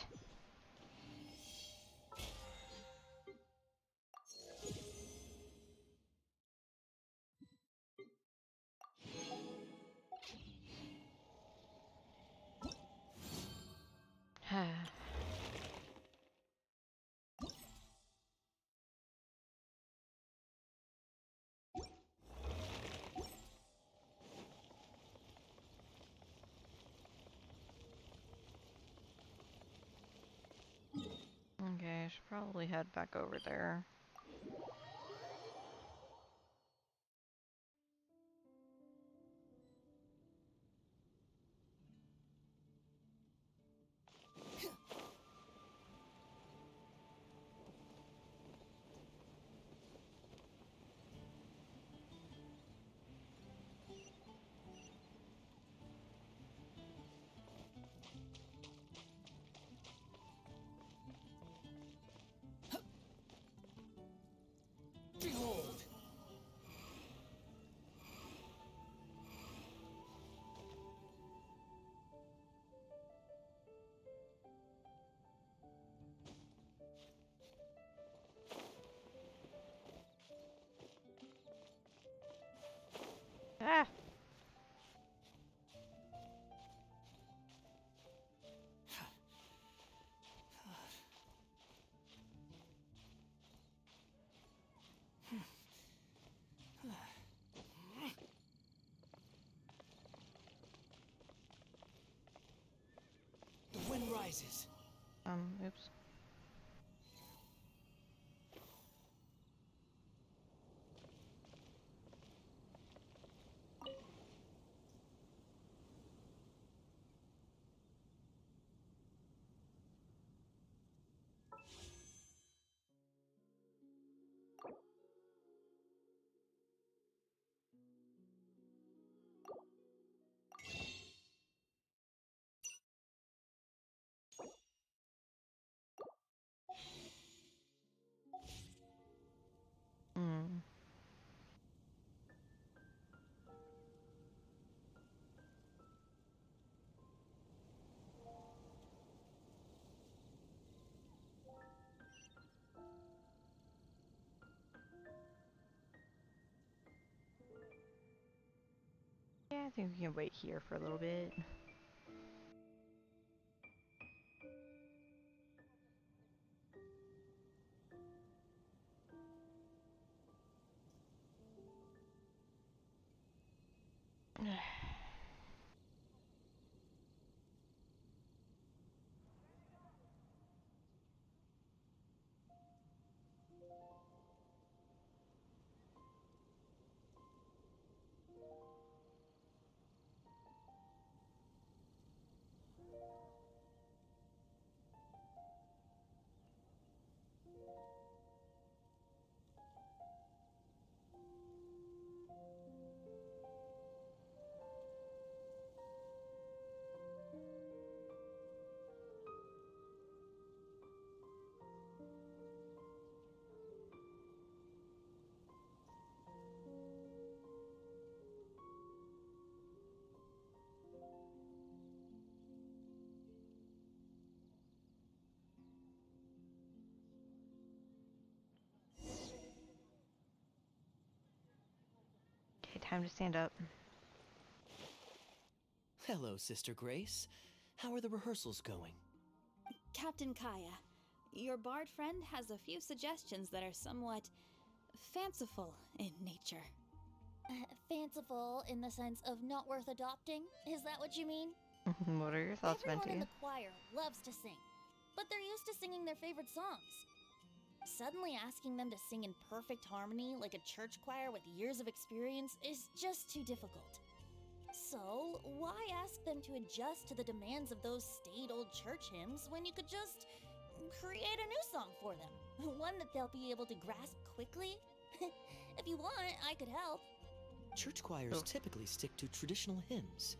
Okay, I should probably head back over there. Behold! Ah! The wind rises. Oops. think we can wait here for a little bit. Okay, time to stand up. Hello, Sister Grace. How are the rehearsals going? Captain Kaya, your bard friend has a few suggestions that are somewhat fanciful in nature. Fanciful in the sense of not worth adopting? Is that what you mean? What are your thoughts, Everyone Venti? in the choir loves to sing, but they're used to singing their favorite songs. Suddenly asking them to sing in perfect harmony like a church choir with years of experience is just too difficult. So, why ask them to adjust to the demands of those staid old church hymns when you could just create a new song for them? One that they'll be able to grasp quickly? If you want, I could help. Church choirs typically stick to traditional hymns.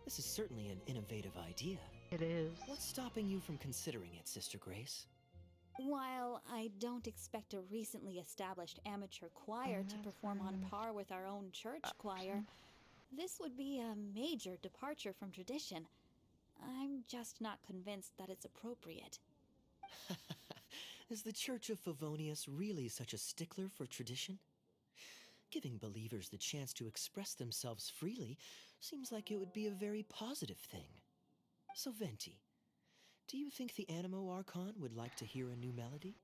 This is certainly an innovative idea. It is. What's stopping you from considering it, Sister Grace? While I don't expect a recently established amateur choir to perform on par with our own church choir, this would be a major departure from tradition. I'm just not convinced that it's appropriate. Is the Church of Favonius really such a stickler for tradition? Giving believers the chance to express themselves freely seems like it would be a very positive thing. So, Venti, do you think the Animo Archon would like to hear a new melody?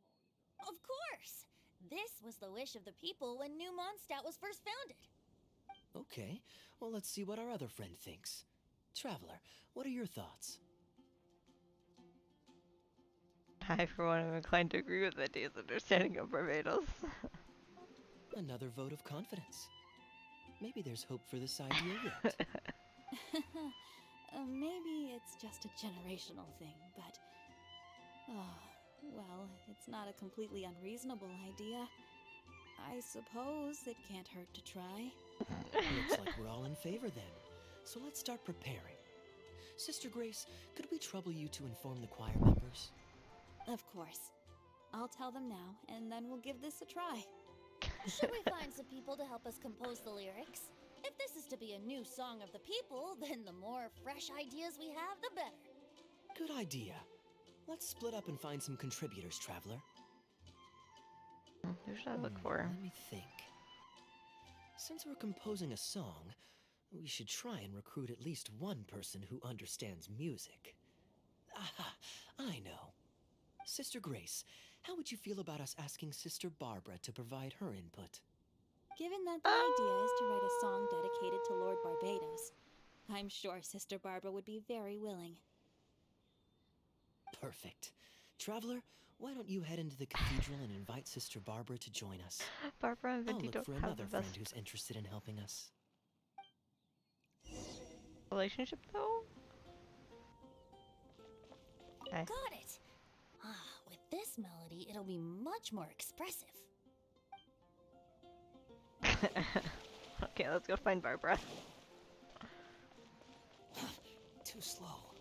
Of course! This was the wish of the people when New Mondstadt was first founded. Okay, well, let's see what our other friend thinks. Traveler, what are your thoughts? I, for one, am inclined to agree with Venti's understanding of Barbados. Another vote of confidence. Maybe there's hope for this idea yet. Maybe it's just a generational thing, but... Oh, well, it's not a completely unreasonable idea. I suppose it can't hurt to try. Looks like we're all in favor then. So let's start preparing. Sister Grace, could we trouble you to inform the choir members? Of course. I'll tell them now, and then we'll give this a try. Should we find some people to help us compose the lyrics? If this is to be a new song of the people, then the more fresh ideas we have, the better. Good idea. Let's split up and find some contributors, Traveler. Who should I look for? Let me think. Since we're composing a song, we should try and recruit at least one person who understands music. Aha, I know. Sister Grace, how would you feel about us asking Sister Barbara to provide her input? Given that the idea is to write a song dedicated to Lord Barbados, I'm sure Sister Barbara would be very willing. Perfect. Traveler, why don't you head into the cathedral and invite Sister Barbara to join us? Barbara and I'll Venti look don't for have another the friend best who's interested in helping us. relationship, though. Okay. Got it! With this melody, it'll be much more expressive. Okay, let's go find Barbara. Too slow.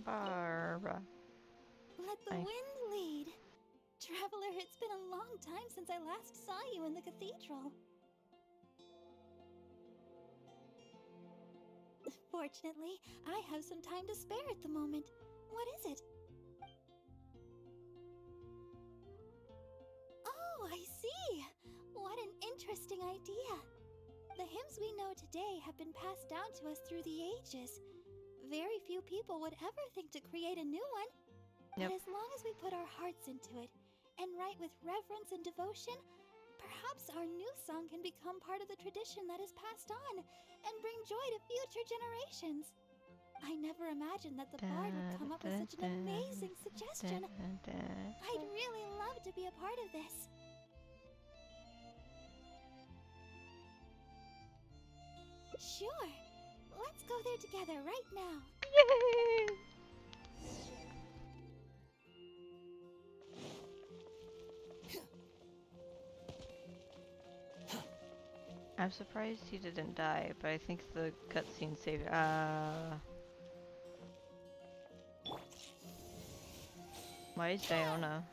Barbara. Let the wind lead. Traveler, it's been a long time since I last saw you in the cathedral. Fortunately, I have some time to spare at the moment. What is it? Oh, I see. idea. The hymns we know today have been passed down to us through the ages. Very few people would ever think to create a new one. Yep. But as long as we put our hearts into it and write with reverence and devotion, perhaps our new song can become part of the tradition that is passed on and bring joy to future generations. I never imagined that the bard would come up with such an amazing suggestion. I'd really love to be a part of this. Sure. Let's go there together right now. Yay! I'm surprised he didn't die, but I think the cutscene saved. Why is Diona?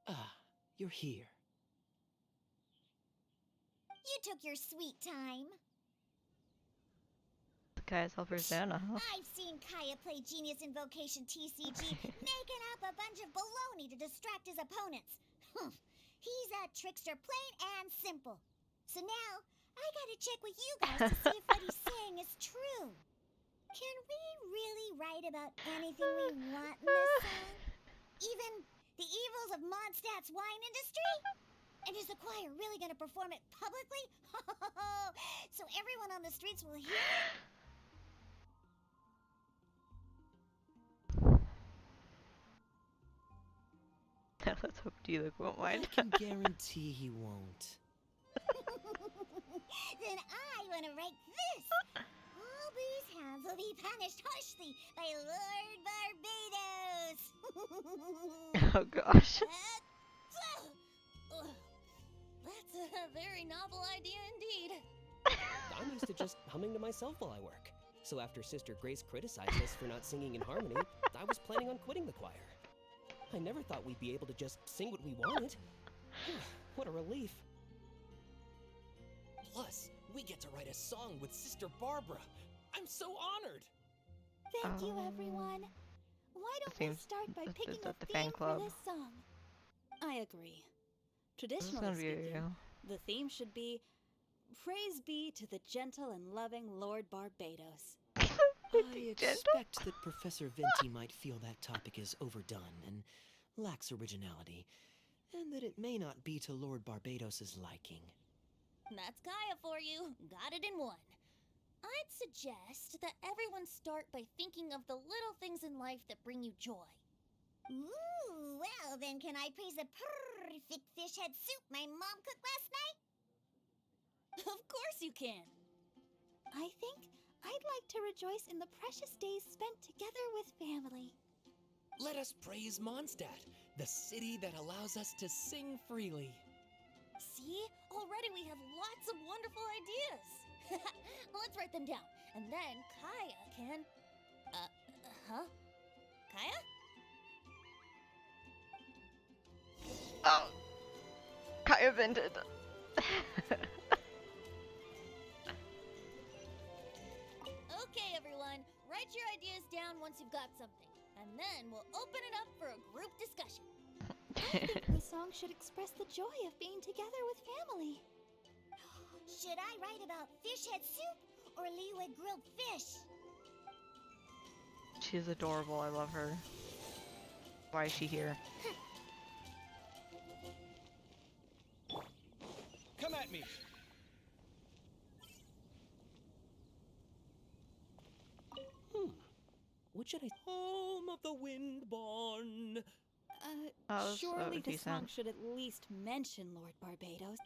Ah, you're here. You took your sweet time. The guy's helper's Diona, huh? I've seen Kaya play Genius Invocation TCG, making up a bunch of baloney to distract his opponents. He's a trickster, plain and simple. So now, I gotta check with you guys to see if what he's saying is true. Can we really write about anything we want in this song? Even the evils of Mondstadt's wine industry? And is the choir really gonna perform it publicly? So everyone on the streets will hear it? Let's hope Diluc won't mind. I can guarantee he won't. Then I want to write this. All these hounds will be punished harshly by Lord Barbados. Oh gosh. That's a very novel idea indeed. I'm used to just humming to myself while I work. So after Sister Grace criticized us for not singing in harmony, I was planning on quitting the choir. I never thought we'd be able to just sing what we wanted. What a relief. Plus, we get to write a song with Sister Barbara. I'm so honored. Thank you, everyone. Why don't we start by picking a the theme fan for club. this song? I agree. This is Traditionally gonna be speaking, the theme should be Praise be to the gentle and loving Lord Barbados. I expect that Professor Venti might feel that topic is overdone and lacks originality, and that it may not be to Lord Barbados's liking. That's Kaya for you. Got it in one. I'd suggest that everyone start by thinking of the little things in life that bring you joy. Ooh, well then can I praise the perfect fish head soup my mom cooked last night? Of course you can. I think I'd like to rejoice in the precious days spent together with family. Let us praise Mondstadt, the city that allows us to sing freely. See? Already we have lots of wonderful ideas. Let's write them down. And then Kaya can... Kaya? Oh! Kaya vented. Okay, everyone. Write your ideas down once you've got something. And then we'll open it up for a group discussion. I think the song should express the joy of being together with family. Should I write about fish head soup or Liwe grilled fish? She's adorable. I love her. Why is she here? Come at me. What should I... Home of the wind-born. Surely the song decent. should at least mention Lord Barbados.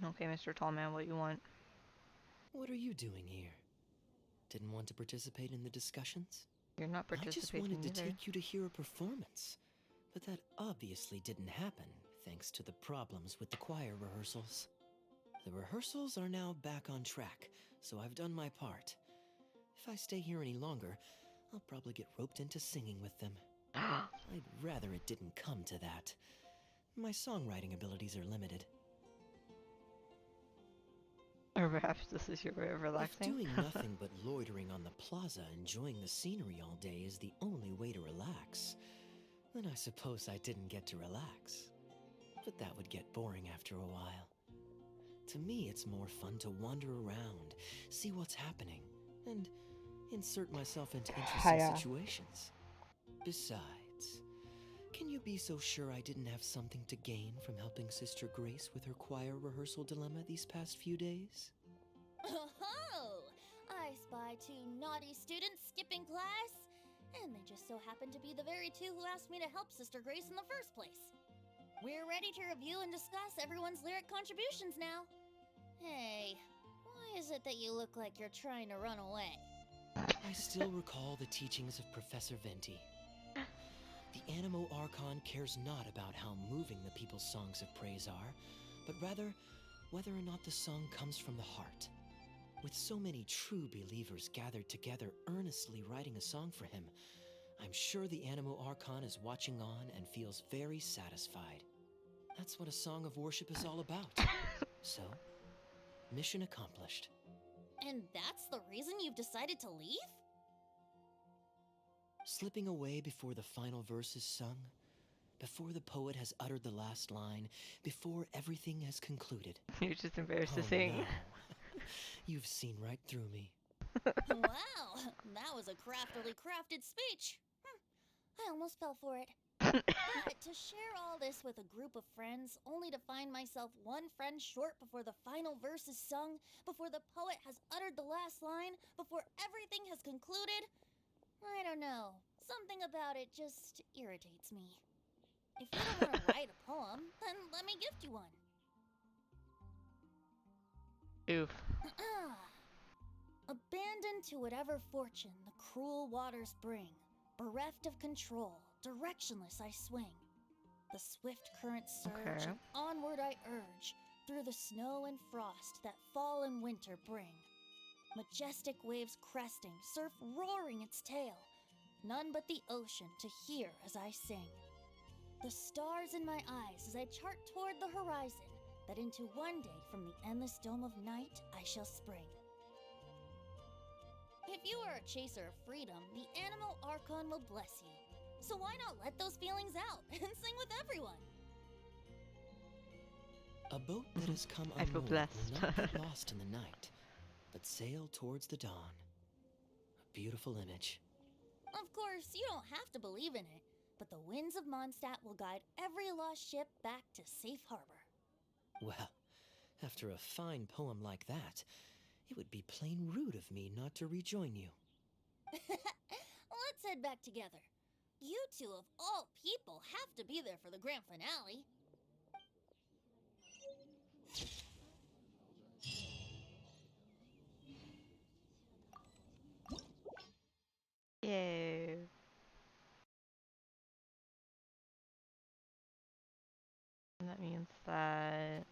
Okay, Mr. Tallman, what you want? What are you doing here? Didn't want to participate in the discussions? You're not I just participating wanted to either. take you to hear a performance. But that obviously didn't happen, thanks to the problems with the choir rehearsals. The rehearsals are now back on track, so I've done my part. If I stay here any longer, I'll probably get roped into singing with them. I'd rather it didn't come to that. My songwriting abilities are limited. I Or perhaps this is your way of If relaxing? doing nothing but loitering on the plaza enjoying the scenery all day is the only way to relax, then I suppose I didn't get to relax. But that would get boring after a while. To me, it's more fun to wander around, see what's happening, and insert myself into interesting Hiya. situations. Besides, can you be so sure I didn't have something to gain from helping Sister Grace with her choir rehearsal dilemma these past few days? Oh, I spy 2 naughty students skipping class, and they just so happen to be the very 2 who asked me to help Sister Grace in the first place. We're ready to review and discuss everyone's lyric contributions now. Hey, why is it that you look like you're trying to run away? I still recall the teachings of Professor Venti. The Animo Archon cares not about how moving the people's songs of praise are, but rather whether or not the song comes from the heart. With so many true believers gathered together earnestly writing a song for him, I'm sure the Animo Archon is watching on and feels very satisfied. That's what a song of worship is all about. So, mission accomplished. And that's the reason you've decided to leave? Slipping away before the final verse is sung, before the poet has uttered the last line, before everything has concluded. You're just embarrassed to Oh, sing. no. You've seen right through me. Wow, that was a craftily crafted speech. I almost fell for it. But to share all this with a group of friends, only to find myself one friend short before the final verse is sung, before the poet has uttered the last line, before everything has concluded, I don't know. Something about it just irritates me. If you don't want to write a poem, then let me gift you one. Oof. Abandoned to whatever fortune the cruel waters bring, bereft of control, directionless I swing. The swift currents surge, Okay. and onward I urge, through the snow and frost that fall and winter bring. Majestic waves cresting, surf roaring its tail, none but the ocean to hear as I sing. The stars in my eyes as I chart toward the horizon, that into one day from the endless dome of night I shall spring. If you are a chaser of freedom, the Animo Archon will bless you. So why not let those feelings out and sing with everyone? A boat that has come I feel unmoored blessed. will not be lost in the night, but sail towards the dawn. A beautiful image. Of course, you don't have to believe in it, but the winds of Mondstadt will guide every lost ship back to safe harbor. Well, after a fine poem like that, it would be plain rude of me not to rejoin you. Let's head back together. You 2 of all people have to be there for the grand finale. Yay. And that means that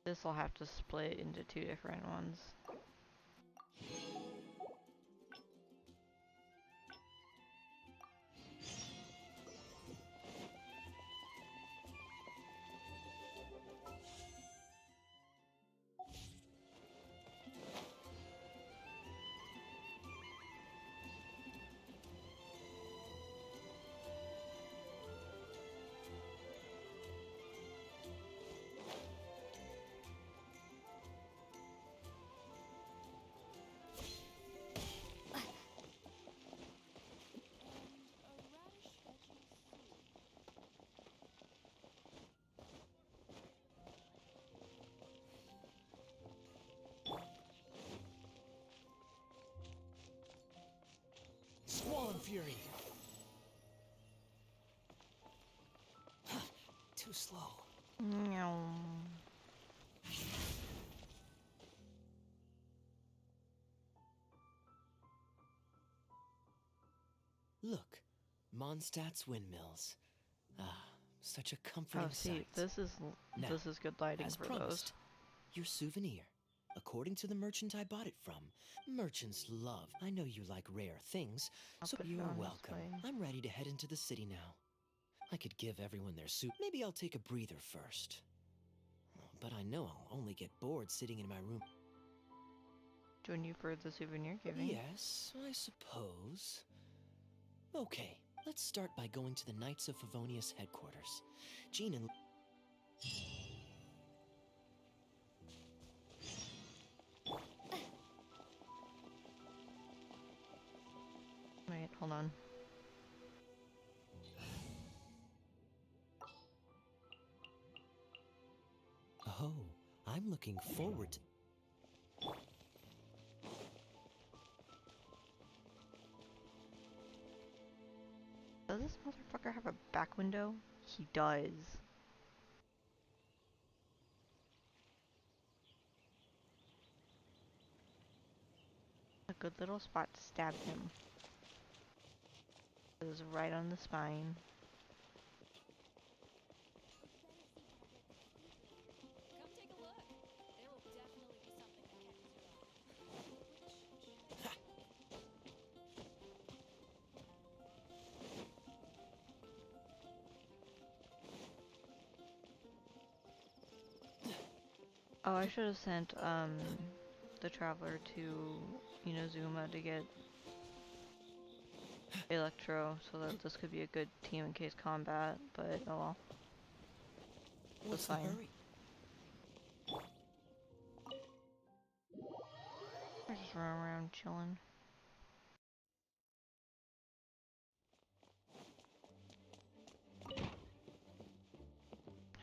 this will have to split into 2 different ones. Squall and Fury. Too slow. Meow. Look, Mondstadt's windmills. Ah, such a comforting Oh, see, sight. this is good lighting as for promised, your souvenir. According to the merchant I bought it from, merchants love. I know you like rare things, I'll so put it you're on welcome. display. I'm ready to head into the city now. I could give everyone their soup. Maybe I'll take a breather first. Oh, but I know I'll only get bored sitting in my room. Join you for the souvenir giving? Yes, I suppose. Okay, let's start by going to the Knights of Favonius headquarters. Jean and... Wait, hold on. Oh, I'm looking forward to... Does this motherfucker have a back window? He does. A good little spot to stab him. It was right on the spine. Come take a look. There will definitely be something that catches your eye. Oh, I should have sent the traveler to Inazuma to get Electro so that this could be a good team in case combat, but oh well. What's That's the fine. hurry? We're just running around chilling.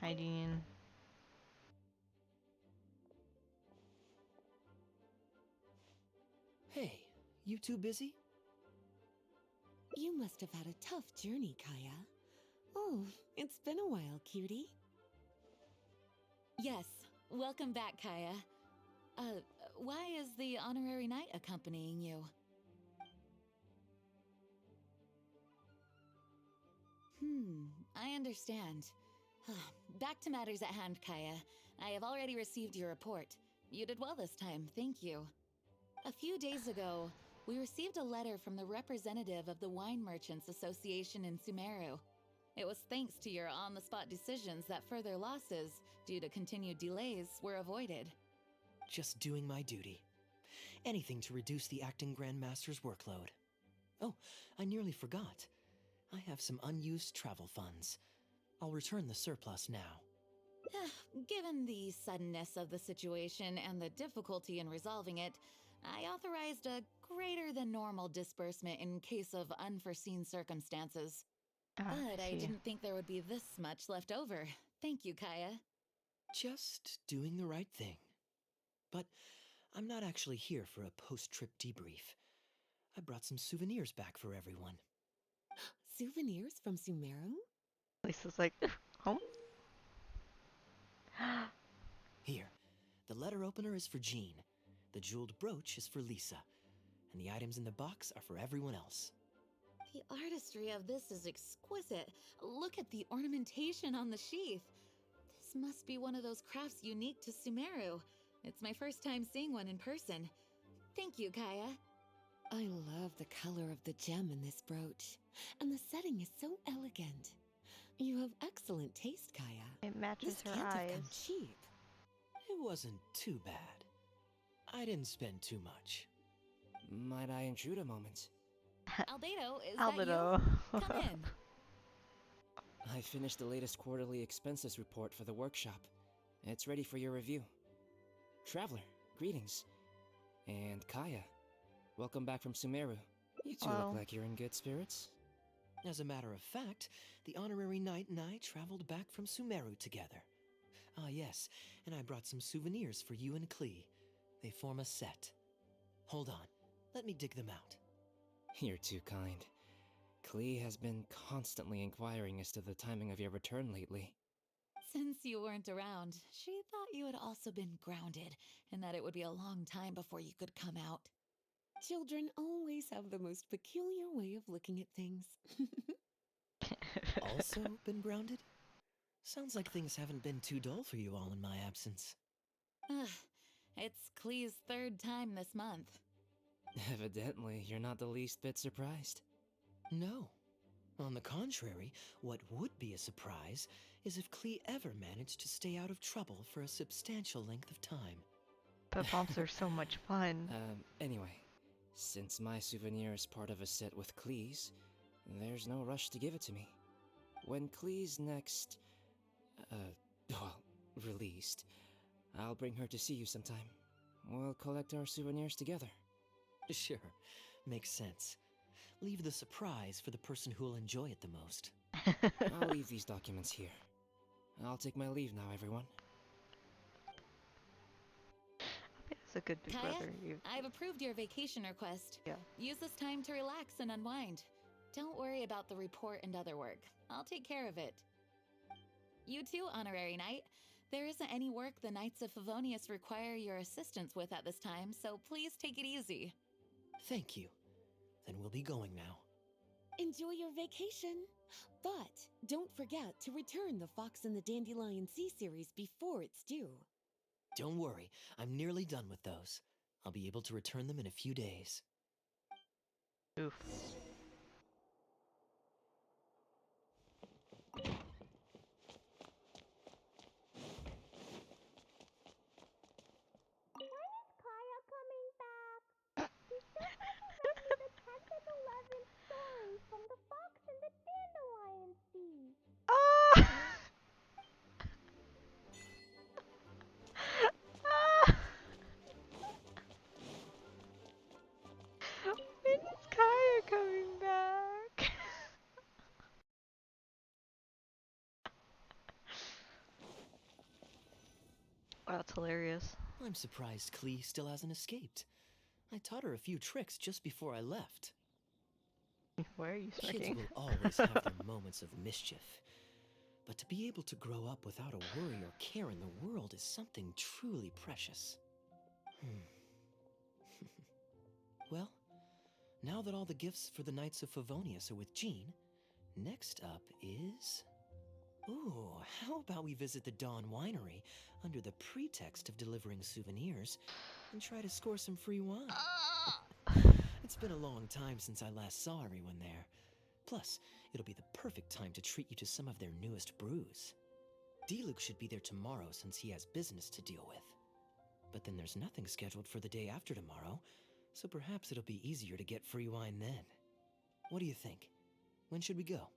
Hi, Dean. Hey, you two busy? You must have had a tough journey, Kaya. Oh, it's been a while, cutie. Yes, welcome back, Kaya. Why is the honorary knight accompanying you? I understand. Back to matters at hand, Kaya. I have already received your report. You did well this time, thank you. A few days ago, we received a letter from the representative of the Wine Merchants Association in Sumeru. It was thanks to your on-the-spot decisions that further losses, due to continued delays, were avoided. Just doing my duty. Anything to reduce the acting Grandmaster's workload. Oh, I nearly forgot. I have some unused travel funds. I'll return the surplus now. Given the suddenness of the situation and the difficulty in resolving it, I authorized a greater than normal disbursement in case of unforeseen circumstances. But I didn't think there would be this much left over. Thank you, Kaya. Just doing the right thing. But I'm not actually here for a post-trip debrief. I brought some souvenirs back for everyone. Souvenirs from Sumeru? Lisa's like, home? Here, the letter opener is for Jean. The jeweled brooch is for Lisa. And the items in the box are for everyone else. The artistry of this is exquisite. Look at the ornamentation on the sheath. This must be one of those crafts unique to Sumeru. It's my first time seeing one in person. Thank you, Kaya. I love the color of the gem in this brooch, and the setting is so elegant. You have excellent taste, Kaya. It matches this her can't eyes. have come cheap. It wasn't too bad. I didn't spend too much. Might I intrude a moment? Albedo, is Albedo. that you? Come in. I finished the latest quarterly expenses report for the workshop. It's ready for your review. Traveler, greetings. And Kaya, welcome back from Sumeru. You two look like you're in good spirits. As a matter of fact, the honorary knight and I traveled back from Sumeru together. Ah, yes, and I brought some souvenirs for you and Klee. They form a set. Hold on, let me dig them out. You're too kind. Klee has been constantly inquiring as to the timing of your return lately. Since you weren't around, she thought you had also been grounded, and that it would be a long time before you could come out. Children always have the most peculiar way of looking at things. Also been grounded? Sounds like things haven't been too dull for you all in my absence. It's Klee's third time this month. Evidently, you're not the least bit surprised. No. On the contrary, what would be a surprise is if Klee ever managed to stay out of trouble for a substantial length of time. But bombs are so much fun. Anyway, since my souvenir is part of a set with Klee's, there's no rush to give it to me. When Klee's next, well, released, I'll bring her to see you sometime. We'll collect our souvenirs together. Sure, makes sense. Leave the surprise for the person who'll enjoy it the most. I'll leave these documents here. I'll take my leave now, everyone. That's a good big Kaya, brother. I've approved your vacation request. Yeah. Use this time to relax and unwind. Don't worry about the report and other work. I'll take care of it. You too, Honorary Knight. There isn't any work the Knights of Favonius require your assistance with at this time, so please take it easy. Thank you. Then we'll be going now. Enjoy your vacation. But don't forget to return the Fox and the Dandelion Sea series before it's due. Don't worry, I'm nearly done with those. I'll be able to return them in a few days. Oof. Kaya coming back? He said he read the 10th and 11th stories from the Fox and the Dandelion Sea. When is Kaya coming back? Wow, that's hilarious. I'm surprised Klee still hasn't escaped. I taught her a few tricks just before I left. Why are you Kids smirking? will always have their moments of mischief. But to be able to grow up without a worry or care in the world is something truly precious. Well, now that all the gifts for the Knights of Favonius are with Jean, next up is... Ooh, how about we visit the Dawn Winery under the pretext of delivering souvenirs and try to score some free wine? It's been a long time since I last saw everyone there. Plus, it'll be the perfect time to treat you to some of their newest brews. D-Luke should be there tomorrow since he has business to deal with. But then there's nothing scheduled for the day after tomorrow, so perhaps it'll be easier to get free wine then. What do you think? When should we go?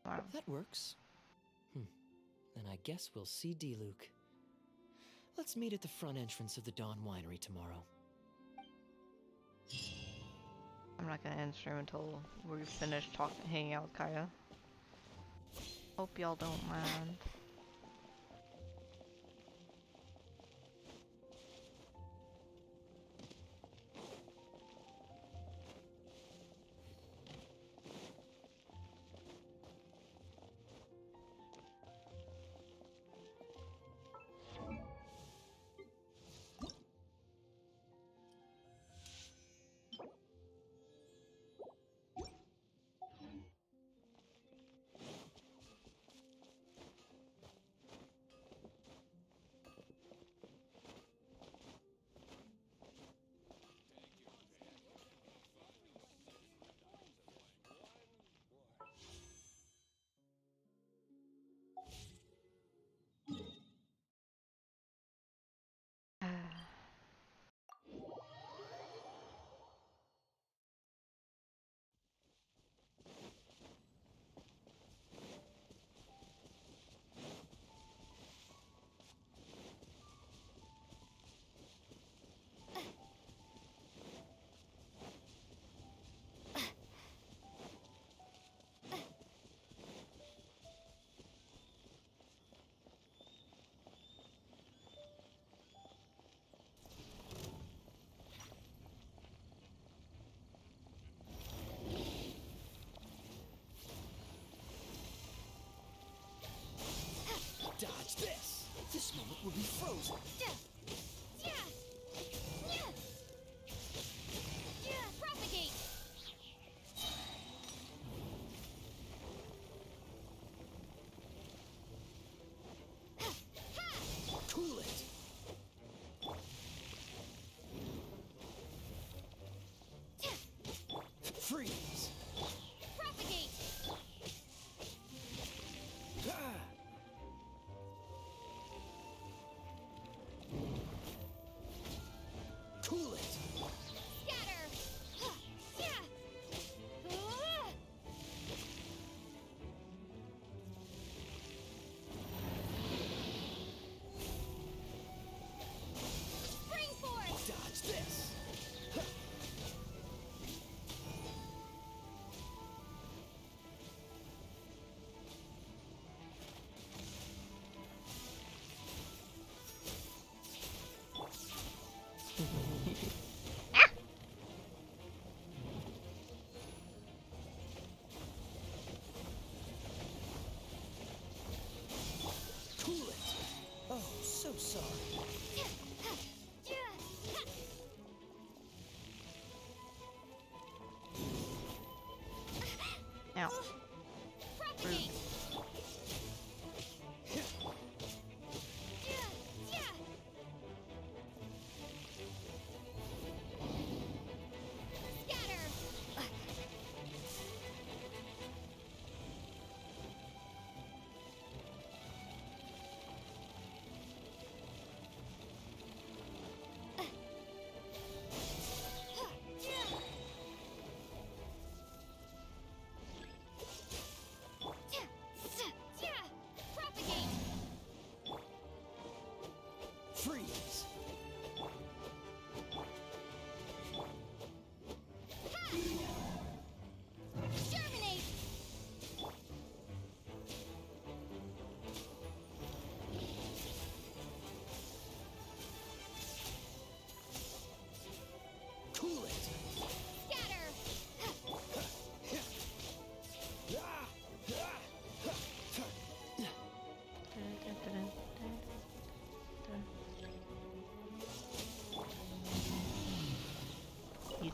Wow. That works. Then I guess we'll see D-Luke. Let's meet at the front entrance of the Dawn Winery tomorrow. I'm not gonna end stream until we finish hanging out with Kaya. Hope y'all don't mind. so sorry. Ow. Propagate! Scatter! Propagate! Freeze! Germinate! Cool it! Scatter! Easy.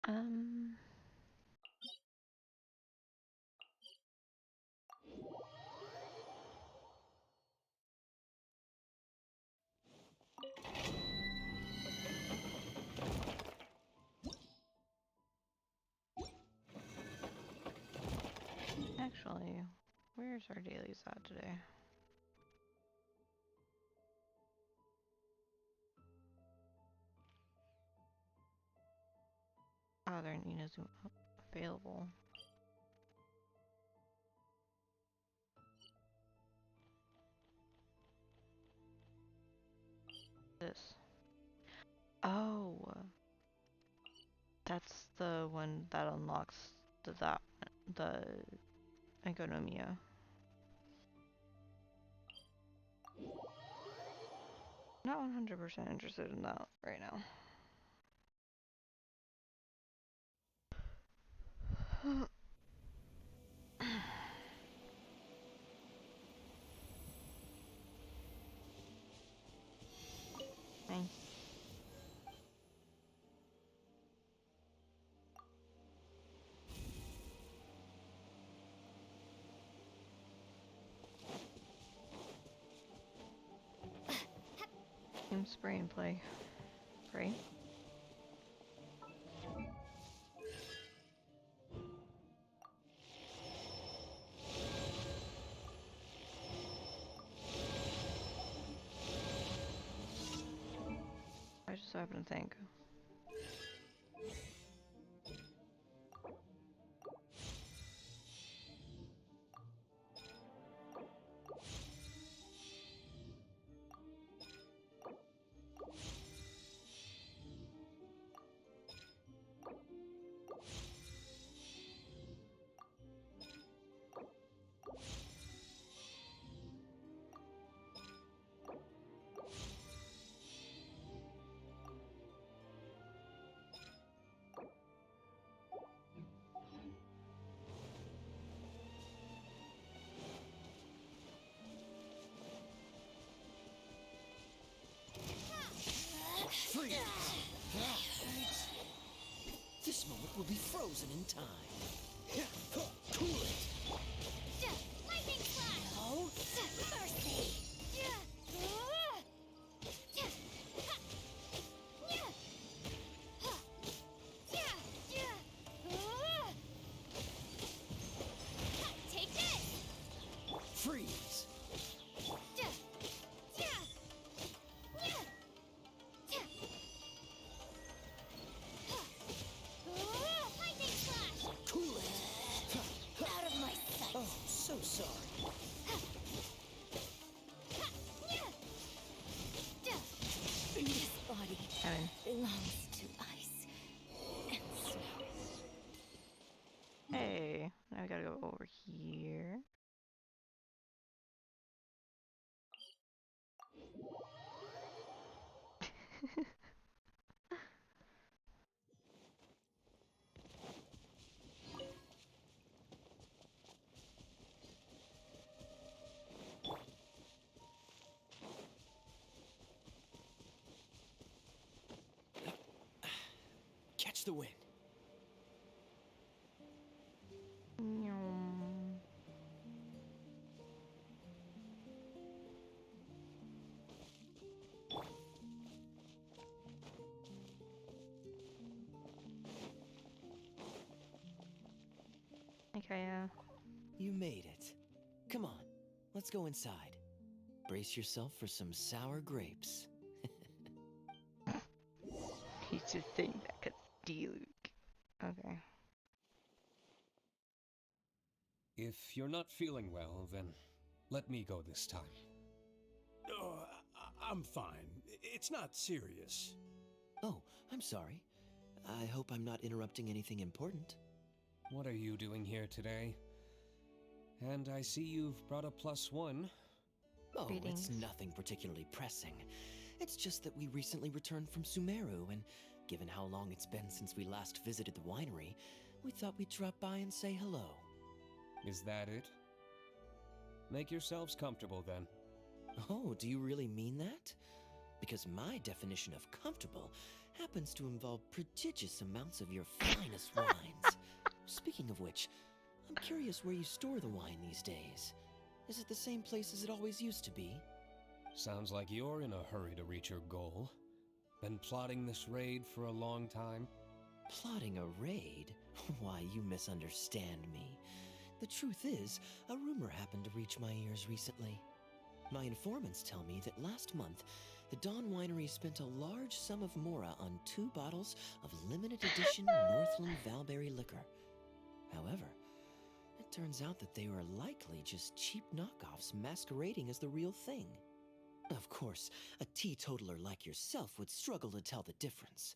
Um. Actually, where's our dailies at today? Oh, they're in Inazuma available. This. Oh, that's the one that unlocks the Economia. Not 100% interested in that right now. Nice. Team spray and play. Right? I just happen to think. Freeze! This moment will be frozen in time. Cool it! Lightning slash! Oh? Mercy! Take this! Freeze! Lightning slash! Cool it! Out of my Catch the wind. Okay, You made it. Come on, let's go inside. Brace yourself for some sour grapes. he's just saying that 'cause D-Luke. Okay. If you're not feeling well, then let me go this time. Oh, I'm fine. It's not serious. Oh, I'm sorry. I hope I'm not interrupting anything important. What are you doing here today? And I see you've brought a +1. Oh, Greetings. it's nothing particularly pressing. It's just that we recently returned from Sumeru, and given how long it's been since we last visited the winery, we thought we'd drop by and say hello. Is that it? Make yourselves comfortable then. Oh, do you really mean that? Because my definition of comfortable happens to involve prodigious amounts of your finest wines. Speaking of which, I'm curious where you store the wine these days. Is it the same place as it always used to be? Sounds like you're in a hurry to reach your goal. Been plotting this raid for a long time? Plotting a raid? Why, you misunderstand me. The truth is, a rumor happened to reach my ears recently. My informants tell me that last month, the Dawn Winery spent a large sum of mora on 2 bottles of limited edition Northland Valberry liquor. However, it turns out that they were likely just cheap knockoffs masquerading as the real thing. Of course, a teetotaler like yourself would struggle to tell the difference.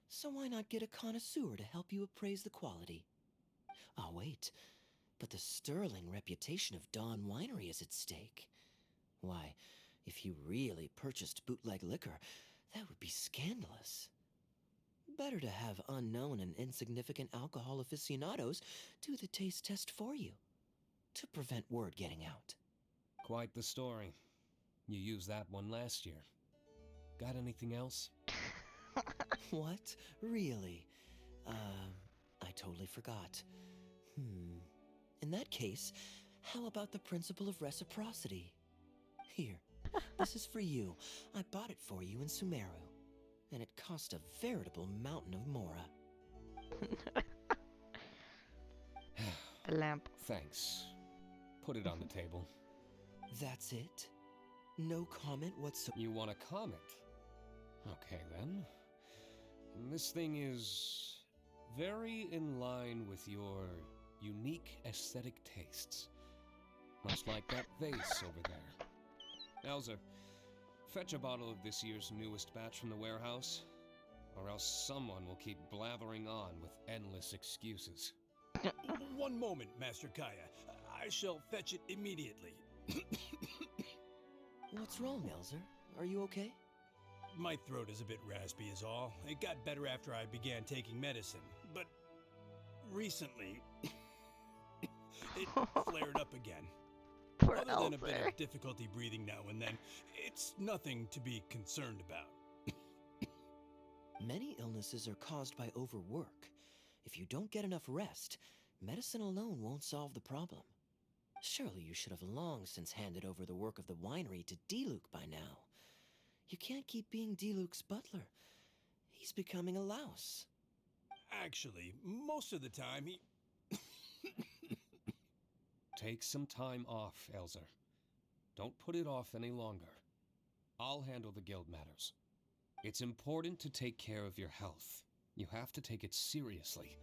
So why not get a connoisseur to help you appraise the quality? Oh, wait. But the sterling reputation of Dawn Winery is at stake. Why, if you really purchased bootleg liquor, that would be scandalous. Better to have unknown and insignificant alcohol aficionados do the taste test for you, to prevent word getting out. Quite the story. You used that one last year. Got anything else? What? Really? I totally forgot. In that case, how about the principle of reciprocity? Here, this is for you. I bought it for you in Sumeru, and it cost a veritable mountain of mora. A lamp. Thanks. Put it on the table. That's it? No comment whatsoever? You want a comment? Okay then. This thing is very in line with your unique aesthetic tastes. Much like that vase over there. Elzer, fetch a bottle of this year's newest batch from the warehouse, or else someone will keep blathering on with endless excuses. One moment, Master Kaya. I shall fetch it immediately. What's wrong, Elzer? Are you okay? My throat is a bit raspy is all. It got better after I began taking medicine, but recently it flared up again. Poor Other than a bit Elzer. of difficulty breathing now and then, it's nothing to be concerned about. Many illnesses are caused by overwork. If you don't get enough rest, medicine alone won't solve the problem. Surely you should have long since handed over the work of the winery to D-Luke by now. You can't keep being D-Luke's butler. He's becoming a louse. Actually, most of the time he... Take some time off, Elzer. Don't put it off any longer. I'll handle the guild matters. It's important to take care of your health. You have to take it seriously.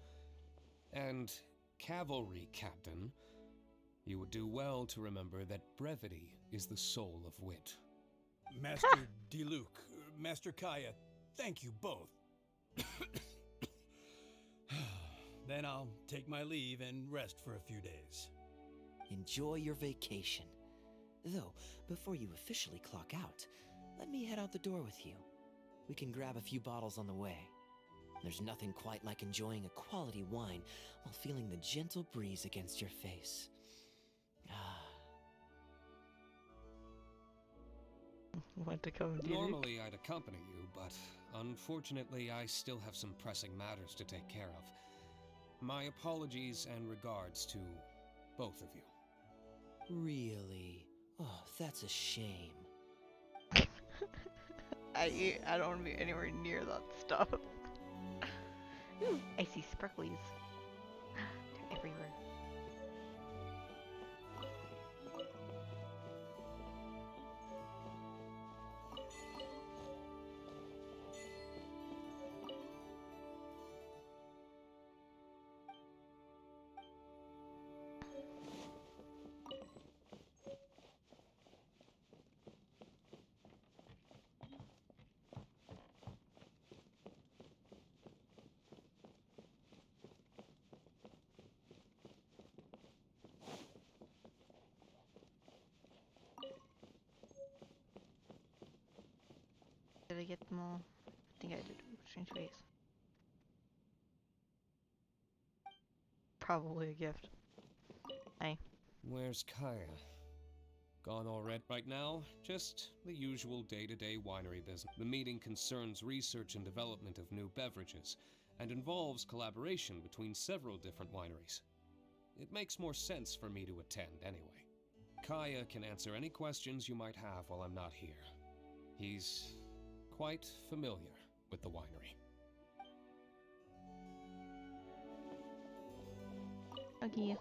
And, cavalry captain, you would do well to remember that brevity is the soul of wit. Master D-Luke, Master Kaya, thank you both. Then I'll take my leave and rest for a few days. Enjoy your vacation. Though, before you officially clock out, let me head out the door with you. We can grab a few bottles on the way. There's nothing quite like enjoying a quality wine while feeling the gentle breeze against your face. Want to come do Normally I'd accompany you, but unfortunately I still have some pressing matters to take care of. My apologies and regards to both of you. Really? Oh, that's a shame. I don't want to be anywhere near that stuff. Ooh, I see sparklies. They're everywhere. Did I get them all? I think I did. Strange face. Probably a gift. Hey. Where's Kaya? Gone all right now? Just the usual day-to-day winery business. The meeting concerns research and development of new beverages, and involves collaboration between several different wineries. It makes more sense for me to attend anyway. Kaya can answer any questions you might have while I'm not here. He's quite familiar with the winery. Okay.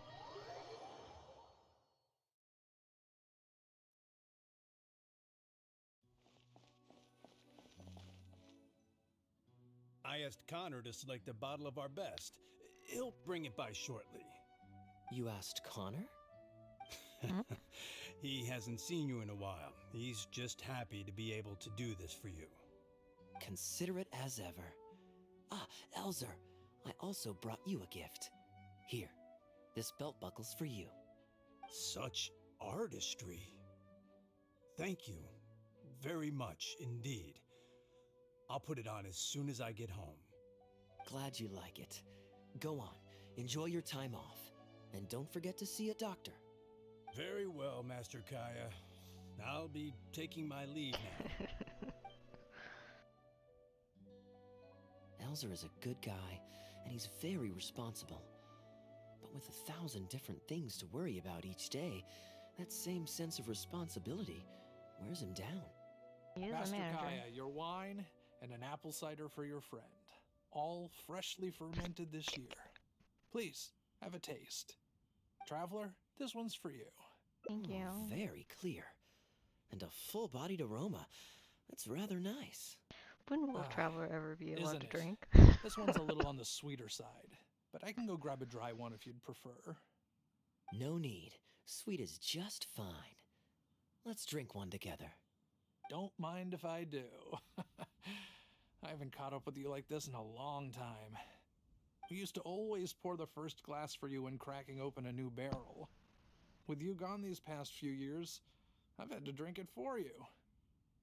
I asked Connor to select a bottle of our best. He'll bring it by shortly. You asked Connor? He hasn't seen you in a while. He's just happy to be able to do this for you. Considerate as ever. Ah, Elzer, I also brought you a gift. Here, this belt buckle's for you. Such artistry. Thank you very much indeed. I'll put it on as soon as I get home. Glad you like it. Go on, enjoy your time off. And don't forget to see a doctor. Very well, Master Kaya. I'll be taking my leave now. Elzer is a good guy, and he's very responsible. But with 1,000 different things to worry about each day, that same sense of responsibility wears him down. Master Kaya, your wine and an apple cider for your friend. All freshly fermented this year. Please, have a taste. Traveler, this one's for you. Thank you. Very clear. And a full-bodied aroma. That's rather nice. When will Traveler ever be allowed Isn't to it? drink? This one's a little on the sweeter side, but I can go grab a dry one if you'd prefer. No need. Sweet is just fine. Let's drink one together. Don't mind if I do. I haven't caught up with you like this in a long time. We used to always pour the first glass for you when cracking open a new barrel. With you gone these past few years, I've had to drink it for you.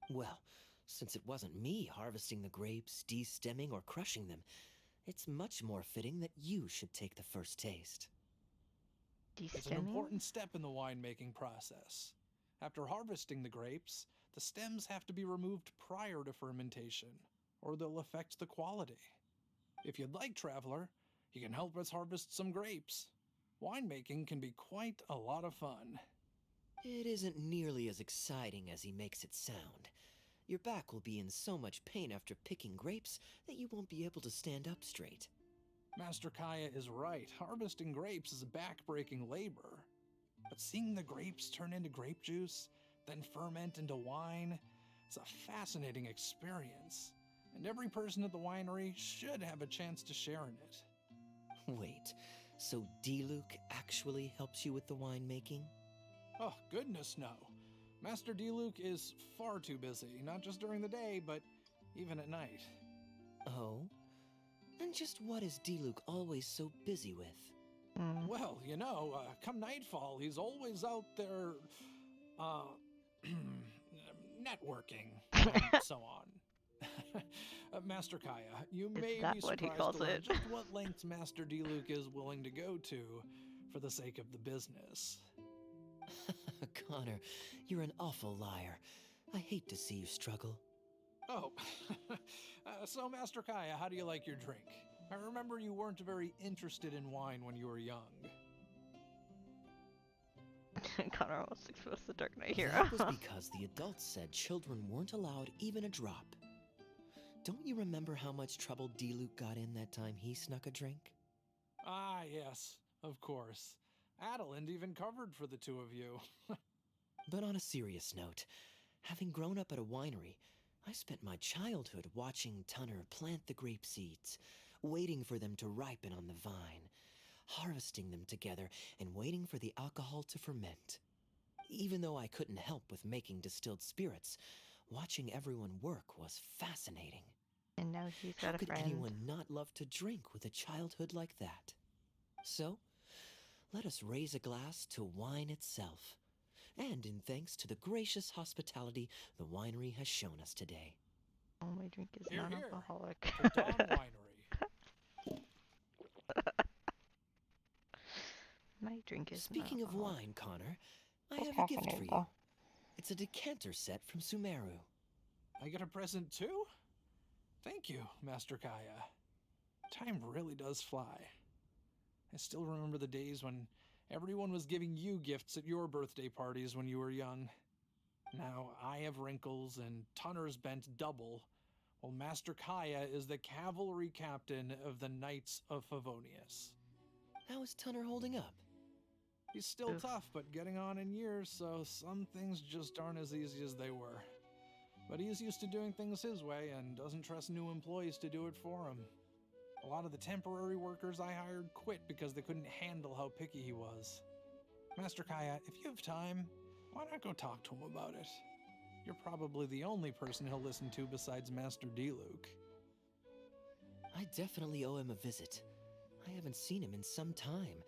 Well, since it wasn't me harvesting the grapes, de-stemming, or crushing them, it's much more fitting that you should take the first taste. It's an important step in the winemaking process. After harvesting the grapes, the stems have to be removed prior to fermentation, or they'll affect the quality. If you'd like, Traveler, you can help us harvest some grapes. Winemaking can be quite a lot of fun. It isn't nearly as exciting as he makes it sound. Your back will be in so much pain after picking grapes that you won't be able to stand up straight. Master Kaya is right. Harvesting grapes is a back-breaking labor. But seeing the grapes turn into grape juice, then ferment into wine, is a fascinating experience. And every person at the winery should have a chance to share in it. Wait, so D-Luke actually helps you with the winemaking? Oh, goodness no. Master D-Luke is far too busy, not just during the day, but even at night. Oh? And just what is D-Luke always so busy with? Well, you know, come nightfall, he's always out there, networking, and so on. Master Kaya, you may be surprised to learn just what lengths Master D-Luke is willing to go to for the sake of the business. Connor, you're an awful liar. I hate hate to see you struggle. Oh, so Master Kaya, how do you like your drink? I remember you weren't very interested in wine when you were young. Connor almost exposed the Dark Knight Hero. That was because the adults said children weren't allowed even a drop. Don't you remember how much trouble D-Luke got in that time he snuck a drink? Ah, yes, of course. Adeline even covered for the two of you. But on a serious note, having grown up at a winery, I spent my childhood watching Tunner plant the grape seeds, waiting for them to ripen on the vine, harvesting them together, and waiting for the alcohol to ferment. Even though I couldn't help with making distilled spirits, watching everyone work was fascinating. And now he's got How a could friend. anyone not love to drink with a childhood like that? So, let us raise a glass to wine itself, and in thanks to the gracious hospitality the winery has shown us today. Oh, my drink is Here, here. non-alcoholic. For Dawn Winery. My drink is Speaking of non-alcoholic. wine, Connor, I It's have a gift for caffeinated, you. though. It's a decanter set from Sumeru. I get a present too? Thank you, Master Kaya. Time really does fly. I still remember the days when everyone was giving you gifts at your birthday parties when you were young. Now I have wrinkles and Tunner's bent double, while Master Kaya is the cavalry captain of the Knights of Favonius. How is Tunner holding up? He's still tough, but getting on in years, so some things just aren't as easy as they were. But he's used to doing things his way and doesn't trust new employees to do it for him. A lot of the temporary workers I hired quit because they couldn't handle how picky he was. Master Kaya, if you have time, why not go talk to him about it? You're probably the only person he'll listen to besides Master D-Luke. I definitely owe him a visit. I haven't seen him in some time,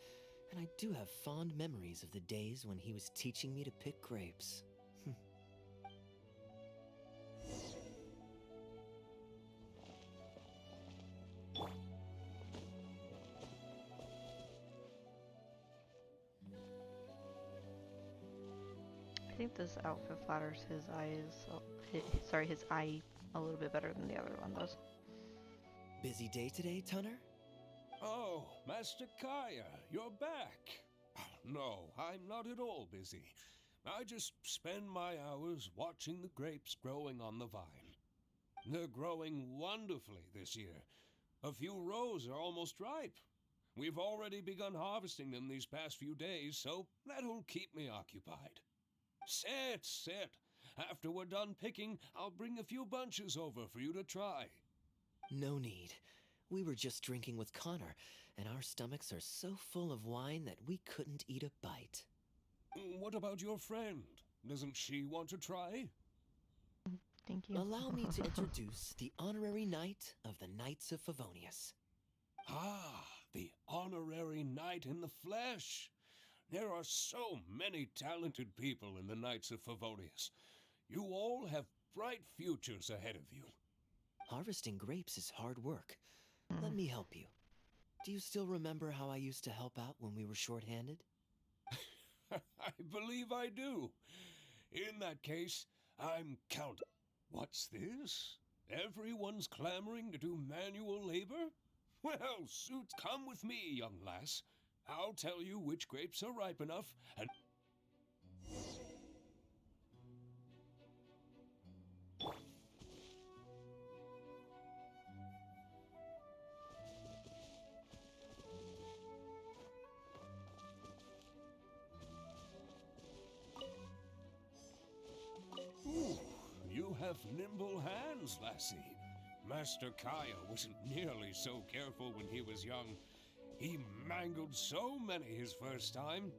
and I do have fond memories of the days when he was teaching me to pick grapes. I think this outfit flatters his eyes. His eye a little bit better than the other one does. Busy day today, Tunner? Oh, Master Kaya, you're back. No, I'm not at all busy. I just spend my hours watching the grapes growing on the vine. They're growing wonderfully this year. A few rows are almost ripe. We've already begun harvesting them these past few days, so that'll keep me occupied. Sit. After we're done picking, I'll bring a few bunches over for you to try. No need. We were just drinking with Connor, and our stomachs are so full of wine that we couldn't eat a bite. What about your friend? Doesn't she want to try? Thank you. Allow me to introduce the honorary knight of the Knights of Favonius. Ah, the honorary knight in the flesh. There are so many talented people in the Knights of Favonius. You all have bright futures ahead of you. Harvesting grapes is hard work. Let me help you. Do you still remember how I used to help out when we were short-handed? I believe I do. In that case, I'm count. What's this? Everyone's clamoring to do manual labor? Well, suits, come with me, young lass. I'll tell you which grapes are ripe enough and... Ooh, you have nimble hands, lassie. Master Kaya wasn't nearly so careful when he was young. He mangled so many his first time.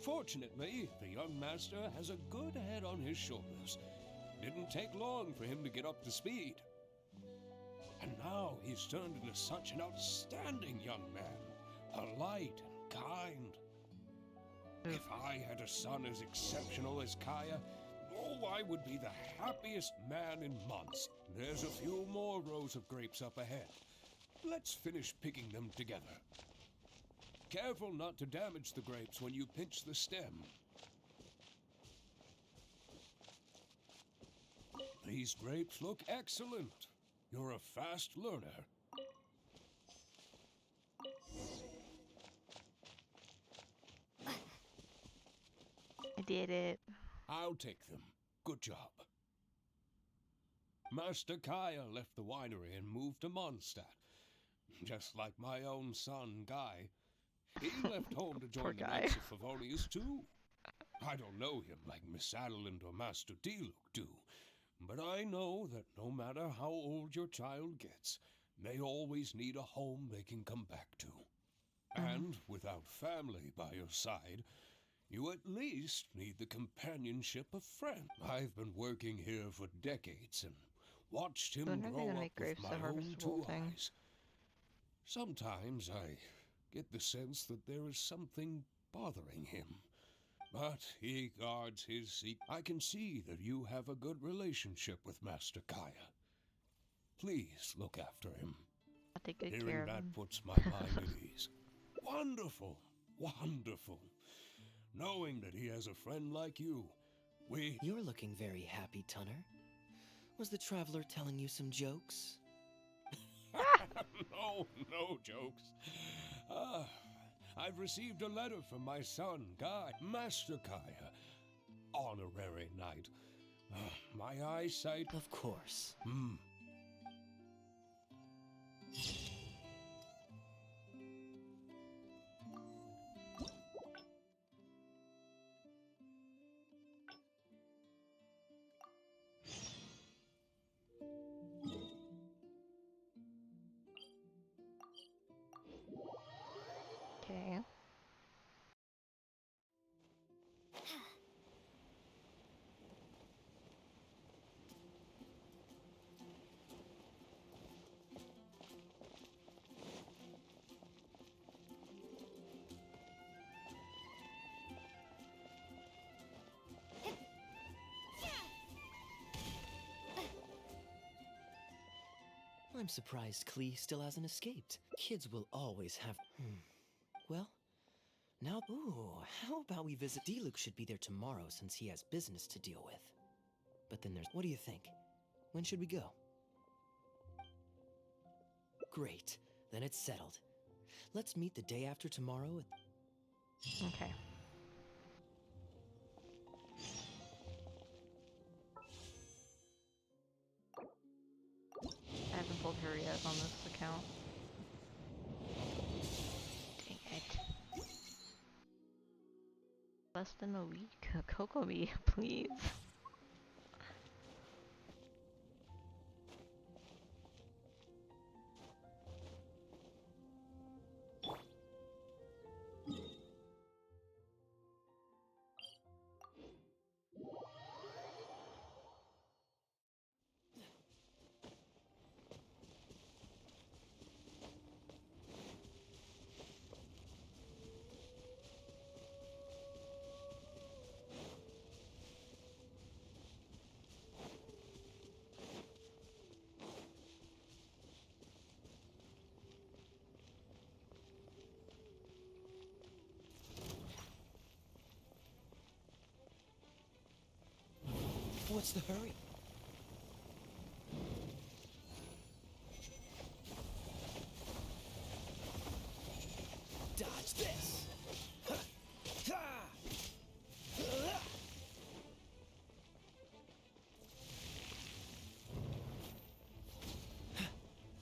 Fortunately, the young master has a good head on his shoulders. Didn't take long for him to get up to speed. And now he's turned into such an outstanding young man, polite and kind. If I had a son as exceptional as Kaya, oh, I would be the happiest man in months. There's a few more rows of grapes up ahead. let's finish picking them together. Careful not to damage the grapes when you pinch the stem. These grapes look excellent. You're a fast learner. I did it. I'll take them. Good job. Master Kaya left the winery and moved to Mondstadt. Just like my own son, Guy. He left home to Poor join the Guy. Knights of Favonius, too. I don't know him like Miss Adeline or Master Diluc do, but I know that no matter how old your child gets, they always need a home they can come back to. And without family by your side, you at least need the companionship of friends. I've been working here for decades and watched him When are they grow gonna up make with grapes my the own harvestable two thing? eyes. Sometimes I get the sense that there is something bothering him. But he guards his secret. I can see that you have a good relationship with Master Kaya. Please look after him. I'll take good care Hearing of that him. puts my mind at ease. Wonderful, wonderful. Knowing that he has a friend like you, You're looking very happy, Tunner. Was the traveler telling you some jokes? No jokes. I've received a letter from my son, Guy, Master Kaya. Honorary knight. My eyesight... Of course. Okay. I'm surprised Klee still hasn't escaped. Kids will always have... Well, now... Ooh, how about we visit... Diluc should be there tomorrow since he has business to deal with. But then there's... What do you think? When should we go? Great. Then it's settled. Let's meet the day after tomorrow at... Okay. I haven't pulled her yet on this account. Dang it. Less than a week. Kokomi, please. What's the hurry? Dodge this!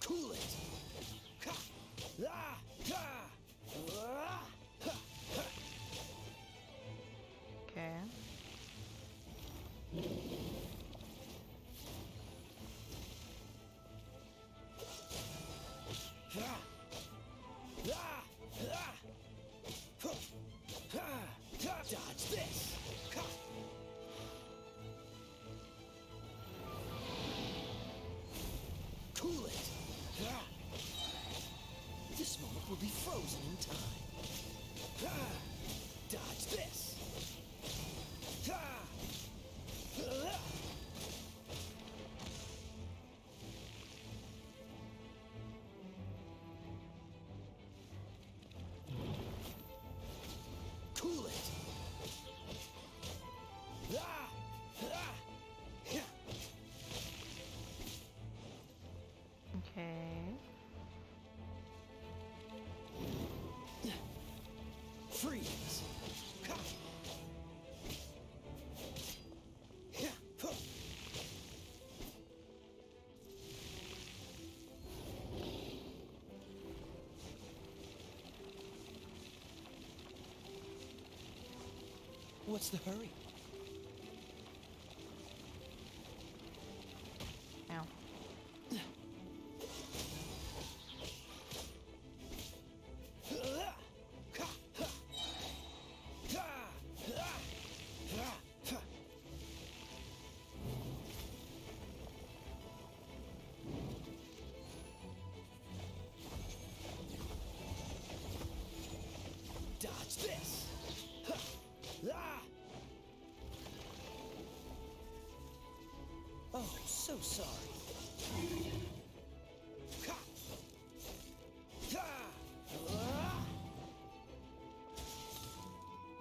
Cool it! Okay. Cool it. Okay. Freeze. What's the hurry? Ow. Dodge this. Oh, so sorry.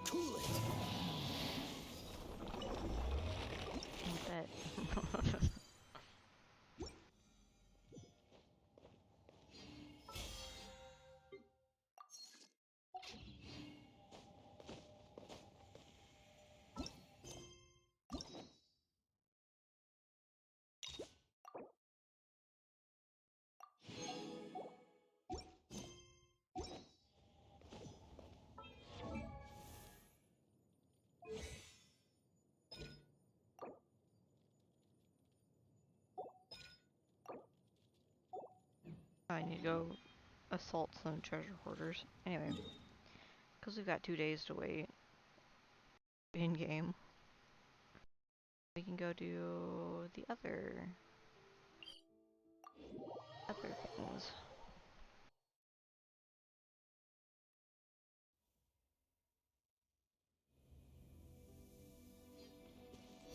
Cool it. Bet. I need to go assault some treasure hoarders. Anyway, because we've got 2 days to wait in game, we can go do the other things.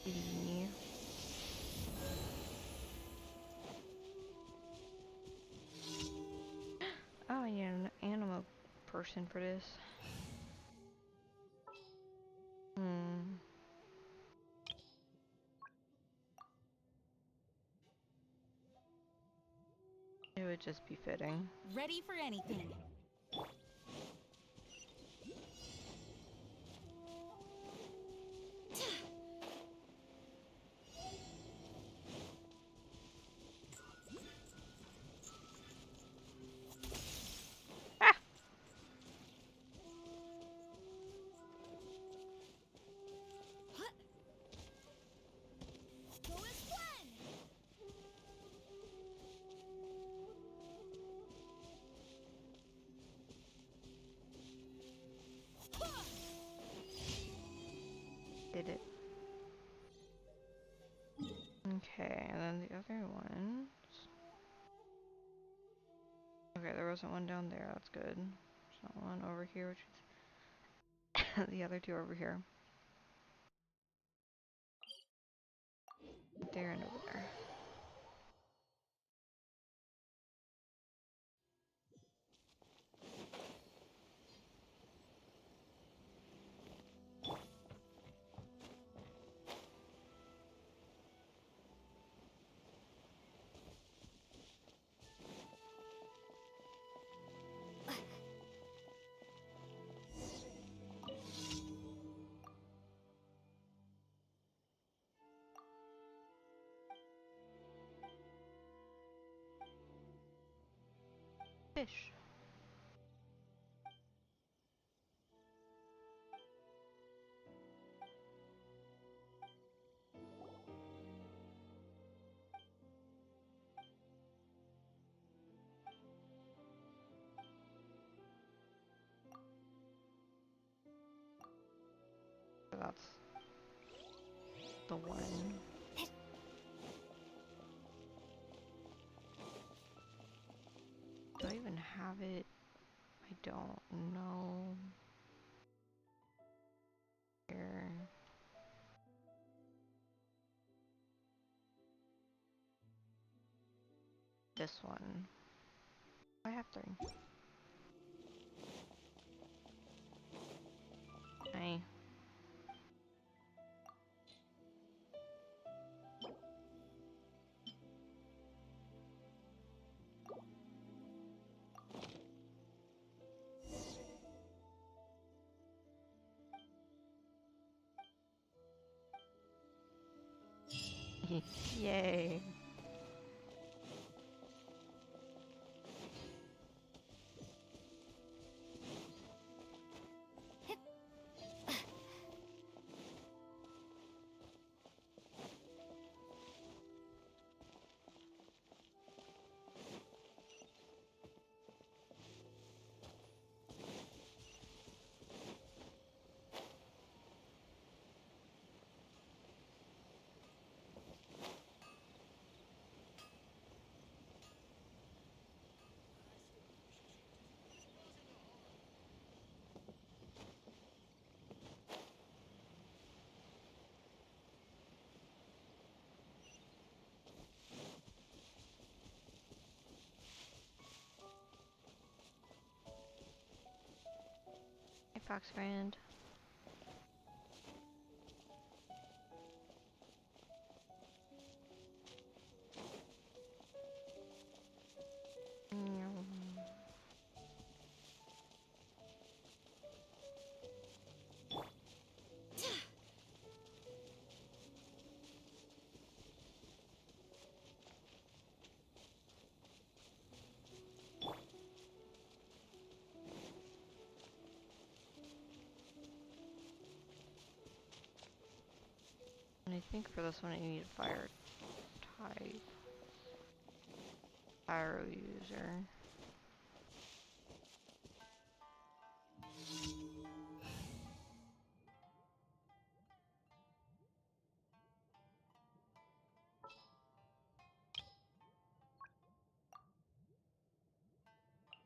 The oh, I need an anima person for this. It would just be fitting. Ready for anything. Did it. Okay, and then the other ones. Okay, there wasn't one down there, that's good. There's not one over here, which is the other two over here. There and over there. Fish. So that's the one. Do I even have it? I don't know. Here. This one. I have 3. Yay. Hey, Fox friend. And I think for this one I need a fire type. Fire user.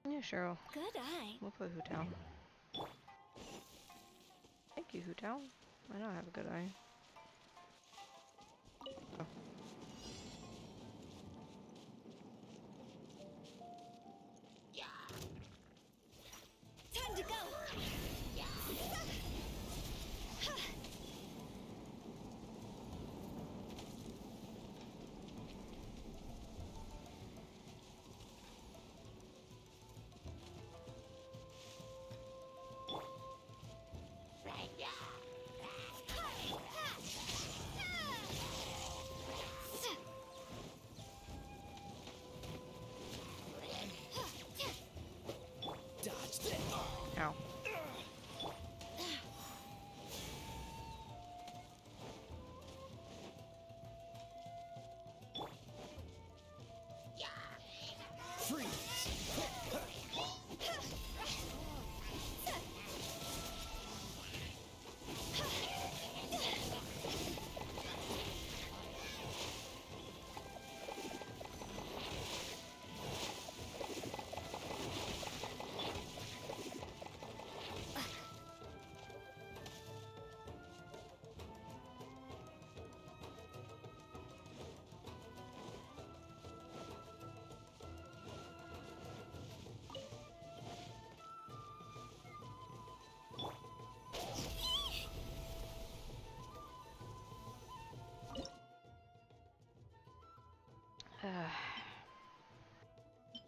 Yeah, sure. Good eye. We'll put Hootao. Thank you, Hootao. I know I have a good eye. Oh. Time to go. Ow.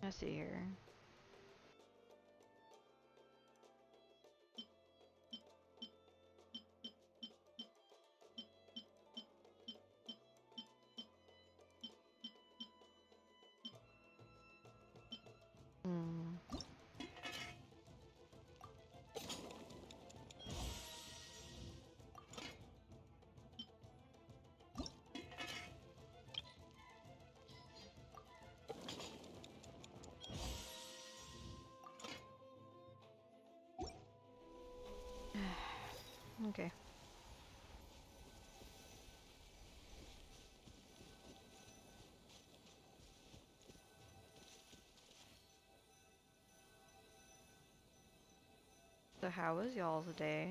Let's see here. Okay. So how was y'all's day?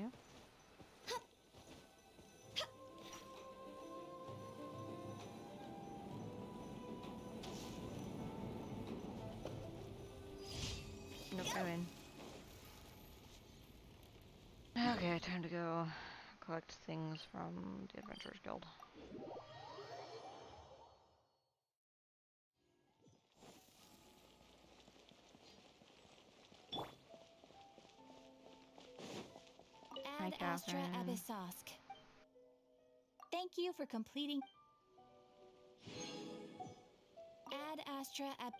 Nope, I win. Okay, time to go collect things from the Adventurers Guild. Ad Astra Abyssosk. Thank you for completing. Ad Astra Ab.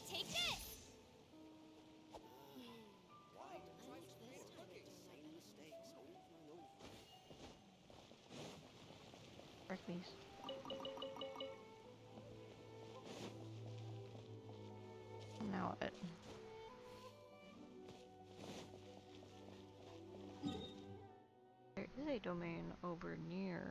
Take this! Hercules. Now what? There is a domain over near.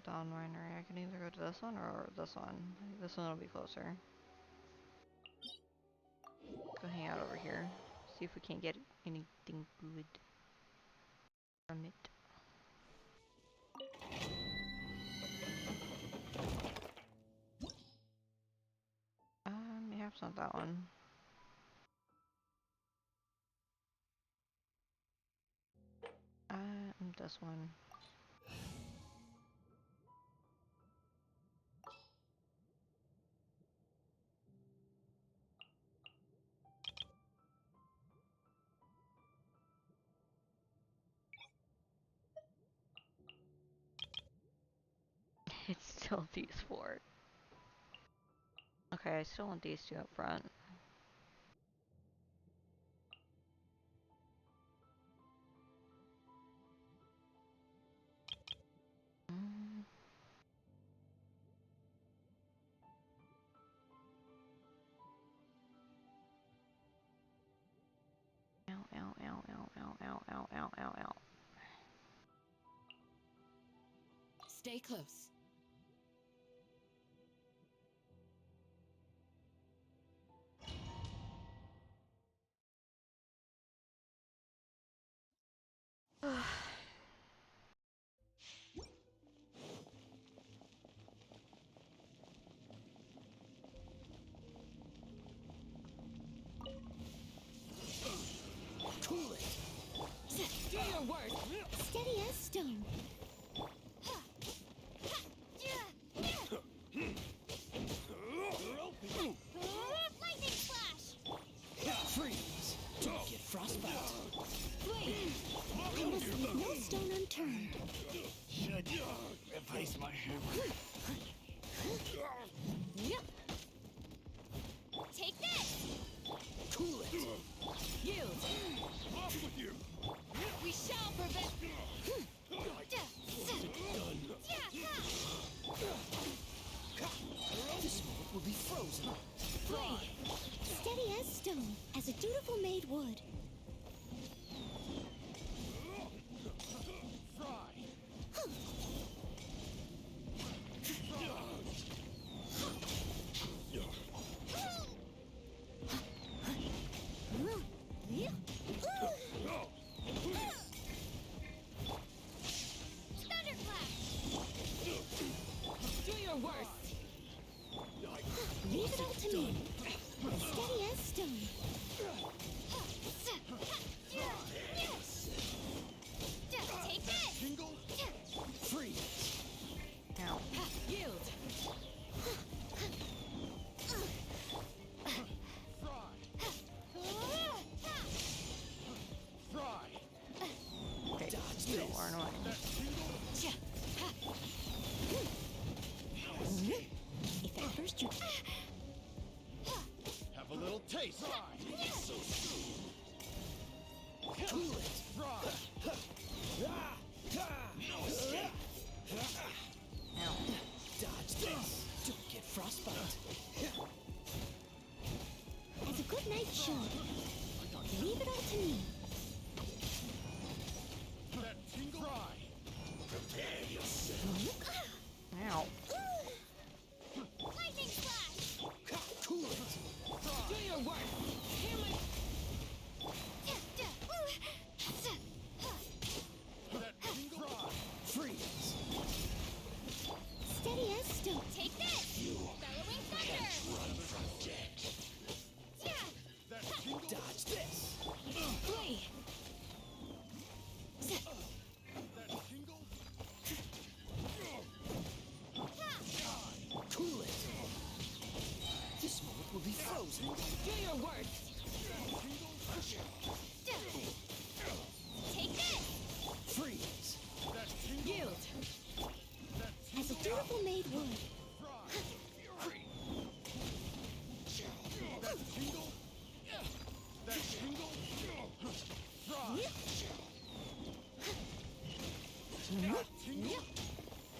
Dawn Winery. I can either go to this one or this one. I think this one will be closer. Go hang out over here. See if we can't get anything good from it. Perhaps not that one. This one. It's still these four. Okay, I still want these two up front. Ow, ow, ow, ow, ow, ow, ow, ow, ow, ow. Stay close. Cool it. Do your work. Steady as stone. Lightning flash! Freeze! Don't get frostbite. Flame. I must leave no stone unturned. Should replace my hammer. Take this! Cool it. Yield. Off with you! We shall prevent. This moment will be frozen. Flame. Steady as stone, as a dutiful maid would.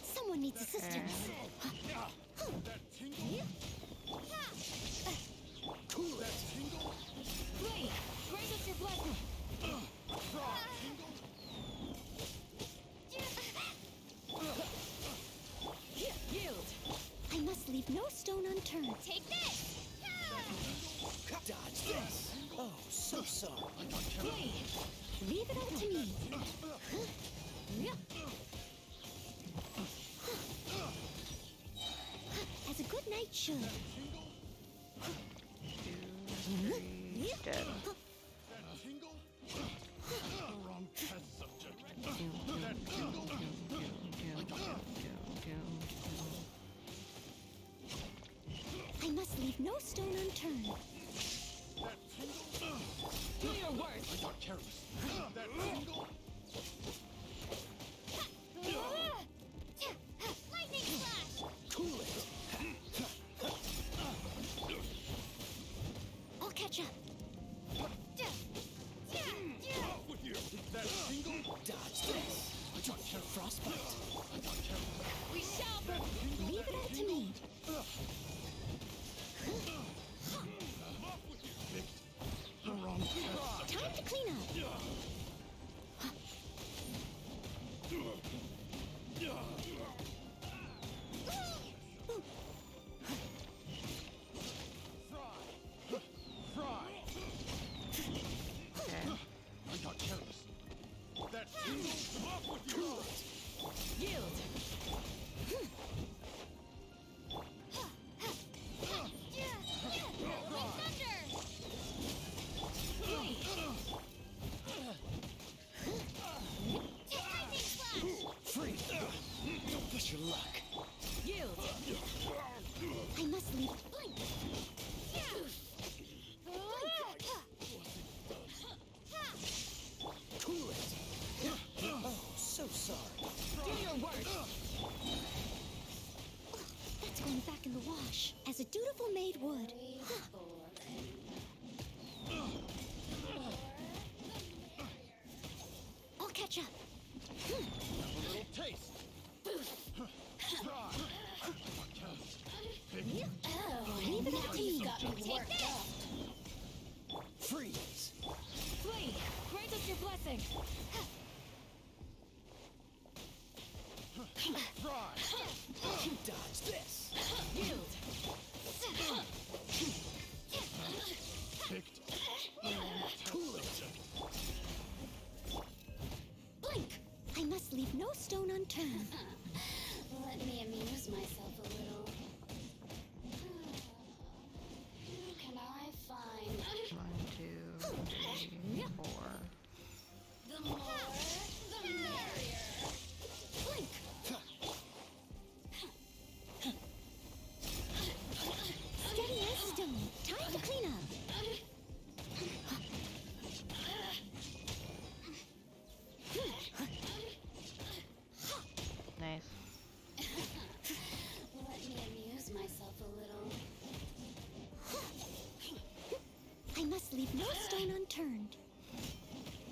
Someone needs assistance. Cool that tingle. Wait, grant us your blessing. Yield. I must leave no stone unturned. Take this! Dodge this! Oh, so sorry. Wait, leave it up to me. As a good knight should. 2, 3, dead. I must leave no stone unturned. Do your worst. I got careless. That tingle. Lightning flash! Cool it! I'll catch up. Off with you. That tingle. Dodge this! I got careless. Frostbite! I got careless. We shall That tingle. Leave it up to me. Off with you. Picked the wrong path. Time to clean up. Fry. Okay. I got careless. That tingle. Off with you. Yield. Free! Don't push your luck. Yield. I must leave blank. Cool it! Oh, so sorry. Do your worst. That's going back in the wash, as a dutiful maid would. I'll catch up. A little taste. Fry. Leave it up to me. Take this. Freeze! Flee. Grant us your blessing. Fry. Dodge this! Yield. Picked. Cool it! Blink! I must leave no stone unturned. Let me amuse myself a little. Who can I find? 1, 2, 3, 4. The more, the merrier. Blink! Steady as stone. Time to clean up. Nice. Let me amuse myself a little. I must leave no stone unturned.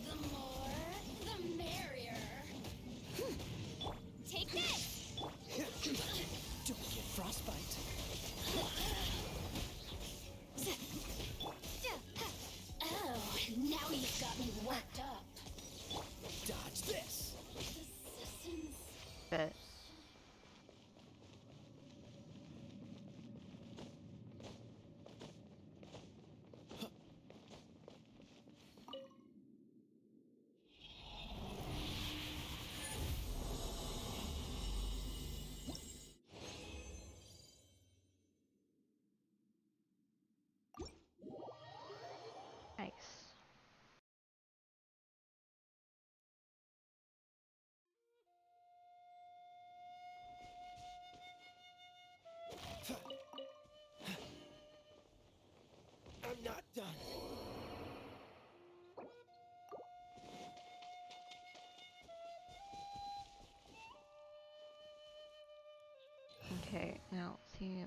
The more, the merrier. Take this! Don't get frostbite! Oh, now you've got me worked up. Dodge this! Assistance. Bet. Nice. I'm not done. Okay, now see.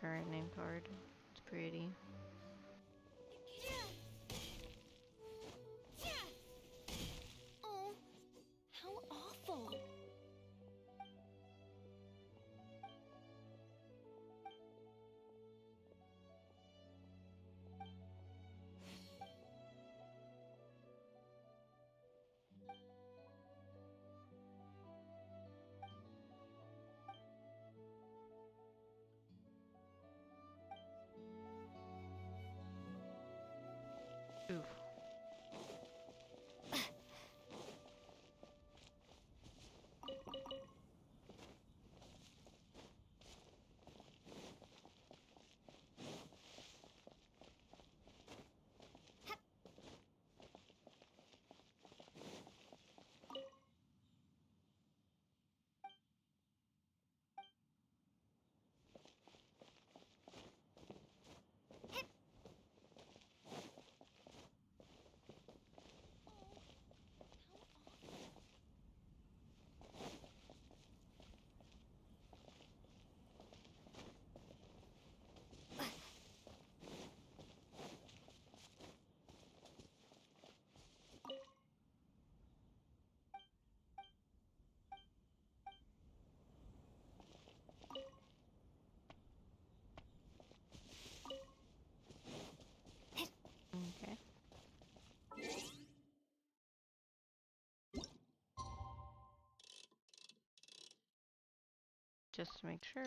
current name card. It's pretty. Oh, how awful. Oof. Okay. Just to make sure.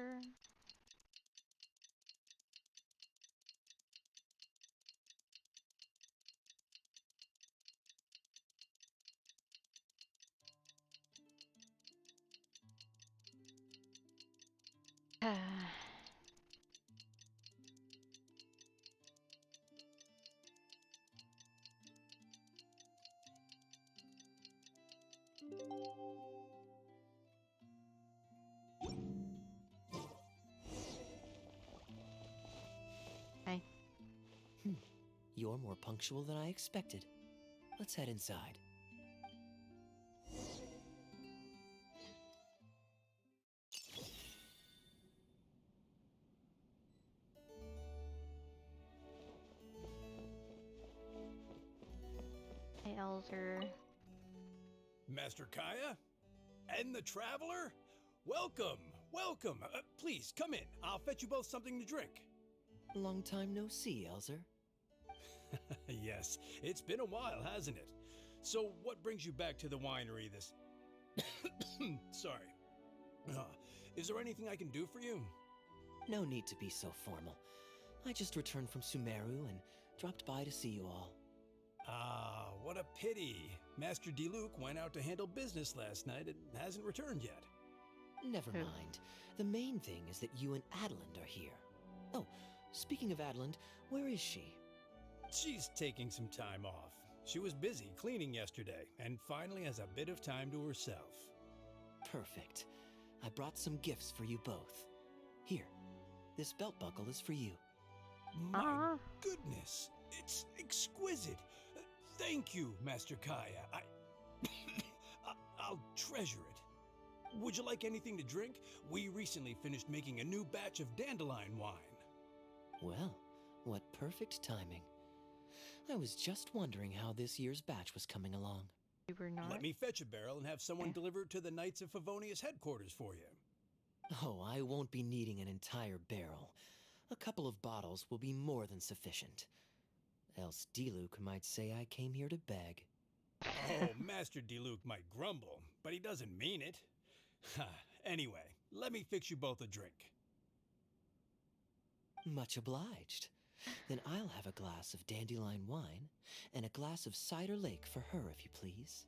Hi. You're more punctual than I expected. Let's head inside. Hey, Elzer. Master Kaya? And the Traveler? Welcome, welcome. Please, come in. I'll fetch you both something to drink. Long time no see, Elzer. Yes, it's been a while, hasn't it? So, what brings you back to the winery this... Sorry. Is there anything I can do for you? No need to be so formal. I just returned from Sumeru and dropped by to see you all. Ah, what a pity. Master Diluc went out to handle business last night and hasn't returned yet. Never mind. The main thing is that you and Adeland are here. Oh, speaking of Adeland, where is she? She's taking some time off. She was busy cleaning yesterday and finally has a bit of time to herself. Perfect. I brought some gifts for you both. Here, this belt buckle is for you. My goodness, it's exquisite. Thank you, Master Kaya. I'll treasure it. Would you like anything to drink? We recently finished making a new batch of dandelion wine. Well, what perfect timing. I was just wondering how this year's batch was coming along. You were not? Let me fetch a barrel and have someone deliver it to the Knights of Favonius headquarters for you. Oh, I won't be needing an entire barrel. A couple of bottles will be more than sufficient. Else Diluc might say I came here to beg. Oh, Master Diluc might grumble, but he doesn't mean it. Anyway, let me fix you both a drink. Much obliged. Then I'll have a glass of dandelion wine and a glass of cider lake for her, if you please.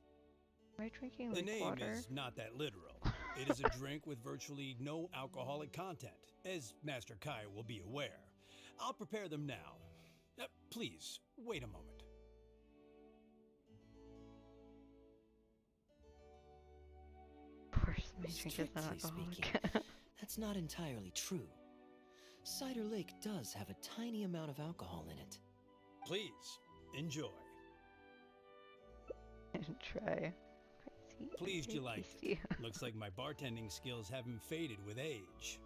Am I drinking The like name water? is not that literal. It is a drink with virtually no alcoholic content, as Master Kai will be aware. I'll prepare them now. Please, wait a moment. Of course, my drink is Strictly not alcoholic. speaking, that's not entirely true. Cider Lake does have a tiny amount of alcohol in it. Please, enjoy. Try. Pleased you liked it. Looks like my bartending skills haven't faded with age.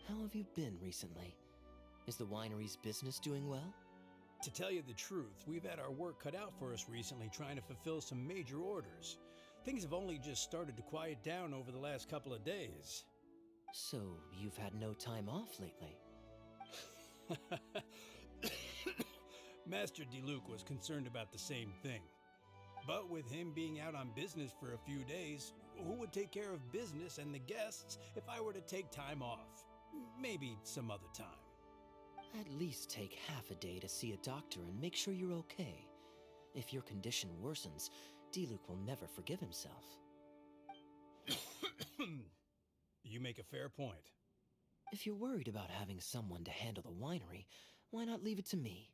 How have you been recently? Is the winery's business doing well? To tell you the truth, we've had our work cut out for us recently trying to fulfill some major orders. Things have only just started to quiet down over the last couple of days. So, you've had no time off lately? Master Diluc was concerned about the same thing. But with him being out on business for a few days, who would take care of business and the guests if I were to take time off? Maybe some other time. At least take half a day to see a doctor and make sure you're okay. If your condition worsens, Diluc will never forgive himself. You make a fair point. If you're worried about having someone to handle the winery, why not leave it to me?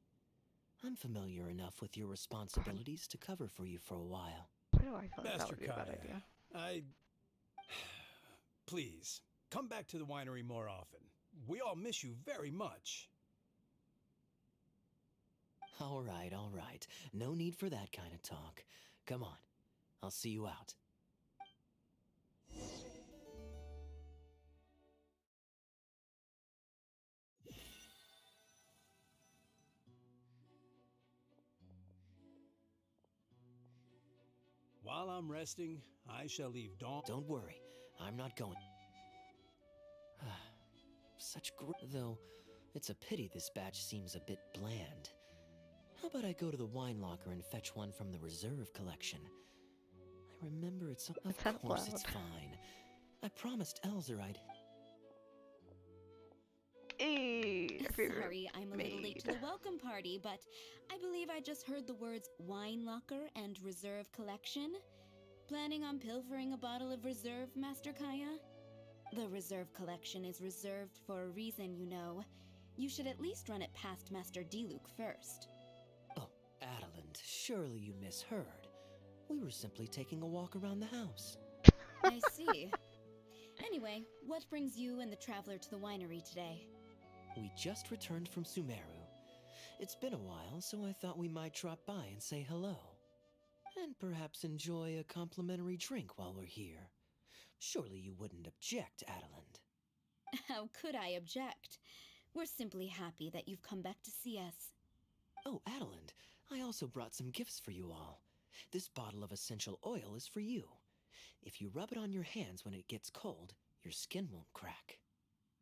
I'm familiar enough with your responsibilities to cover for you for a while. Why do I feel like that Master would be a bad Kaya, idea? Please, come back to the winery more often. We all miss you very much. All right. No need for that kind of talk. Come on, I'll see you out. While I'm resting, I shall leave Dawn. Don't worry, I'm not going. Though, it's a pity this batch seems a bit bland. How about I go to the wine locker and fetch one from the reserve collection? I remember it's... Of course it's fine. I promised Elzer I'd... Sorry, I'm a little late to the welcome party, but I believe I just heard the words wine locker and reserve collection. Planning on pilfering a bottle of reserve, Master Kaya? The reserve collection is reserved for a reason, you know. You should at least run it past Master Diluc first. Oh, Adeland, surely you misheard. We were simply taking a walk around the house. I see. Anyway, what brings you and the traveler to the winery today? We just returned from Sumeru. It's been a while, so I thought we might drop by and say hello. And perhaps enjoy a complimentary drink while we're here. Surely you wouldn't object, Adeland. How could I object? We're simply happy that you've come back to see us. Oh, Adeland, I also brought some gifts for you all. This bottle of essential oil is for you. If you rub it on your hands when it gets cold, your skin won't crack.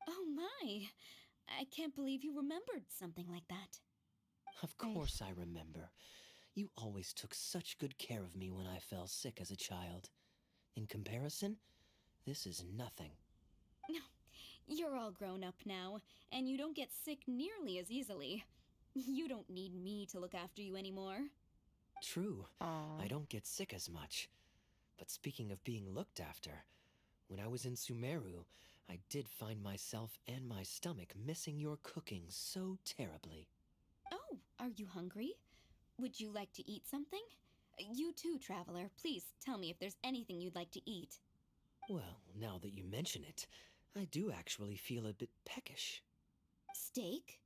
Oh my! I can't believe you remembered something like that. Of course I remember. You always took such good care of me when I fell sick as a child. In comparison, this is nothing. You're all grown up now, and you don't get sick nearly as easily. You don't need me to look after you anymore. True, I don't get sick as much. But speaking of being looked after, when I was in Sumeru, I did find myself and my stomach missing your cooking so terribly. Oh, are you hungry? Would you like to eat something? You too, traveler. Please tell me if there's anything you'd like to eat. Well, now that you mention it, I do actually feel a bit peckish. Steak?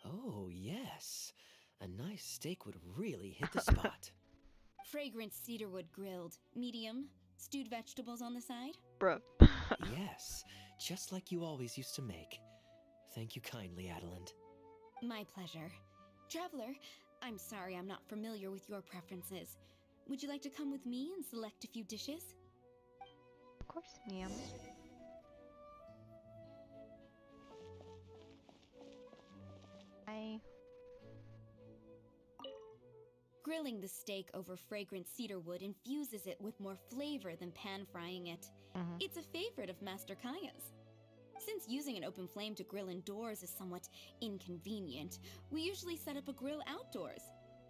Oh, yes. A nice steak would really hit the spot. Fragrant cedarwood grilled, medium, stewed vegetables on the side? Bruh. Yes, just like you always used to make. Thank you kindly, Adeland. My pleasure. Traveler, I'm sorry I'm not familiar with your preferences. Would you like to come with me and select a few dishes? Of course, ma'am. Grilling the steak over fragrant cedarwood infuses it with more flavor than pan-frying it. It's a favorite of Master Kaya's. Since using an open flame to grill indoors is somewhat inconvenient, we usually set up a grill outdoors.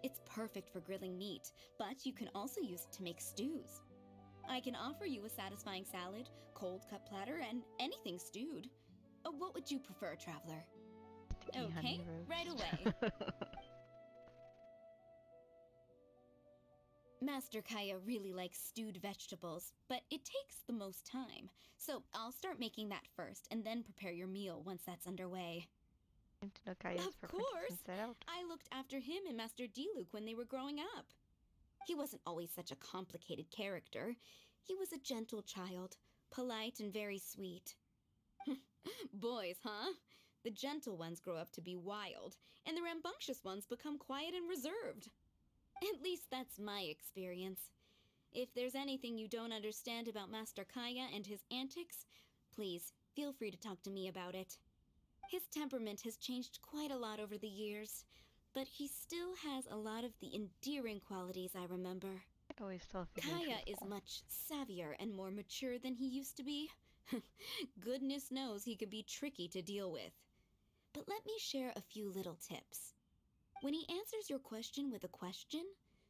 It's perfect for grilling meat, but you can also use it to make stews. I can offer you a satisfying salad, cold cut platter, and anything stewed. What would you prefer, traveler? Okay, right away. Master Kaya really likes stewed vegetables, but it takes the most time. So I'll start making that first, and then prepare your meal once that's underway. Of course! I looked after him and Master Diluc when they were growing up. He wasn't always such a complicated character. He was a gentle child, polite and very sweet. Boys, huh? The gentle ones grow up to be wild, and the rambunctious ones become quiet and reserved. At least that's my experience. If there's anything you don't understand about Master Kaya and his antics, please feel free to talk to me about it. His temperament has changed quite a lot over the years, but he still has a lot of the endearing qualities I remember. I always tell if he's being Kaya is truthful. much savvier and more mature than he used to be. Goodness knows he could be tricky to deal with. But let me share a few little tips. When he answers your question with a question,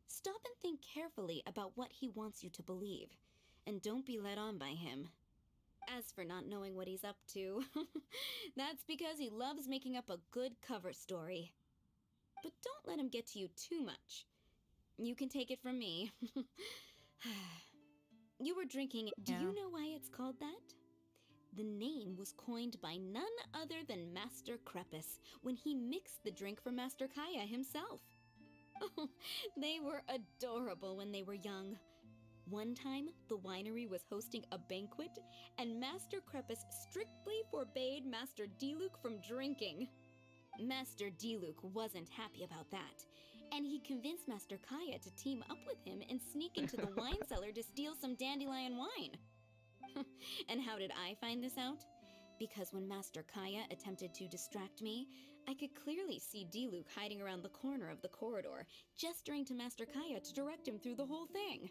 stop and think carefully about what he wants you to believe, and don't be led on by him. As for not knowing what he's up to, that's because he loves making up a good cover story. But don't let him get to you too much. You can take it from me. You were drinking. Do you know why it's called that? The name was coined by none other than Master Krepus when he mixed the drink for Master Kaya himself. Oh, they were adorable when they were young. One time, the winery was hosting a banquet, and Master Krepus strictly forbade Master Diluc from drinking. Master Diluc wasn't happy about that, and he convinced Master Kaya to team up with him and sneak into the wine cellar to steal some dandelion wine. And how did I find this out? Because when Master Kaya attempted to distract me, I could clearly see Diluc hiding around the corner of the corridor, gesturing to Master Kaya to direct him through the whole thing.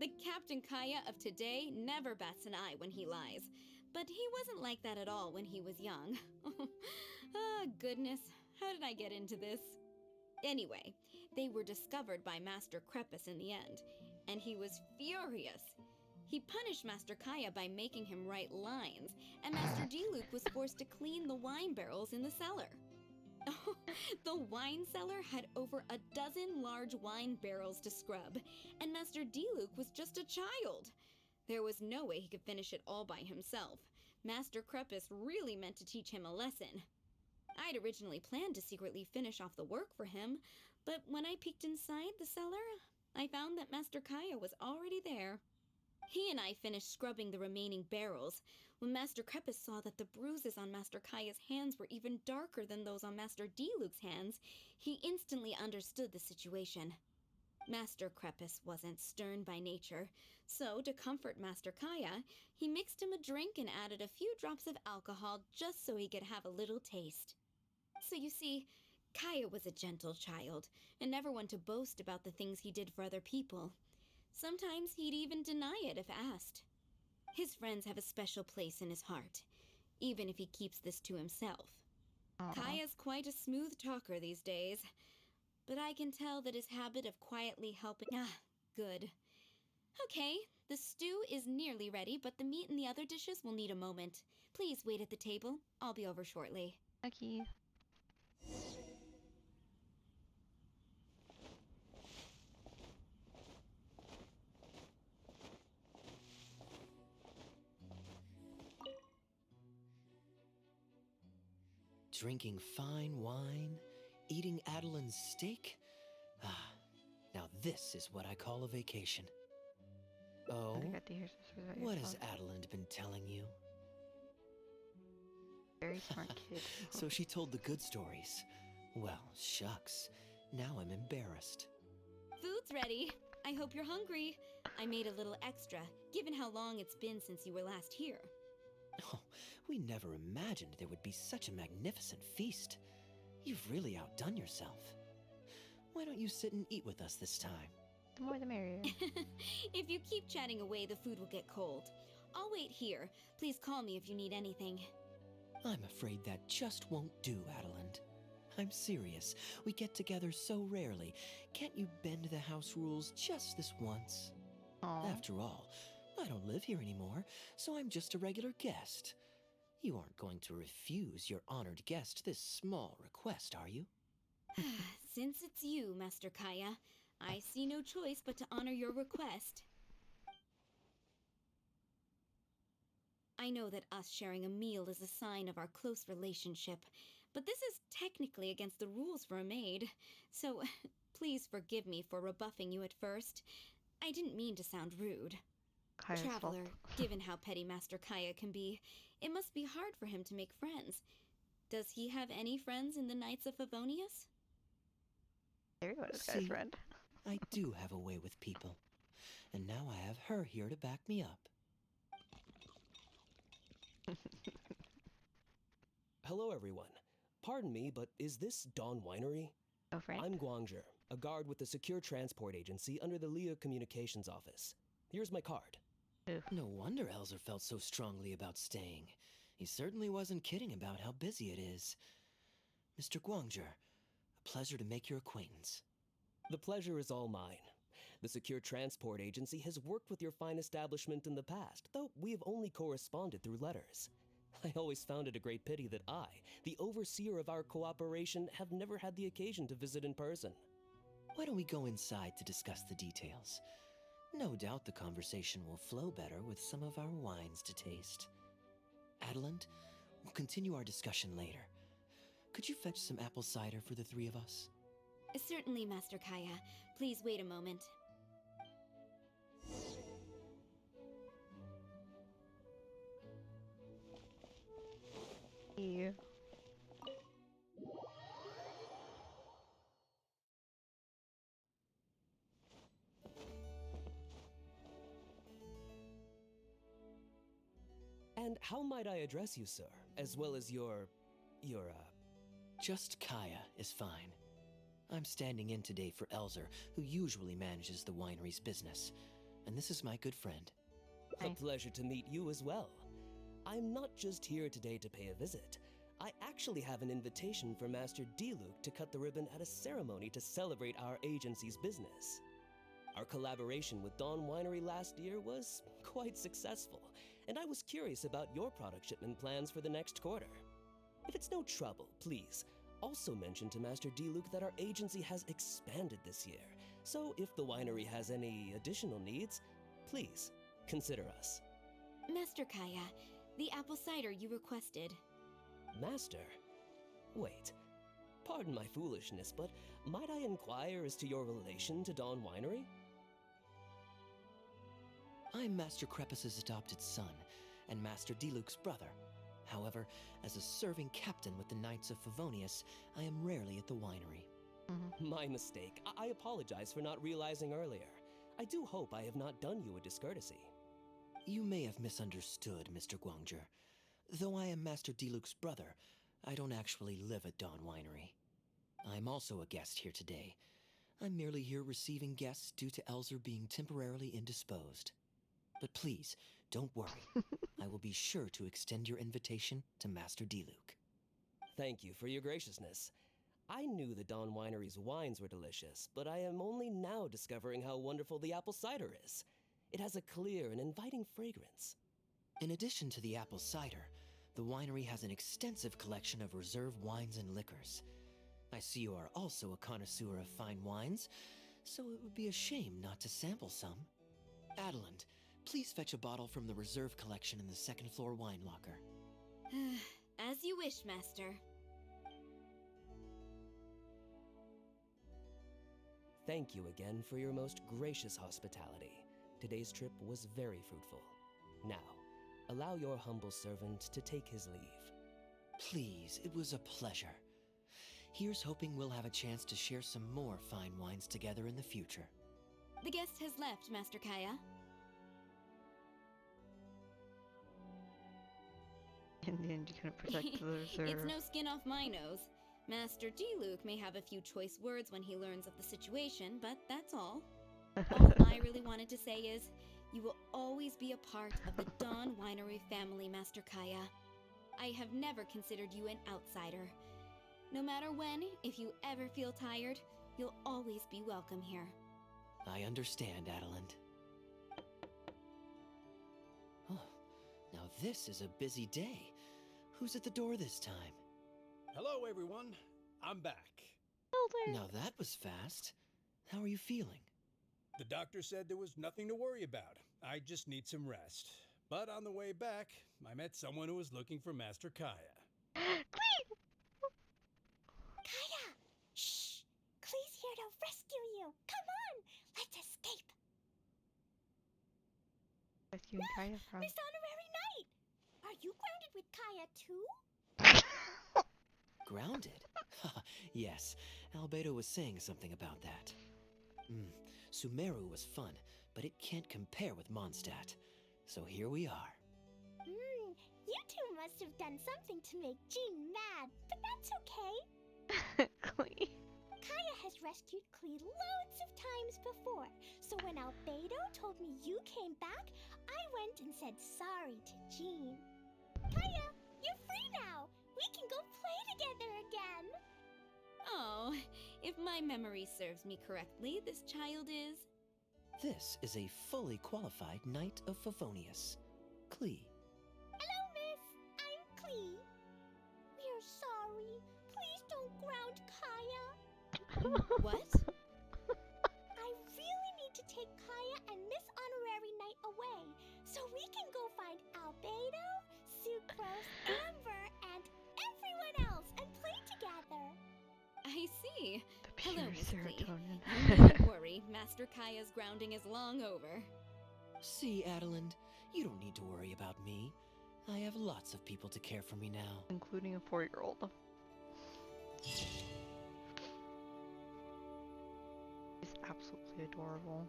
The Captain Kaya of today never bats an eye when he lies, but he wasn't like that at all when he was young. Ah, goodness, how did I get into this? Anyway, they were discovered by Master Krepus in the end, and he was furious. He punished Master Kaya by making him write lines, and Master Diluc was forced to clean the wine barrels in the cellar. The wine cellar had over a dozen large wine barrels to scrub, and Master Diluc was just a child. There was no way he could finish it all by himself. Master Krepus really meant to teach him a lesson. I'd originally planned to secretly finish off the work for him, but when I peeked inside the cellar, I found that Master Kaya was already there. He and I finished scrubbing the remaining barrels when Master Krepus saw that the bruises on Master Kaya's hands were even darker than those on Master Diluc's hands. He instantly understood the situation. Master Krepus wasn't stern by nature, so to comfort Master Kaya, he mixed him a drink and added a few drops of alcohol just so he could have a little taste. So you see, Kaya was a gentle child and never one to boast about the things he did for other people. Sometimes he'd even deny it if asked. His friends have a special place in his heart, even if he keeps this to himself. Kaya's quite a smooth talker these days, but I can tell that his habit of quietly helping... Ah, good. Okay, the stew is nearly ready, but the meat and the other dishes will need a moment. Please wait at the table. I'll be over shortly. Okay. Drinking fine wine, eating Adeline's steak? Ah, now this is what I call a vacation. Oh, I got to hear some stories about what yourself. has Adeline been telling you? Very smart kid. So she told the good stories. Well, shucks. Now I'm embarrassed. Food's ready. I hope you're hungry. I made a little extra, given how long it's been since you were last here. Oh, we never imagined there would be such a magnificent feast. You've really outdone yourself. Why don't you sit and eat with us this time? The more the merrier. If you keep chatting away, the food will get cold. I'll wait here. Please call me if you need anything. I'm afraid that just won't do, Adeline. I'm serious. We get together so rarely. Can't you bend the house rules just this once? Aww. After all, I don't live here anymore, so I'm just a regular guest. You aren't going to refuse your honored guest this small request, are you? Since it's you, Master Kaya, I see no choice but to honor your request. I know that us sharing a meal is a sign of our close relationship, but this is technically against the rules for a maid, so please forgive me for rebuffing you at first. I didn't mean to sound rude. Kaya's fault. Traveler, given how petty Master Kaya can be, it must be hard for him to make friends. Does he have any friends in the Knights of Favonius? Everyone is Guy's friend. I do have a way with people. And now I have her here to back me up. Hello, everyone. Pardon me, but is this Dawn Winery? Oh, Frank? I'm Guangzhe, a guard with the Secure Transport Agency under the Leo Communications Office. Here's my card. No wonder Elzer felt so strongly about staying. He certainly wasn't kidding about how busy it is. Mr. Guangzhe, a pleasure to make your acquaintance. The pleasure is all mine. The Secure Transport Agency has worked with your fine establishment in the past, though we have only corresponded through letters. I always found it a great pity that I, the overseer of our cooperation, have never had the occasion to visit in person. Why don't we go inside to discuss the details? No doubt the conversation will flow better with some of our wines to taste. Adeland, we'll continue our discussion later. Could you fetch some apple cider for the three of us? Certainly, Master Kaya. Please wait a moment. Yeah. And how might I address you, sir, as well as your... Just Kaya is fine. I'm standing in today for Elzer, who usually manages the winery's business. And this is my good friend. A pleasure to meet you as well. I'm not just here today to pay a visit. I actually have an invitation for Master Diluc to cut the ribbon at a ceremony to celebrate our agency's business. Our collaboration with Dawn Winery last year was quite successful, and I was curious about your product shipment plans for the next quarter. If it's no trouble, please, also mention to Master Diluc that our agency has expanded this year, so if the winery has any additional needs, please consider us. Master Kaya, the apple cider you requested. Master? Wait. Pardon my foolishness, but might I inquire as to your relation to Dawn Winery? I'm Master Krepus's adopted son, and Master Diluc's brother. However, as a serving captain with the Knights of Favonius, I am rarely at the winery. My mistake. I apologize for not realizing earlier. I do hope I have not done you a discourtesy. You may have misunderstood, Mr. Guangzhe. Though I am Master Diluc's brother, I don't actually live at Dawn Winery. I'm also a guest here today. I'm merely here receiving guests due to Elzer being temporarily indisposed. But please, don't worry. I will be sure to extend your invitation to Master Diluc. Thank you for your graciousness. I knew the Dawn Winery's wines were delicious, but I am only now discovering how wonderful the apple cider is. It has a clear and inviting fragrance. In addition to the apple cider, the winery has an extensive collection of reserve wines and liquors. I see you are also a connoisseur of fine wines, so it would be a shame not to sample some. Adeland, please fetch a bottle from the reserve collection in the second floor wine locker. As you wish, Master. Thank you again for your most gracious hospitality. Today's trip was very fruitful. Now, allow your humble servant to take his leave. Please, it was a pleasure. Here's hoping we'll have a chance to share some more fine wines together in the future. The guest has left, Master Kaya. In the end, you couldn't protect the reserve. It's no skin off my nose. Master Diluc may have a few choice words when he learns of the situation, but that's all. All I really wanted to say is, you will always be a part of the Dawn Winery family, Master Kaya. I have never considered you an outsider. No matter when, if you ever feel tired, you'll always be welcome here. I understand, Adeland. Oh, now this is a busy day. Who's at the door this time? Hello, everyone. I'm back. Now that was fast. How are you feeling? The doctor said there was nothing to worry about. I just need some rest. But on the way back, I met someone who was looking for Master Kaya. Kaya! Shh! Klee's here to rescue you! Come on! Let's escape! taking Kaya from? Miss Honorary Knight! Are you grounded with Kaya too? Grounded? Yes, Albedo was saying something about that. Sumeru was fun, but it can't compare with Mondstadt. So here we are. You two must have done something to make Jean mad, but that's okay. Klee. Kaya has rescued Klee loads of times before, so when Albedo told me you came back, I went and said sorry to Jean. Kaya, you're free now! We can go play together again! Oh, if my memory serves me correctly, this child is... This is a fully qualified Knight of Favonius, Klee. Hello, miss. I'm Klee. We're sorry. Please don't ground Kaya. What? I really need to take Kaya and Miss Honorary Knight away so we can go find Albedo, Sucrose, Amber, and everyone else and play together. I see. The Hello, pure Miss Klee. serotonin. You needn't worry. Master Kaya's grounding is long over. See, Adeland, you don't need to worry about me. I have lots of people to care for me now. Including a 4-year-old. He's absolutely adorable.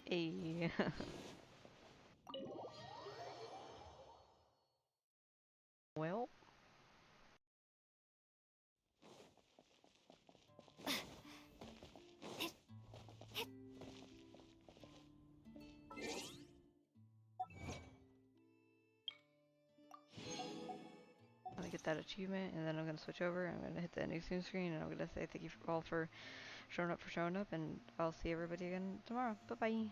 Hey. Well. I'm gonna get that achievement, and then I'm gonna switch over. I'm gonna hit the ending screen, and I'm gonna say thank you all for showing up, and I'll see everybody again tomorrow. Bye bye.